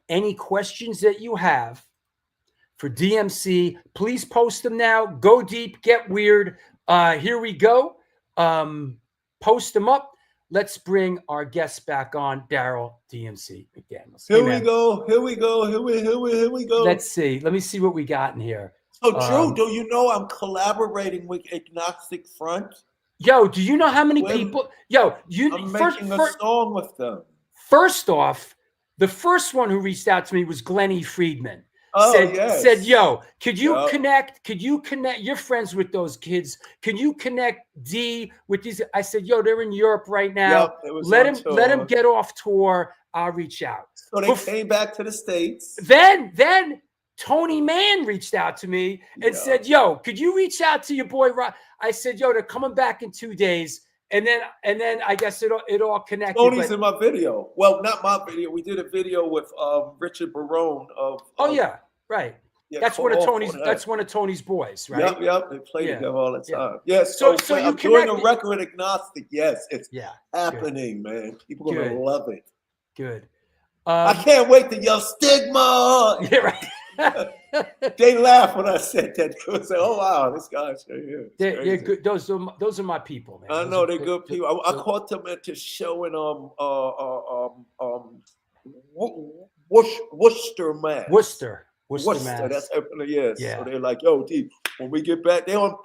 any questions that you have for DMC, please post them now. Go deep, get weird. Here we go. Post them up. Let's bring our guests back on, Daryl DMC McDaniels. Here we go. Here we go. Here we go. Let's see. Let me see what we got in here. So, Drew, do you know I'm collaborating with Agnostic Front? Yo, do you know how many people? Yo, I'm making a song with them. First off, the first one who reached out to me was Glennie Friedman. Oh, said, yo, could you connect? Could you connect? You're friends with those kids. Can you connect D with these? I said, yo, they're in Europe right now. Let him get off tour. I'll reach out. So they came back to the States. Then Tony Mann reached out to me and said, yo, could you reach out to your boy Rob? I said, yo, they're coming back in 2 days. And then I guess it all connected. Tony's in my video. Well, not my video. We did a video with Richard Barone of. Oh yeah, right. Yeah, that's one of Tony's. That's one of Tony's boys, right? Yep. They play together all the time. Yeah. So I'm doing a record with Agnostic. Yes, it's happening, man. People are gonna love it. Good. I can't wait to yell stigma. Yeah, right. They laugh when I said that. They say, "Oh wow, this guy's here." They're good. Those are my people, man. I know they're good people. I caught them at the show in Worcester, Mass. Worcester, Mass. That's Yeah. So they're like, "Yo, D, when we get back, they're on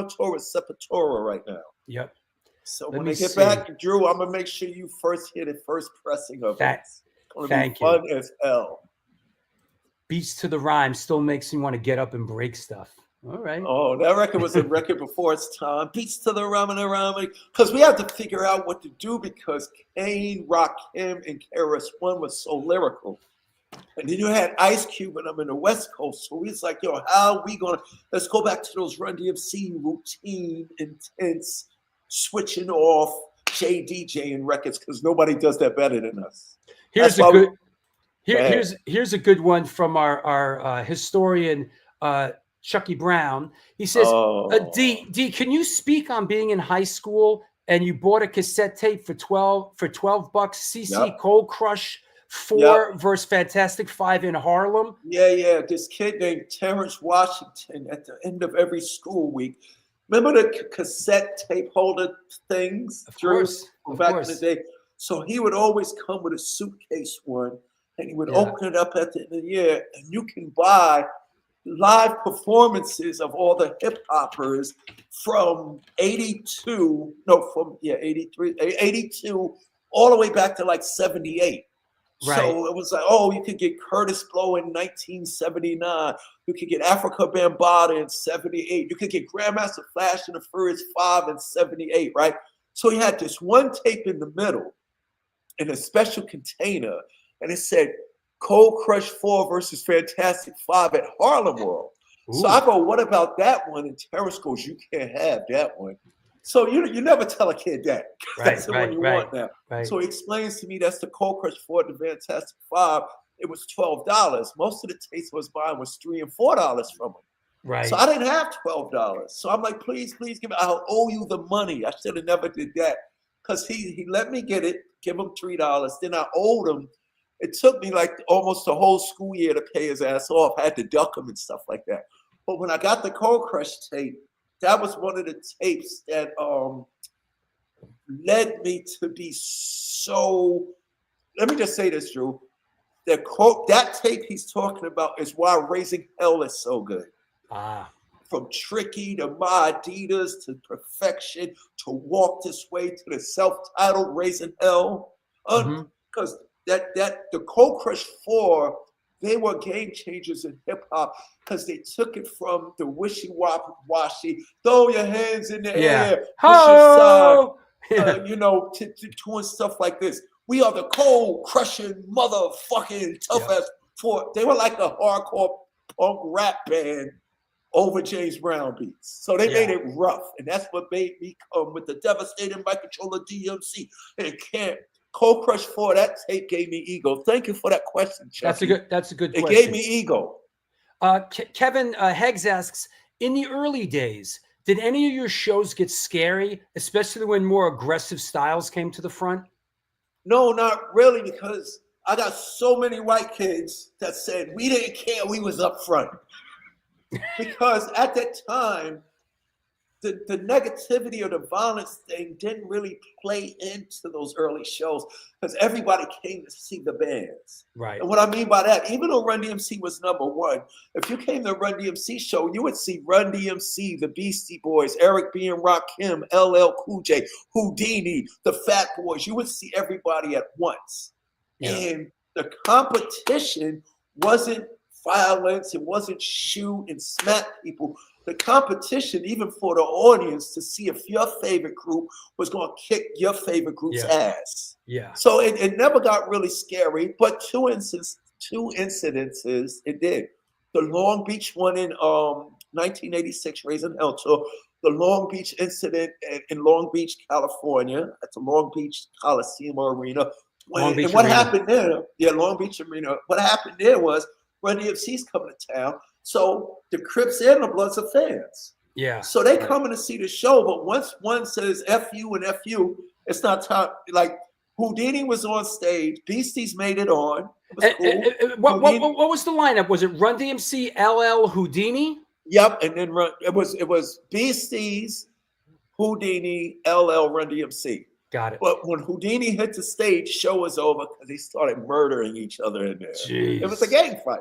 tour with Sepultura right now." Yep. So when they get back, Drew, I'm gonna make sure you first hear the first pressing of it. It's gonna be fun as hell. Beats to the Rhyme still makes me want to get up and break stuff. All right. Oh, that record was a record before its time. Beats to the Rhyme and the Rhyme. Because we had to figure out what to do because Kane, Rakim, and KRS-One was so lyrical. And then you had Ice Cube and I'm in the West Coast. So we was like, yo, how are we going to, let's go back to those Run-DMC routine, intense, switching off, JDJing records because nobody does that better than us. Here's a good one from our historian Chucky Brown. He says, D, can you speak on being in high school and you bought a cassette tape for $12 CC Cold Crush 4 versus Fantastic 5 in Harlem? Yeah. This kid named Terrence Washington at the end of every school week. Remember the cassette tape holder things? Of course. Back in the day. So he would always come with a suitcase one. And he would open it up at the end of the year, and you can buy live performances of all the hip hoppers from 82, all the way back to like 78. Right. So it was like, you could get Curtis Blow in 1979. You could get Africa Bambaataa in 78. You could get Grandmaster Flash and the Furious 5 in 78, right? So he had this one tape in the middle in a special container. And it said Cold Crush 4 versus Fantastic 5 at Harlem World. Ooh. So I go, what about that one? And Terrence goes, you can't have that one. So you never tell a kid that. That's the one you want now. Right. So he explains to me that's the Cold Crush 4 to Fantastic 5. It was $12. Most of the tapes I was buying was $3 and $4 from him. Right. So I didn't have $12. So I'm like, please give me, I'll owe you the money. I should have never did that. Because he let me get it, give him $3. Then I owed him. It took me like almost a whole school year to pay his ass off. I had to duck him and stuff like that. But when I got the Cold Crush tape, that was one of the tapes that led me to be so. Let me just say this, Drew. That tape he's talking about is why Raising Hell is so good. from Tricky to My Adidas to Perfection to Walk This Way to the self-titled Raising Hell. Because the Cold Crush 4, they were game changers in hip hop because they took it from the wishy-washy, throw your hands in the air, push your side, you know, to doing stuff like this. We are the cold, crushing, motherfucking tough ass four. They were like a hardcore punk rap band over James Brown beats. So they made it rough. And that's what made me come with the devastating mic controller DMC. And can't. Cold Crush 4, that tape gave me ego. Thank you for that question, Chucky. That's a good question. It gave me ego. Kevin Heggs asks, in the early days, did any of your shows get scary, especially when more aggressive styles came to the front? No, not really, because I got so many white kids that said we didn't care, we was up front. Because at that time, the negativity or the violence thing didn't really play into those early shows because everybody came to see the bands. Right. And what I mean by that, even though Run-DMC was number one, if you came to a Run-DMC show, you would see Run-DMC, the Beastie Boys, Eric B. and Rakim, LL Cool J, Houdini, the Fat Boys. You would see everybody at once. Yeah. And the competition wasn't violence. It wasn't shoot and smack people. The competition, even for the audience, to see if your favorite group was going to kick your favorite group's ass. Yeah. So it never got really scary, but two incidences it did. The Long Beach one in 1986, Raising Hell Tour, the Long Beach incident in Long Beach, California, at the Long Beach Coliseum Arena. What happened there? Yeah, Long Beach Arena. What happened there was Run-DMC's coming to town. So the Crips and the Bloods are fans. Yeah. So they coming to see the show, but once one says F you and F you, it's not time. Like Houdini was on stage, Beasties made it on. It was cool. What was the lineup? Was it Run-DMC, LL, Houdini? Yep, and then it was Beasties, Houdini, LL, Run-DMC. Got it. But when Houdini hit the stage, show was over because they started murdering each other in there. Jeez. It was a gang fight.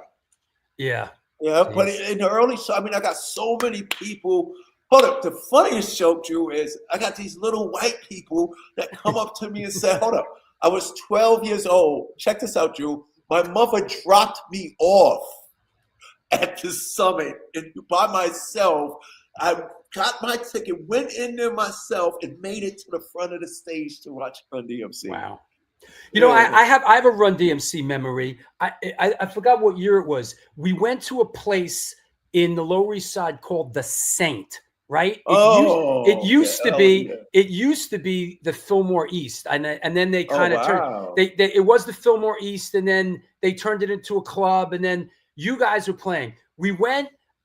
Yeah. Yeah, but in the early show, I mean, I got so many people. Hold up, the funniest joke, Drew, is I got these little white people that come up to me and say, hold up, I was 12 years old. Check this out, Drew. My mother dropped me off at the summit and by myself. I got my ticket, went in there myself, and made it to the front of the stage to watch Run-DMC. Wow. You know, I have a Run-DMC memory. I forgot what year it was. We went to a place in the Lower East Side called the Saint, right? It used to be the Fillmore East, and then they kind of turned. It was the Fillmore East, and then they turned it into a club, and then you guys were playing.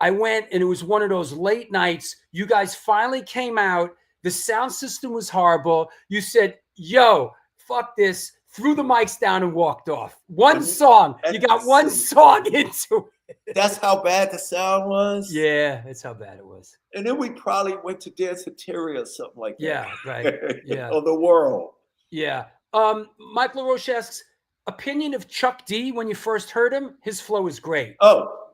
I went, and it was one of those late nights. You guys finally came out. The sound system was horrible. You said, "Yo, fuck this," threw the mics down and walked off. One song. You got one song into it. That's how bad the sound was? Yeah, that's how bad it was. And then we probably went to Danceteria or something like that. Yeah, right. Yeah. Or the World. Yeah. Mike LaRoche asks, opinion of Chuck D when you first heard him? His flow is great. Oh,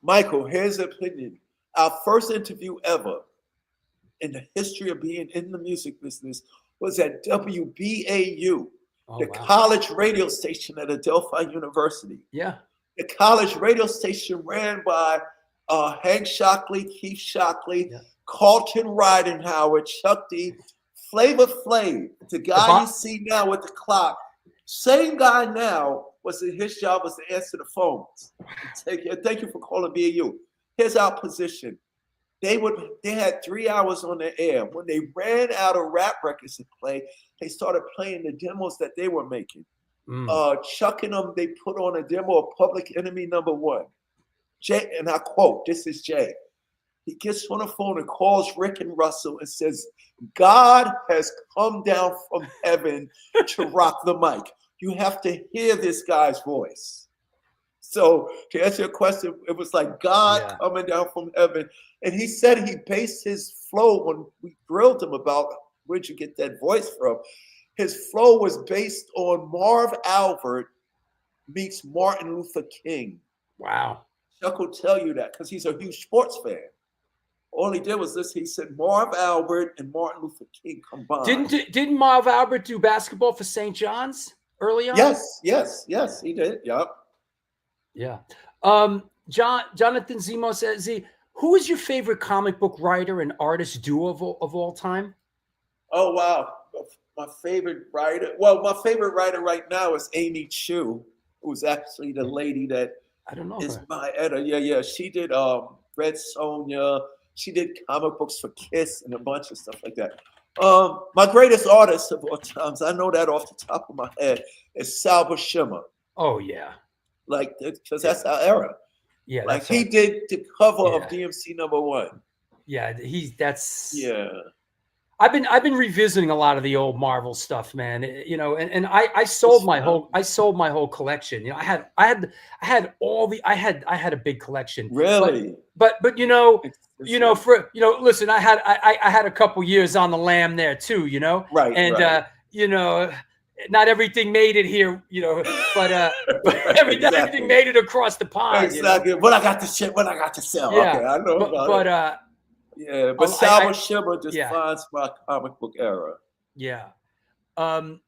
Michael, here's the opinion. Our first interview ever in the history of being in the music business was at WBAU, college radio station at Adelphi University. Yeah. The college radio station ran by Hank Shockley, Keith Shockley, Carlton Ridenhour, Chuck D, Flavor Flav, the guy you see now with the clock. Same guy now, his job was to answer the phones. Thank you for calling BAU. Here's our position. They had 3 hours on the air. When they ran out of rap records to play, they started playing the demos that they were making. Chuck and them, they put on a demo of Public Enemy #1. Jay, and I quote, this is Jay. He gets on the phone and calls Rick and Russell and says, God has come down from heaven to rock the mic. You have to hear this guy's voice. So to answer your question, it was like God coming down from heaven. And he said he based his flow when we grilled him about where'd you get that voice from. His flow was based on Marv Albert meets Martin Luther King. Wow. Chuck will tell you that because he's a huge sports fan. All he did was this. He said Marv Albert and Martin Luther King combined. Didn't Marv Albert do basketball for St. John's early on? Yes, he did. Yep. Yeah. Jonathan Zemo says, who is your favorite comic book writer and artist duo of all time? Oh, wow. My favorite writer. Well, my favorite writer right now is Amy Chu, who's actually the lady that I don't know is her. my editor. Yeah. She did Red Sonja. She did comic books for Kiss and a bunch of stuff like that. My greatest artist of all times, I know that off the top of my head, is Sal Buscema. Oh, yeah. Like, because that's our era. Yeah. Like, he did the cover of Yeah. DMC #1. Yeah, that's Yeah. I've been revisiting a lot of the old Marvel stuff, man. You know, and I sold my whole collection. You know, I had a big collection. Really? But listen, I had a couple years on the lam there too, you know. Right. And right. Not everything made it here, you know, but everything made it across the pond. Exactly. You know? But I got the shit. What I got to sell. Yeah. Okay, I know about it. Yeah, but Sal Buscema defines my comic book era. Yeah. Let's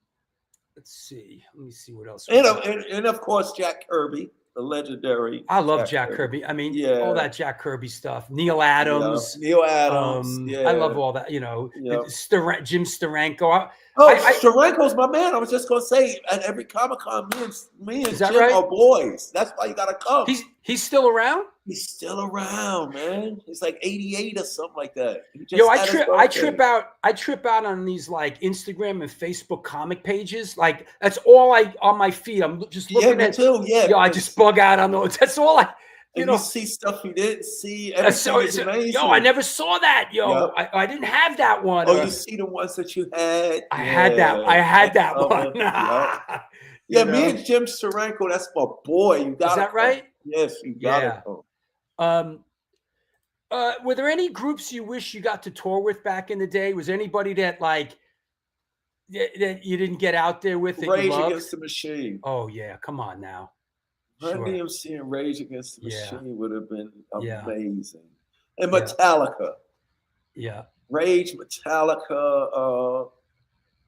see. Let me see what else. And of course, Jack Kirby, the legendary. I love Jack Kirby. I mean, all that Jack Kirby stuff. Neil Adams. Yeah. Neil Adams. I love all that. You know, Jim Steranko. Steranko's my man. I was just gonna say, at every Comic-Con, me and Jim are boys. That's why you gotta come. He's still around? He's still around, man. He's like 88 or something like that. I trip out on these like Instagram and Facebook comic pages. Like that's all on my feed. I'm just looking at too. Yeah. I just bug out on those. That's all you see stuff you didn't see. Everything is amazing. I never saw that. I didn't have that one. Oh, you see the ones that you had. I had that one. Yeah, me and Jim Steranko, that's my boy. You got Is that right? Yes, you got it. Were there any groups you wish you got to tour with back in the day? Was there anybody that you didn't get out there with? Rage Against the Machine. Oh yeah, come on now. Run-DMC and Rage Against the Machine would have been amazing. Yeah. And Metallica. Yeah. Rage, Metallica,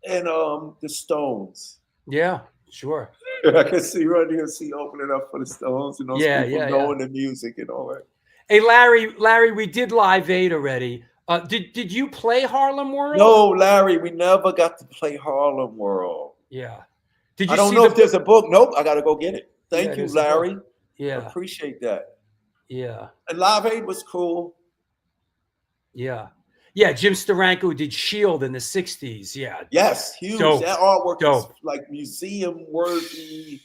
and the Stones. Yeah, sure. I can see Run-DMC opening up for the Stones and those people knowing the music and all that. Hey, Larry, we did Live Aid already. Did you play Harlem World? No, Larry, we never got to play Harlem World. Yeah. Did you I don't know if there's a book. Nope, I got to go get it. Thank you, Larry. Yeah. I appreciate that. Yeah. And Live Aid was cool. Yeah. Yeah, Jim Steranko did Shield in the 60s. Yeah. Yes, huge. Dope. That artwork is like museum worthy.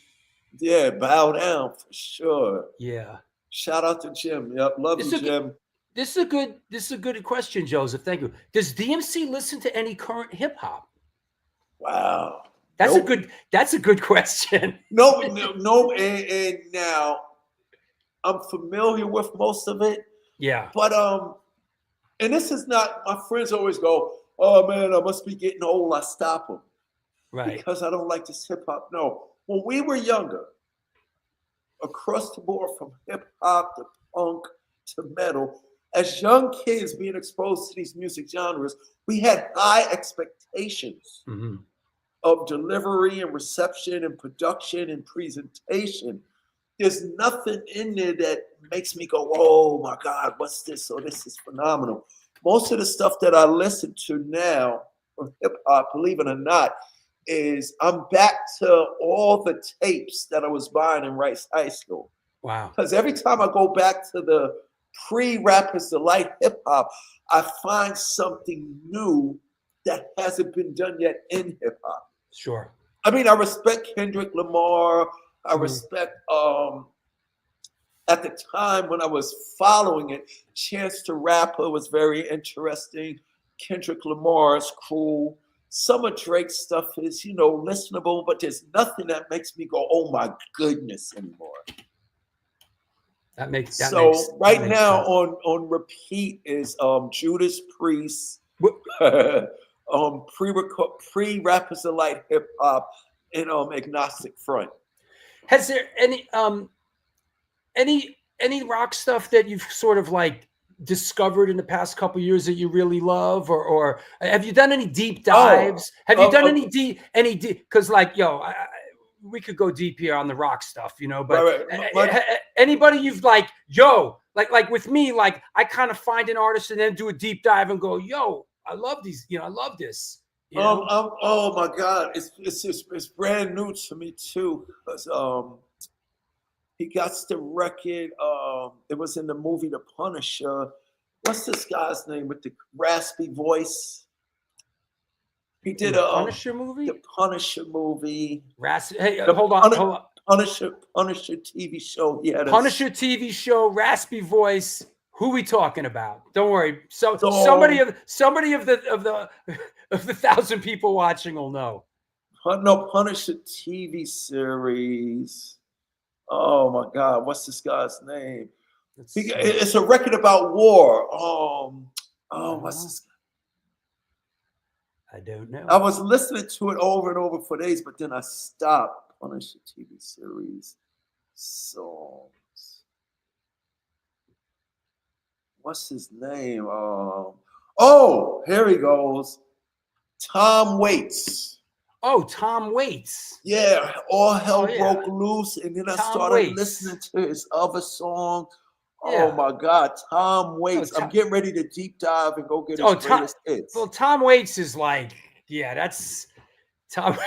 Yeah, bow down for sure. Yeah. Shout out to Jim. Yep, love you, Jim. This is a good question, Joseph. Thank you. Does DMC listen to any current hip hop? Wow. That's a good question. No, and now I'm familiar with most of it. Yeah. But and this is not, my friends always go, oh man, I must be getting old. I stop them. Right. Because I don't like this hip hop. No. When we were younger, across the board from hip hop to punk to metal, as young kids being exposed to these music genres, we had high expectations of delivery and reception and production and presentation. There's nothing in there that makes me go, oh my God, what's this? Oh, this is phenomenal. Most of the stuff that I listen to now from hip hop, believe it or not, is I'm back to all the tapes that I was buying in Rice High School. Wow. Because every time I go back to the pre-Rappers Delight hip hop, I find something new that hasn't been done yet in hip hop. Sure. I mean, I respect Kendrick Lamar. I respect, at the time when I was following it, Chance the Rapper was very interesting. Kendrick Lamar is cool. Some of Drake's stuff is, listenable, but there's nothing that makes me go, oh my goodness anymore. That makes now sense. on repeat is Judas Priest, pre-Rappers Delight hip hop, and Agnostic Front. Has there any rock stuff that you've sort of like discovered in the past couple of years that you really love, or have you done any deep dives? Have you done any deep? Because like, we could go deep here on the rock stuff, but anybody you've like, like with me, like I kind of find an artist and then do a deep dive and go, I love these, I love this. Oh my God, it's brand new to me too, because he got the record. It was in the movie The Punisher. What's this guy's name with the raspy voice? He did a Punisher movie. The Punisher movie. Hey, hold on. Punisher TV show. Yeah, Punisher TV show. Raspy voice. Who we talking about? Don't worry. So somebody of the 1,000 people watching will know. No, Punisher TV series. Oh my God, what's this guy's name? It's a record about war. What's this? I don't know. I was listening to it over and over for days, but then I stopped. Punisher TV series songs. What's his name? Here he goes. Tom Waits. Oh, Tom Waits. Yeah, all hell broke loose, and then I started listening to his other song. Oh my God, Tom Waits. I'm getting ready to deep dive and go get his greatest hits. Well, Tom Waits is like, that's Tom.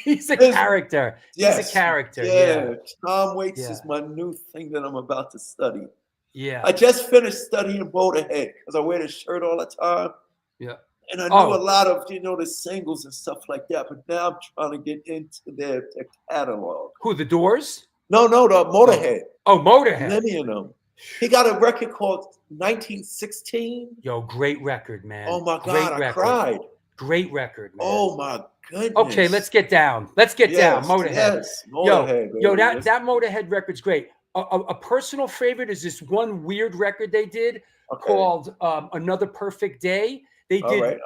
He's a character. He's a character. Yeah. Tom Waits is my new thing that I'm about to study. Yeah. I just finished studying Motorhead because I wear the shirt all the time. Yeah. And I knew a lot of, the singles and stuff like that. But now I'm trying to get into their catalog. Who, the Doors? No, the Motorhead. Oh, Motorhead. Many of them. He got a record called 1916. Great record, man. Oh my God, I cried. Great record, man. Oh my goodness. Okay, let's get down. Motorhead. Yes, Motorhead. That Motorhead record's great. A personal favorite is this one weird record they did called Another Perfect Day. They did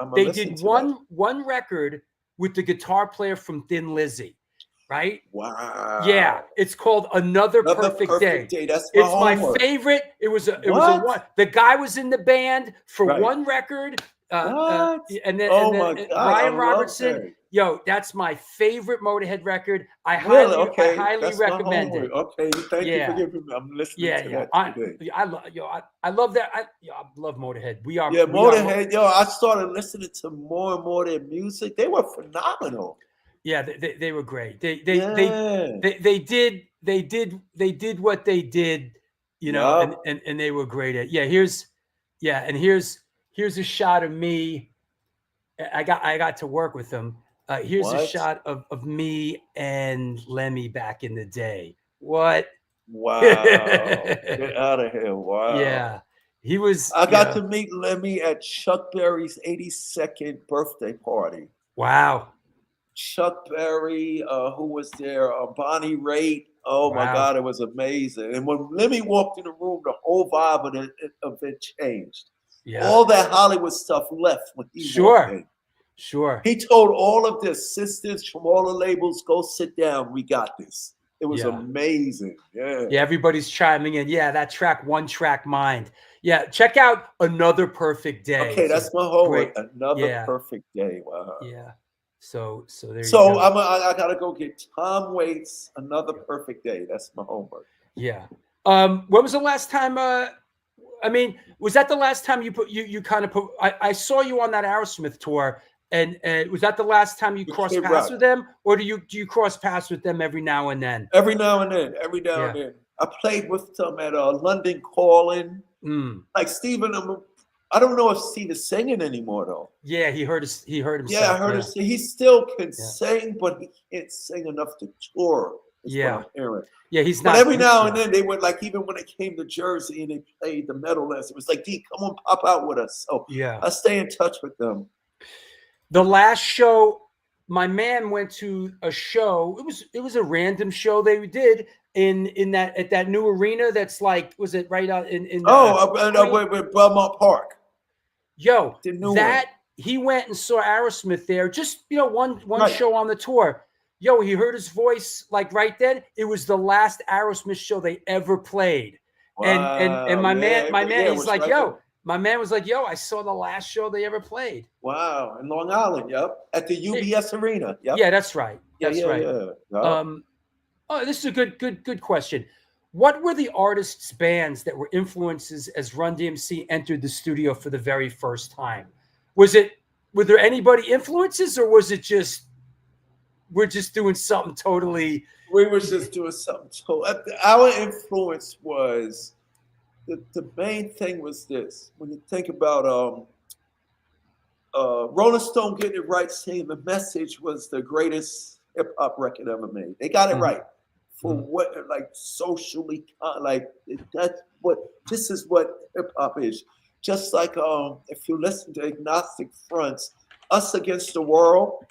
one record with the guitar player from Thin Lizzy, right? Wow. Yeah, it's called Another Perfect Day. That's my favorite. It was a one. The guy was in the band for one record. And then Ryan Robertson. That's my favorite Motorhead record. I highly recommend it. Okay, thank you for giving me. I'm listening to that today. I love that. I love Motorhead. Motorhead. I started listening to more and more of their music. They were phenomenal. Yeah, they were great. They did what they did, and they were great at. Here's a shot of me. I got to work with them. Here's a shot of me and Lemmy back in the day. What? Wow. Get out of here. Wow. Yeah. He was. I got to meet Lemmy at Chuck Berry's 82nd birthday party. Wow. Chuck Berry, who was there? Bonnie Raitt. Oh my God, it was amazing. And when Lemmy walked in the room, the whole vibe of it changed. Yeah. All that Hollywood stuff left when he walked in. Sure. He told all of the assistants from all the labels, go sit down. We got this. It was amazing. Yeah. Yeah, everybody's chiming in. Yeah, that track, One Track Mind. Yeah, check out Another Perfect Day. Okay, that's my homework. Another Perfect Day. Wow. Yeah. So there you go. So I gotta go get Tom Waits, Another Perfect Day. That's my homework. Yeah. When was the last time? Was that the last time you kind of put? I saw you on that Aerosmith tour, and was that the last time you crossed paths with them, or do you cross paths with them every now and then? Every now and then. And then. I played with them at London Calling. Like Steven, I don't know if Steve is singing anymore though. Yeah, he heard himself. Yeah, I heard him. He still can sing, but he can't sing enough to tour. Yeah. What I'm hearing. Yeah, he's not. But every now and then they would, like, even when they came to Jersey and they played the Meadowlands, it was like, D, come on, pop out with us. So I stay in touch with them. The last show, my man went to a show. It was a random show they did in that new arena that's like, was it right out in with Belmont Park. Yo, he went and saw Aerosmith there. Just one show on the tour. Yo, he heard his voice like right then. It was the last Aerosmith show they ever played. Wow, and my man, he's like, yo, my man was like, "Yo, I saw the last show they ever played." Wow, in Long Island, yep, at the UBS Arena. Yep. Yeah, that's right. That's yeah, right. Yeah. Yep. Oh, this is a good question. What were the artists' bands that were influences as Run-DMC entered the studio for the very first time? Were there anybody influences, or was it just we're just doing something totally? We were just doing something. So our influence was the main thing was this. When you think about Rolling Stone getting it right, saying the message was the greatest hip hop record ever made. They got it right for what, like socially, like that's what this is what hip hop is. Just like if you listen to Agnostic Front's "Us Against the World."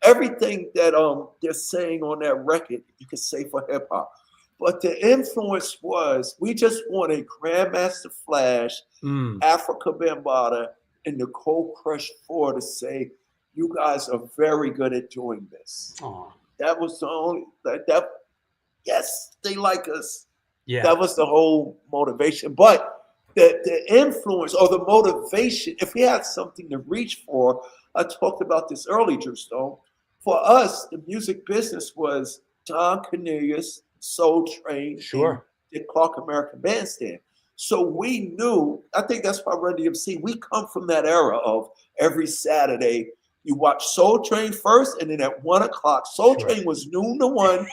Everything that they're saying on that record, you could say for hip hop. But the influence was we just wanted Grandmaster Flash, Africa Bambaataa, and the Cold Crush 4 to say, "You guys are very good at doing this." Aww. That was the only that. Yes, they like us. Yeah, that was the whole motivation. But the influence or the motivation, if we had something to reach for, I talked about this earlier, Drew Stone. For us, the music business was Don Cornelius, Soul Train, sure, and Clark American Bandstand. So we knew, I think that's why Run-DMC, we come from that era of every Saturday, you watch Soul Train first, and then at 1 o'clock, Soul Train was noon to 1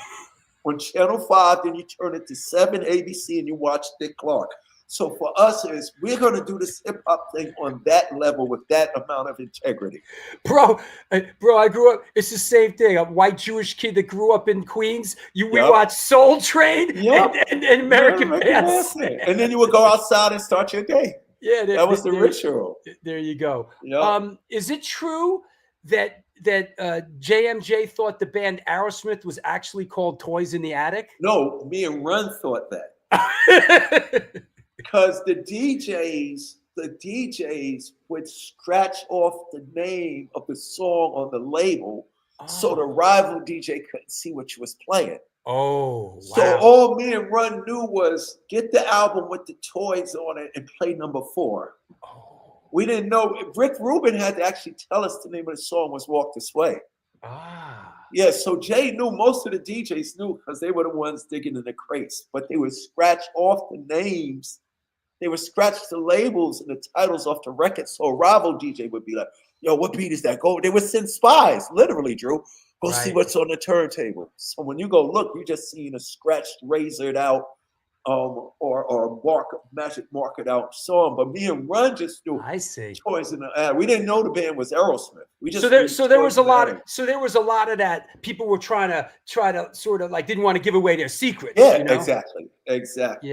on Channel 5, then you turn it to 7 ABC and you watch Dick Clark. So for us is we're going to do this hip hop thing on that level with that amount of integrity. Bro, I grew up, it's the same thing. A white Jewish kid that grew up in Queens. We watched Soul Train and American Bandstand. And then you would go outside and start your day. Yeah, that was the ritual. There you go. Yep. Is it true that JMJ thought the band Aerosmith was actually called Toys in the Attic? No, me and Run thought that. Because the DJs would scratch off the name of the song on the label, so the rival DJ couldn't see what you was playing. Oh, wow. So all me and Run knew was get the album with the toys on it and play number 4. Oh. We didn't know. Rick Rubin had to actually tell us the name of the song was Walk This Way. Yeah, so Jay knew, most of the DJs knew because they were the ones digging in the crates, but they would scratch off the names. They would scratch the labels and the titles off the record. So a rival DJ would be like, "Yo, what beat is that?" Go. They would send spies, literally, Drew. Go see what's on the turntable. So when you go look, you just seen a scratched, razored out, or magic market out song. But me and Run just knew. I see. Toys in the Attic. We didn't know the band was Aerosmith. We just there was a lot of that. People were trying to sort of like didn't want to give away their secrets. Yeah, you know? exactly.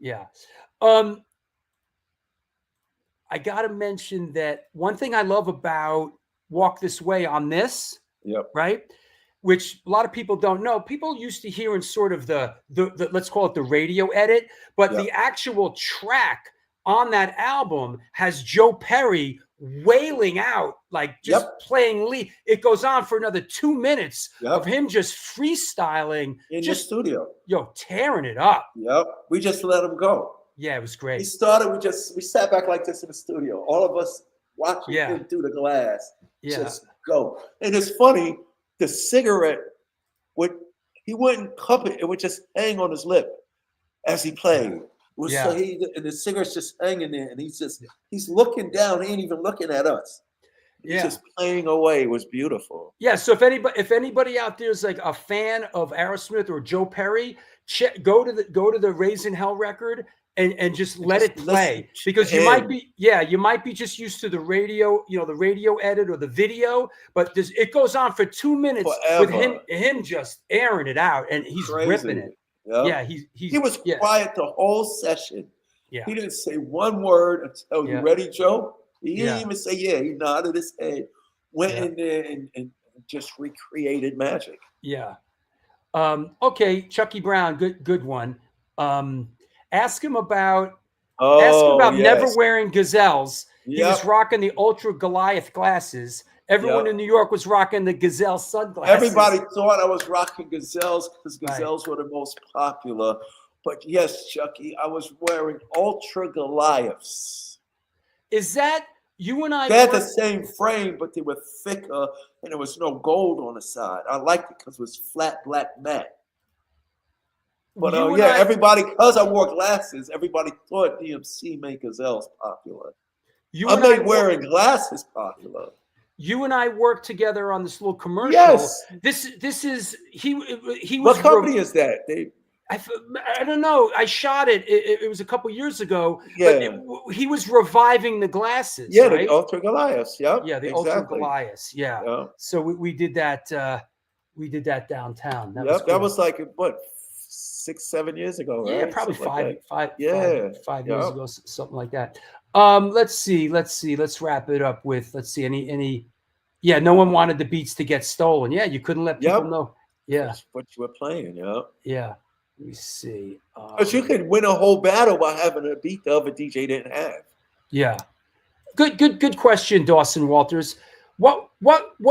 Yeah. I gotta mention that one thing I love about Walk This Way on this, right? Which a lot of people don't know. People used to hear in sort of the let's call it the radio edit, but the actual track on that album has Joe Perry wailing out, like just playing lead. It goes on for another 2 minutes of him just freestyling in the studio. Tearing it up. We just let him go. Yeah, it was great. He started, we sat back like this in the studio. All of us watching him through the glass. Just go. And it's funny, the cigarette he wouldn't cup it, it would just hang on his lip as he played. So and the cigarette's just hanging there, and he's looking down, he ain't even looking at us. He's just playing away. It was beautiful. Yeah. So if anybody out there is like a fan of Aerosmith or Joe Perry, go to the Raising Hell record and just let it play, because you might be just used to the radio, the radio edit or the video, but it goes on for 2 minutes with him just airing it out, and he's ripping it. Yeah, he was quiet the whole session. Yeah, he didn't say one word until you ready, Joe. He didn't even say He nodded his head, went in there and just recreated magic. Yeah. Okay, Chucky Brown, good one. Ask him about never wearing Gazelles. He was rocking the Ultra Goliath glasses. Everyone in New York was rocking the Gazelle sunglasses. Everybody thought I was rocking Gazelles because Gazelles were the most popular. But yes, Chucky, I was wearing Ultra Goliaths. Is that you and I? They had the same frame, but they were thicker, and there was no gold on the side. I liked it because it was flat black matte. But everybody, because I wore glasses, everybody thought DMC made gazelles popular. I made wearing glasses popular. You and I worked together on this little commercial. Yes. This is he was. What company is that? I don't know. I shot it. It was a couple years ago. Yeah. But he was reviving the glasses. Yeah, right? the Ultra Goliaths. Yep. Yeah, the Ultra Goliaths. Yeah. Yep. So we did that. We did that downtown. That was cool. That was like what, 6-7 years ago, right? Yeah, probably something five years ago, something like that. Let's see. Let's wrap it up with any. Yeah, no one wanted the beats to get stolen. Yeah, you couldn't let people know. Yeah, that's what you were playing. Yeah. Yeah. Let me see. Because you can win a whole battle by having a beat the other DJ didn't have. Yeah. Good question, Dawson Walters. What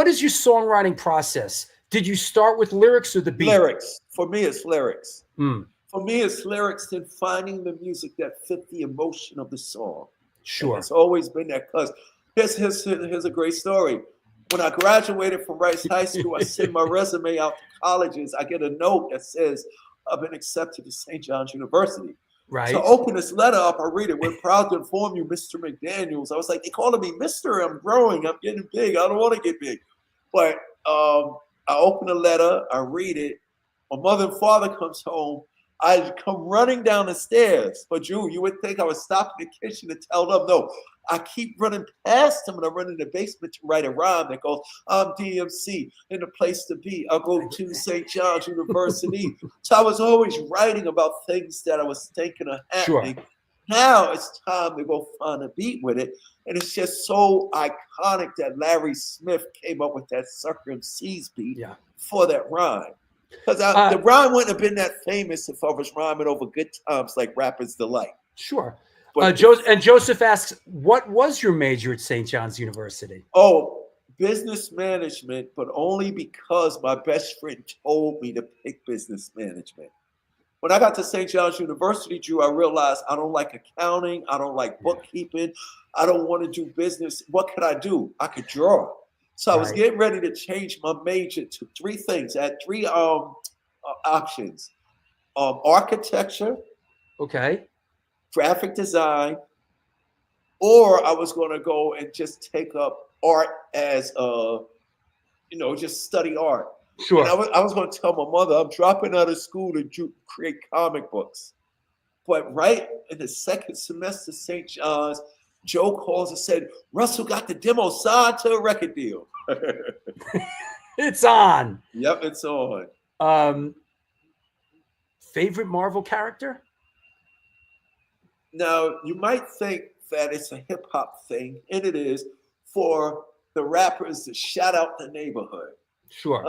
is your songwriting process? Did you start with lyrics or the beat? Lyrics. For me, it's lyrics. Mm. For me, it's lyrics and finding the music that fit the emotion of the song. Sure. And it's always been that. Because here's a great story. When I graduated from Rice High School, I send my resume out to colleges. I get a note that says, I've been accepted to St. John's University. Right. So I open this letter up, I read it. We're proud to inform you, Mr. McDaniels. I was like, they calling me Mr. I'm growing, I'm getting big. I don't want to get big. But I open the letter, I read it. My mother and father comes home. I come running down the stairs. But you would think I would stop in the kitchen and tell them, no. I keep running past them and I run in the basement to write a rhyme that goes, I'm DMC in the place to be. I'll go to St. John's University. So I was always writing about things that I was thinking of happening. Sure. Now it's time to go find a beat with it. And it's just so iconic that Larry Smith came up with that Sucker MC's beat for that rhyme. Because the rhyme wouldn't have been that famous if I was rhyming over good times like Rapper's Delight. Sure. Joseph asks, what was your major at St. John's University? Oh, business management, but only because my best friend told me to pick business management. When I got to St. John's University, Drew, I realized I don't like accounting. I don't like bookkeeping. I don't want to do business. What could I do? I could draw. So I was getting ready to change my major to three things. I had three options. Architecture. Okay. Graphic design, or I was going to go and just take up art as just study art. Sure. And I was going to tell my mother I'm dropping out of school to create comic books. But right in the second semester, St. John's, Joe calls and said, Russell got the demo signed to a record deal. It's on. Yep, it's on. Favorite Marvel character? Now, you might think that it's a hip-hop thing, and it is, for the rappers to shout out the neighborhood. Sure.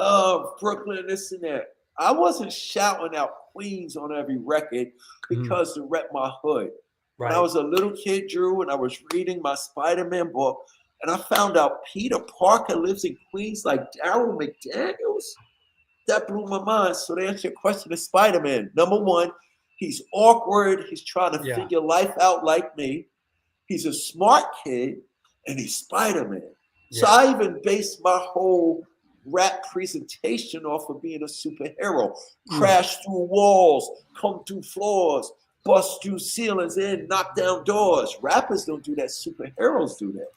Brooklyn, this and that. I wasn't shouting out Queens on every record because to rep my hood. Right. When I was a little kid, Drew, and I was reading my Spider-Man book, and I found out Peter Parker lives in Queens like Daryl McDaniels. That blew my mind. So to answer your question, is Spider-Man. Number one, he's awkward. He's trying to figure life out like me. He's a smart kid, and he's Spider-Man. Yeah. So I even based my whole rap presentation off of being a superhero. Crash through walls, come through floors, bust through ceilings in, knock down doors. Rappers don't do that. Superheroes do that.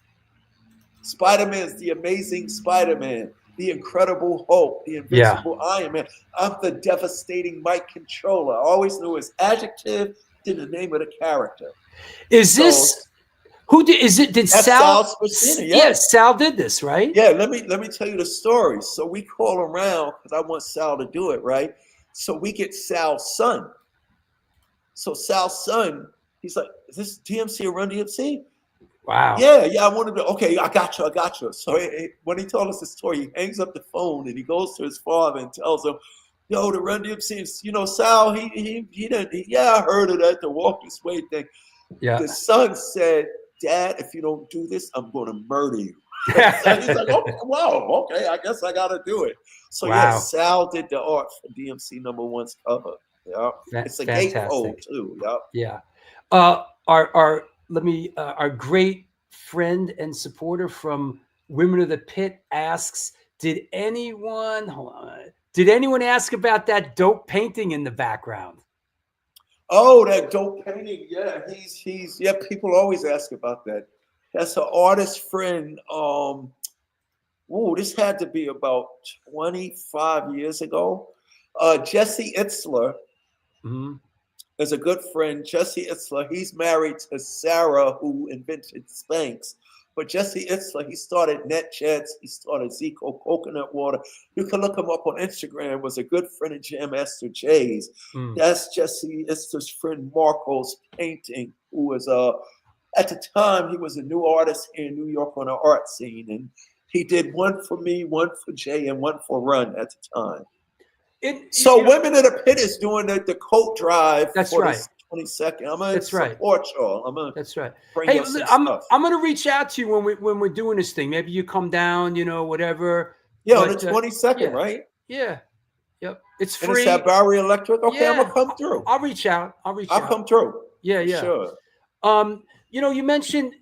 Spider-Man's the amazing Spider-Man, the Incredible Hulk, the Invincible Iron Man. I'm the devastating Mike Controller. I always knew his adjective to the name of the character. Is this who did? Is it? Did Sal? Yes, Sal did this, right? Yeah. Let me tell you the story. So we call around because I want Sal to do it, right? So we get Sal's son. So Sal's son, he's like, "Is this DMC or Run-DMC?" Wow. Yeah, I wanted to. Okay, I got you. So when he told us the story, he hangs up the phone and he goes to his father and tells him, "Yo, the Run-DMC, Sal, he didn't. I heard of that, the Walk This Way thing." Yeah. The son said, "Dad, if you don't do this, I'm going to murder you." So he's like, "Oh, wow, okay, I guess I got to do it." So yeah, Sal did the art for DMC #1's cover. Yeah. It's a Fantastic. gatefold too. Yep. Yeah. Our great friend and supporter from Women of the Pit asks, did anyone ask about that dope painting in the background? Oh, that dope painting. Yeah, he's people always ask about that. That's an artist friend. This had to be about 25 years ago. Jesse Itzler is a good friend. Jesse Itzler, he's married to Sarah, who invented Spanx. But Jesse Itzler, he started NetJets, he started Zico Coconut Water. You can look him up on Instagram, was a good friend of Jam Master Jay's. That's Jesse Itzler's friend Marco's painting, who was at the time, he was a new artist in New York on the art scene. And he did one for me, one for Jay, and one for Run at the time. Women of the Pit is doing the coat drive. That's for right. the 22nd. I'm gonna support y'all. That's right. Bring Hey, y'all some I'm stuff. gonna reach out to you when we're doing this thing. Maybe you come down, whatever. Yeah, on the 22nd, right? Yeah. Yep. It's And free. it's at Barry Electric. Okay, Yeah. I'm gonna come through. I'll reach out. I'll come through. Yeah, yeah. Sure. You mentioned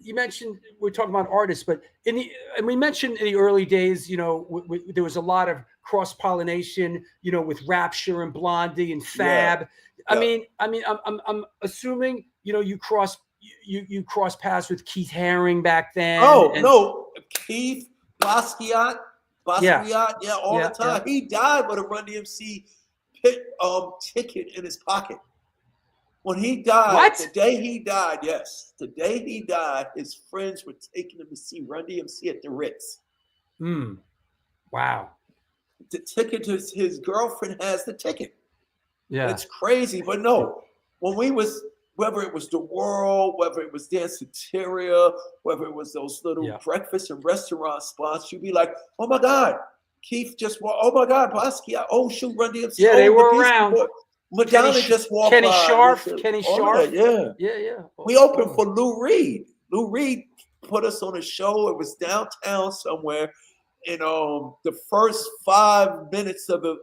we're talking about artists, but we mentioned in the early days, there was a lot of cross-pollination, with Rapture and Blondie and Fab. Yeah. I'm assuming, you cross paths with Keith Haring back then. No, Keith Basquiat, all the time. Yeah. He died with a Run-DMC pit ticket in his pocket. When he died, the day he died, his friends were taking him to see Run-DMC at the Ritz. Wow. The ticket, his girlfriend has the ticket. Yeah. It's crazy, but no. When we was, whether it was The World, whether it was Danceteria, whether it was those little breakfast and restaurant spots, you'd be like, oh my God, Keith just walked, oh my God, Basquiat, oh shoot, Run-DMC. Yeah, they were around. Madonna just walked by. Kenny Sharp. Yeah. We Oh. opened for Lou Reed. Lou Reed put us on a show. It was downtown somewhere. And the first 5 minutes of the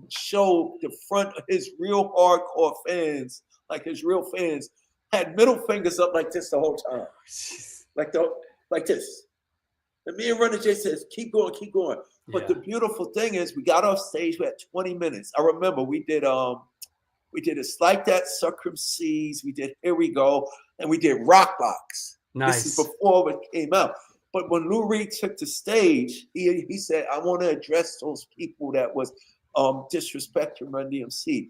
show, the front of his real hardcore fans, like his real fans, had middle fingers up like this the whole time. Like this. And me and Runner J says, keep going, keep going. But the beautiful thing is we got off stage, we had 20 minutes. I remember we did It's Like That, Succrum Seas, we did Here We Go, and we did Rockbox. Nice. This is before it came out. But when Lou Reed took the stage, he said, I want to address those people that was disrespecting Run-DMC.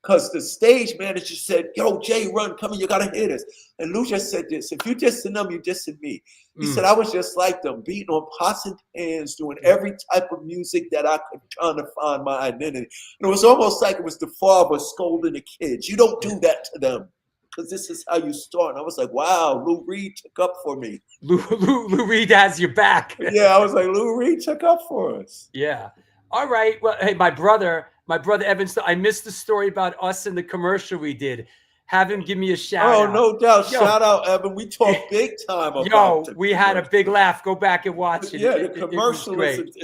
Because the stage manager said, yo, Jay, Run, come in, you got to hear this. And Lou just said this, if you dissing them, you dissing me. He said, I was just like them, beating on pots and pans, doing every type of music that I could, trying to find my identity. And it was almost like it was the father scolding the kids. You don't do that to them, because this is how you start. And I was like, wow, Lou Reed took up for me. Lou Reed has your back. Yeah, I was like, Lou Reed took up for us. Yeah. All right. Well, hey, my brother Evan, I missed the story about us in the commercial we did. Have him give me a shout out. Oh, no doubt. Shout out, Evan. We talked big time about it. We had a big laugh. Go back and watch it. Yeah, the commercial is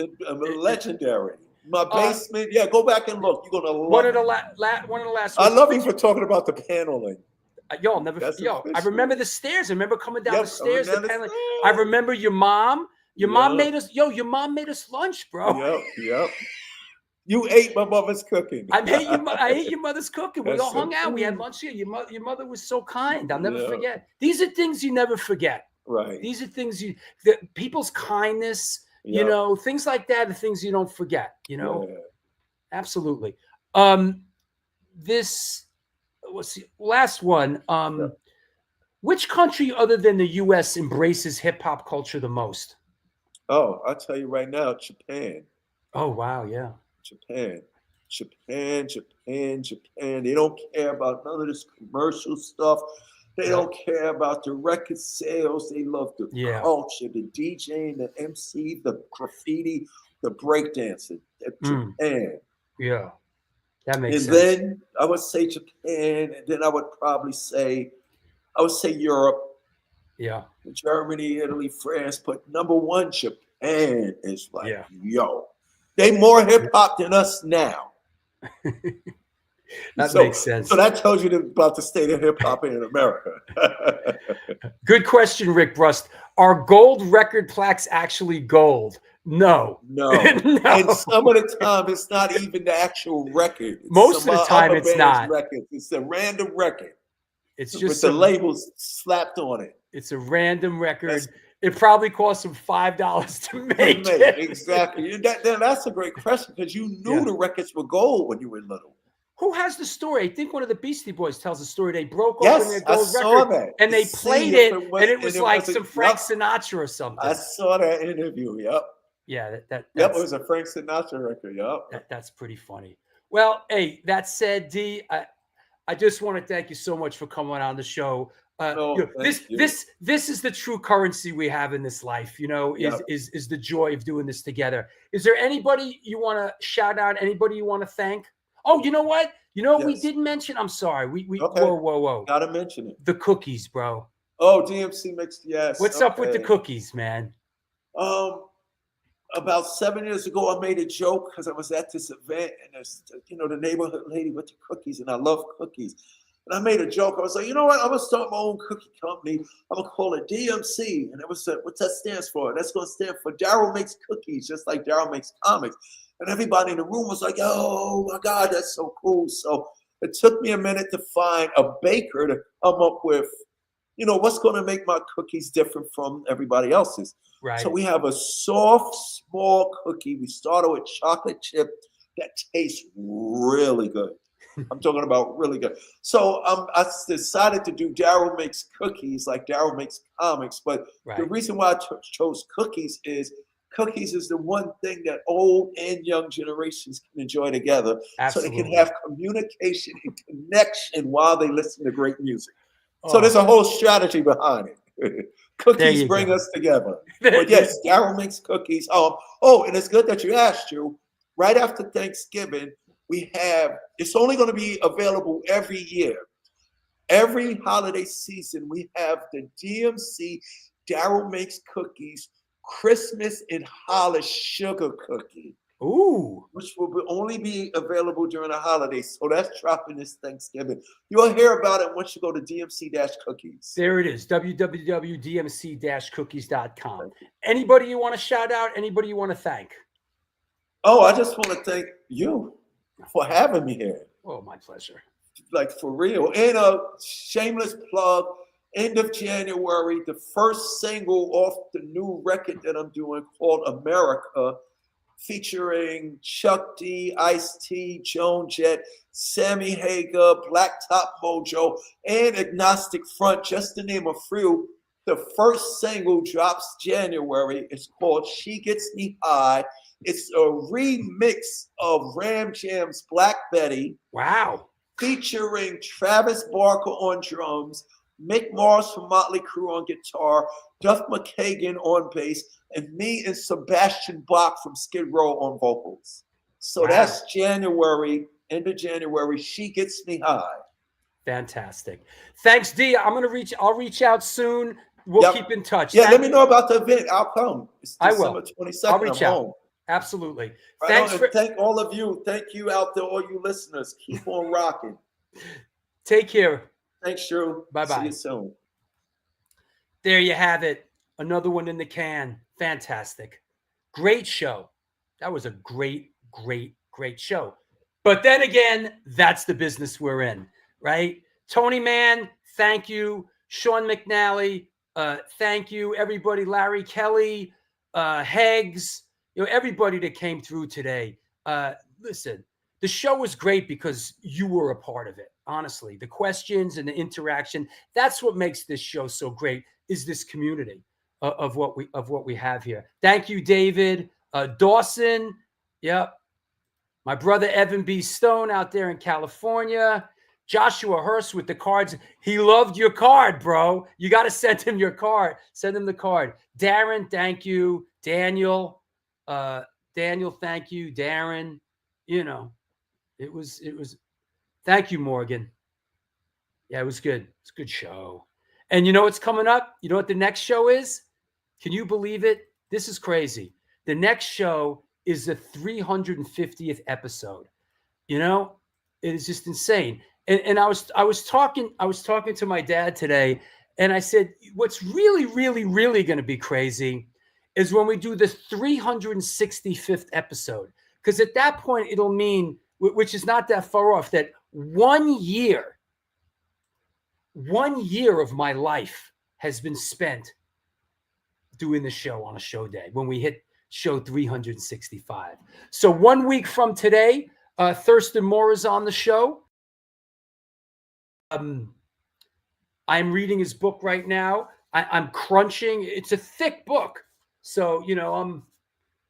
legendary. My basement. Go back and look. You're gonna love one of the last. I love you for talking about the paneling. I remember the stairs. I remember coming down the stairs. I remember your mom. Your mom made us. Your mom made us lunch, bro. Yep. You ate my mother's cooking. I ate your mother's cooking. We all hung out. We had lunch here. Your mother was so kind. I'll never forget. These are things you never forget. Right. These are things people's kindness. Things like that are things you don't forget. Absolutely. This. What's the last one? Which country other than the U.S. embraces hip hop culture the most? Oh, I'll tell you right now, Japan. Oh, wow. Yeah. Japan. They don't care about none of this commercial stuff. They don't care about the record sales. They love the culture, the DJing, the MC, the graffiti, the breakdancing. Japan. Yeah. That makes sense. And then I would say Japan, and then I would probably say, Europe. Yeah. Germany, Italy, France, but number one, Japan is like, yo, they more hip hop than us now. That makes sense. So that tells you about the state of hip hop in America. Good question, Rick Brust. Are gold record plaques actually gold? No. No. No. And some of the time, it's not even the actual record. Most of the time, it's not. Records. It's a random record. It's just with the labels slapped on it. It's a random record. It probably cost them $5 to make it. Exactly. That's a great question because you knew the records were gold when you were little. Who has the story? I think one of the Beastie Boys tells the story. They broke Yes, open their gold I saw record that. and they See played if it, it was- and it was and it like was a- some Frank yep. Sinatra or something. I saw that interview. Yep. Yeah, Yep, it was a Frank Sinatra record. Yep. That's pretty funny. Well, hey, that said, D, I just want to thank you so much for coming on the show. This is the true currency we have in this life, is the joy of doing this together. Is there anybody you want to shout out? Anybody you want to thank? Oh, you know what? We didn't mention. I'm sorry. We Okay. Whoa. Gotta mention it. The cookies, bro. Oh, DMC mixed. Yes. What's up with the cookies, man? About 7 years ago, I made a joke because I was at this event and there's, the neighborhood lady with the cookies, and I love cookies. And I made a joke. I was like, you know what? I'm gonna start my own cookie company. I'm gonna call it DMC. And it was what that stands for. That's gonna stand for Daryl Makes Cookies, just like Daryl Makes Comics. And everybody in the room was like, oh my God, that's so cool. So it took me a minute to find a baker to come up with, what's gonna make my cookies different from everybody else's. Right. So we have a soft, small cookie. We started with chocolate chip that tastes really good. I'm talking about really good. So I decided to do Daryl Makes Cookies, like Daryl Makes Comics. But the reason why I chose cookies is the one thing that old and young generations can enjoy together. Absolutely. So they can have communication and connection while they listen to great music. So there's a whole strategy behind it. Cookies bring us together. But yes, Daryl Makes Cookies. And it's good that you asked, you. Right after Thanksgiving, it's only going to be available every year. Every holiday season, we have the DMC Daryl Makes Cookies Christmas and Hollis Sugar Cookie. Ooh. Which will only be available during the holidays. So that's dropping this Thanksgiving. You'll hear about it once you go to DMC-Cookies. There it is, www.dmc-cookies.com. Anybody you want to shout out? Anybody you want to thank? Oh, I just want to thank you for having me here. Oh, my pleasure. Like, for real. And a shameless plug, end of January, the first single off the new record that I'm doing called America, featuring Chuck D, Ice-T, Joan Jett, Sammy Hagar, Blacktop Mojo, and Agnostic Front, just to name a few. The first single drops January. It's called She Gets Me High. It's a remix of Ram Jam's Black Betty. Wow. Featuring Travis Barker on drums, Mick Mars from Motley Crue on guitar, Duff McKagan on bass, and me and Sebastian Bach from Skid Row on vocals. So that's January, end of January. She Gets Me High. Fantastic. Thanks, D. I'll reach out soon. We'll keep in touch. Yeah, let me know about the event. I'll come. It's December 22nd. I'll reach out. Home. Absolutely. Thank all of you. Thank you out there, all you listeners. Keep on rocking. Take care. Thanks, Drew. Bye-bye. See you soon. There you have it. Another one in the can. Fantastic. Great show. That was a great show. But then again, that's the business we're in, right? Tony Mann, thank you. Sean McNally, thank you. Everybody, Larry Kelly, Heggs, everybody that came through today. Listen, the show was great because you were a part of it. Honestly, the questions and the interaction, that's what makes this show so great, is this community of what we have here. Thank you, David. Dawson. Yep. My brother, Evan B. Stone out there in California. Joshua Hurst with the cards. He loved your card, bro. You got to send him your card. Send him the card. Darren, thank you. Daniel, thank you. Darren, it was, thank you, Morgan. Yeah, it was good. It's a good show. And you know what's coming up? You know what the next show is? Can you believe it? This is crazy. The next show is the 350th episode. It is just insane. And I was talking to my dad today, and I said, what's really, really, really going to be crazy is when we do the 365th episode, because at that point it'll mean, which is not that far off, that 1 year of my life has been spent doing the show on a show day when we hit show 365. So 1 week from today, Thurston Moore is on the show. I'm reading his book right now. I'm crunching. It's a thick book. So, I'm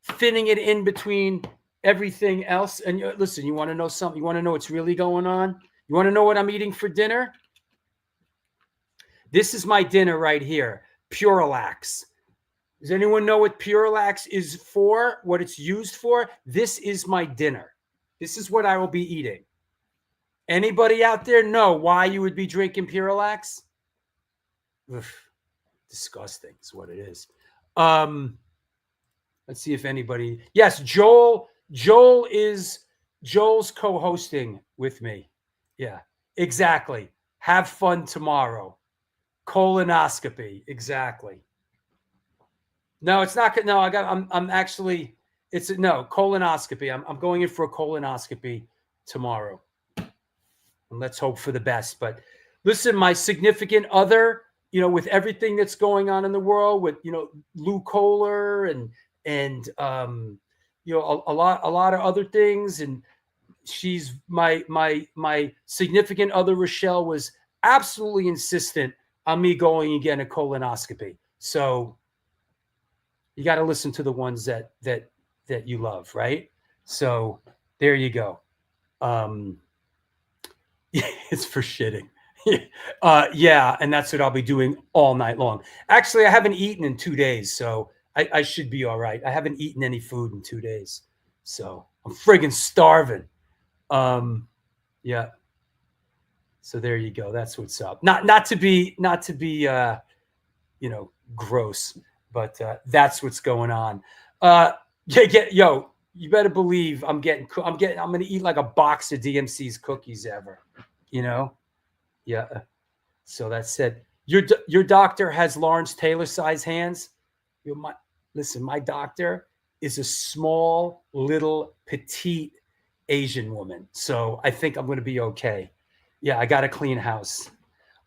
thinning it in between everything else. And listen, you want to know something? You want to know what's really going on? You want to know what I'm eating for dinner? This is my dinner right here. Purelax. Does anyone know what Purelax is for? What it's used for? This is my dinner. This is what I will be eating. Anybody out there know why you would be drinking Purelax? Disgusting is what it is. Let's see if anybody. Yes, Joel's co-hosting with me. Yeah, exactly. Have fun tomorrow. Colonoscopy. Exactly. No, it's not. No, I'm actually. It's no colonoscopy. I'm going in for a colonoscopy tomorrow. And let's hope for the best. But listen, my significant other, with everything that's going on in the world, with Lou Kohler and a lot of other things, and she's my significant other, Rochelle, was absolutely insistent on me going and getting a colonoscopy. So you got to listen to the ones that you love, right? So there you go. It's for shitting. Yeah, and that's what I'll be doing all night long. Actually, I haven't eaten in 2 days, so I should be all right. I haven't eaten any food in 2 days, so I'm friggin' starving. Yeah. So there you go. That's what's up. Not to be gross, but that's what's going on. Yo, you better believe I'm going to eat like a box of DMC's cookies ever, Yeah. So that said, your doctor has Lawrence Taylor size hands. Listen, my doctor is a small, little, petite Asian woman. So I think I'm going to be okay. Yeah, I got a clean house.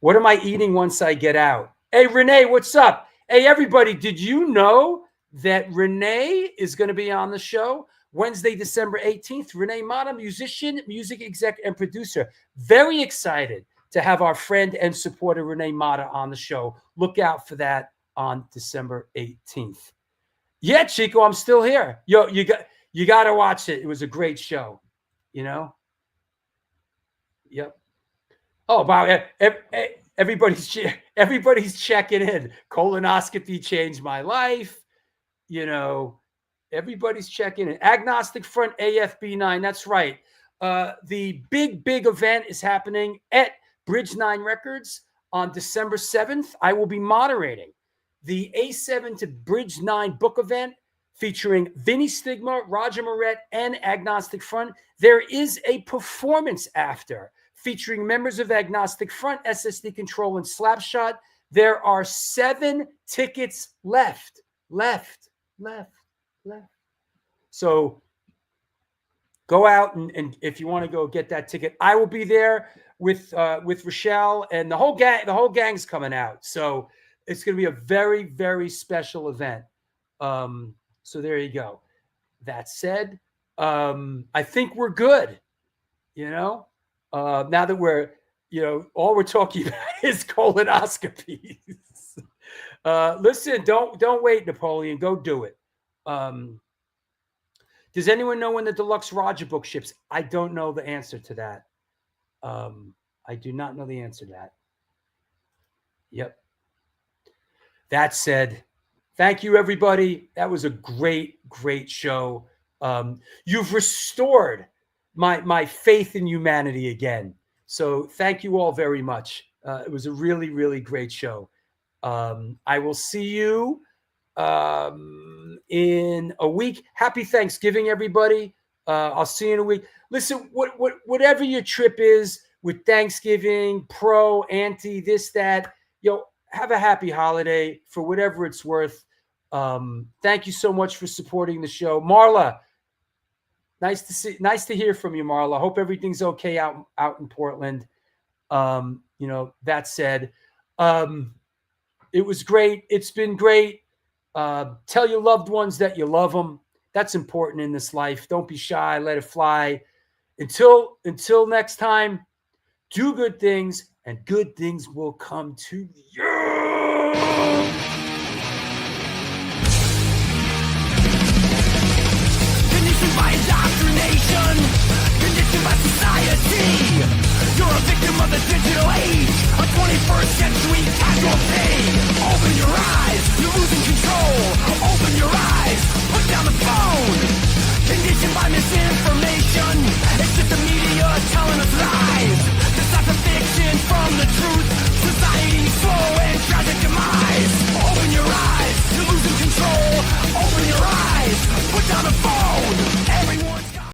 What am I eating once I get out? Hey, Renee, what's up? Hey, everybody, did you know that Renee is going to be on the show Wednesday, December 18th? Renee Mata, musician, music exec, and producer. Very excited to have our friend and supporter Renee Mata on the show. Look out for that on December 18th. Yeah, Chico, I'm still here. Yo, you got to watch it. It was a great show, Yep. Oh, wow. Everybody's checking in. Colonoscopy changed my life. Everybody's checking in. Agnostic Front AFB9. That's right. The big event is happening at Bridge 9 Records on December 7th. I will be moderating the A7 to Bridge 9 book event featuring Vinny Stigma, Roger Moret, and Agnostic Front. There is a performance after featuring members of Agnostic Front, SSD Control, and Slapshot. There are 7 tickets left. So go out and if you want to go get that ticket, I will be there with Rochelle and the whole gang. The whole gang's coming out. So it's going to be a very, very special event. So there you go. That said, I think we're good. Now that we're, all we're talking about is colonoscopies. Listen, don't wait, Napoleon. Go do it. Does anyone know when the Deluxe Roger book ships? I don't know the answer to that. I do not know the answer to that. Yep. That said, thank you, everybody. That was a great show. You've restored my faith in humanity again. So thank you all very much. It was a really, really great show. I will see you in a week. Happy Thanksgiving, everybody. I'll see you in a week. Listen, whatever your trip is with Thanksgiving, pro, anti, this, that, have a happy holiday for whatever it's worth. Thank you so much for supporting the show. Marla, nice to hear from you, Marla. Hope everything's okay out in Portland. That said, it was great. It's been great. Tell your loved ones that you love them. That's important in this life. Don't be shy. Let it fly. Until next time, do good things, and good things will come to you.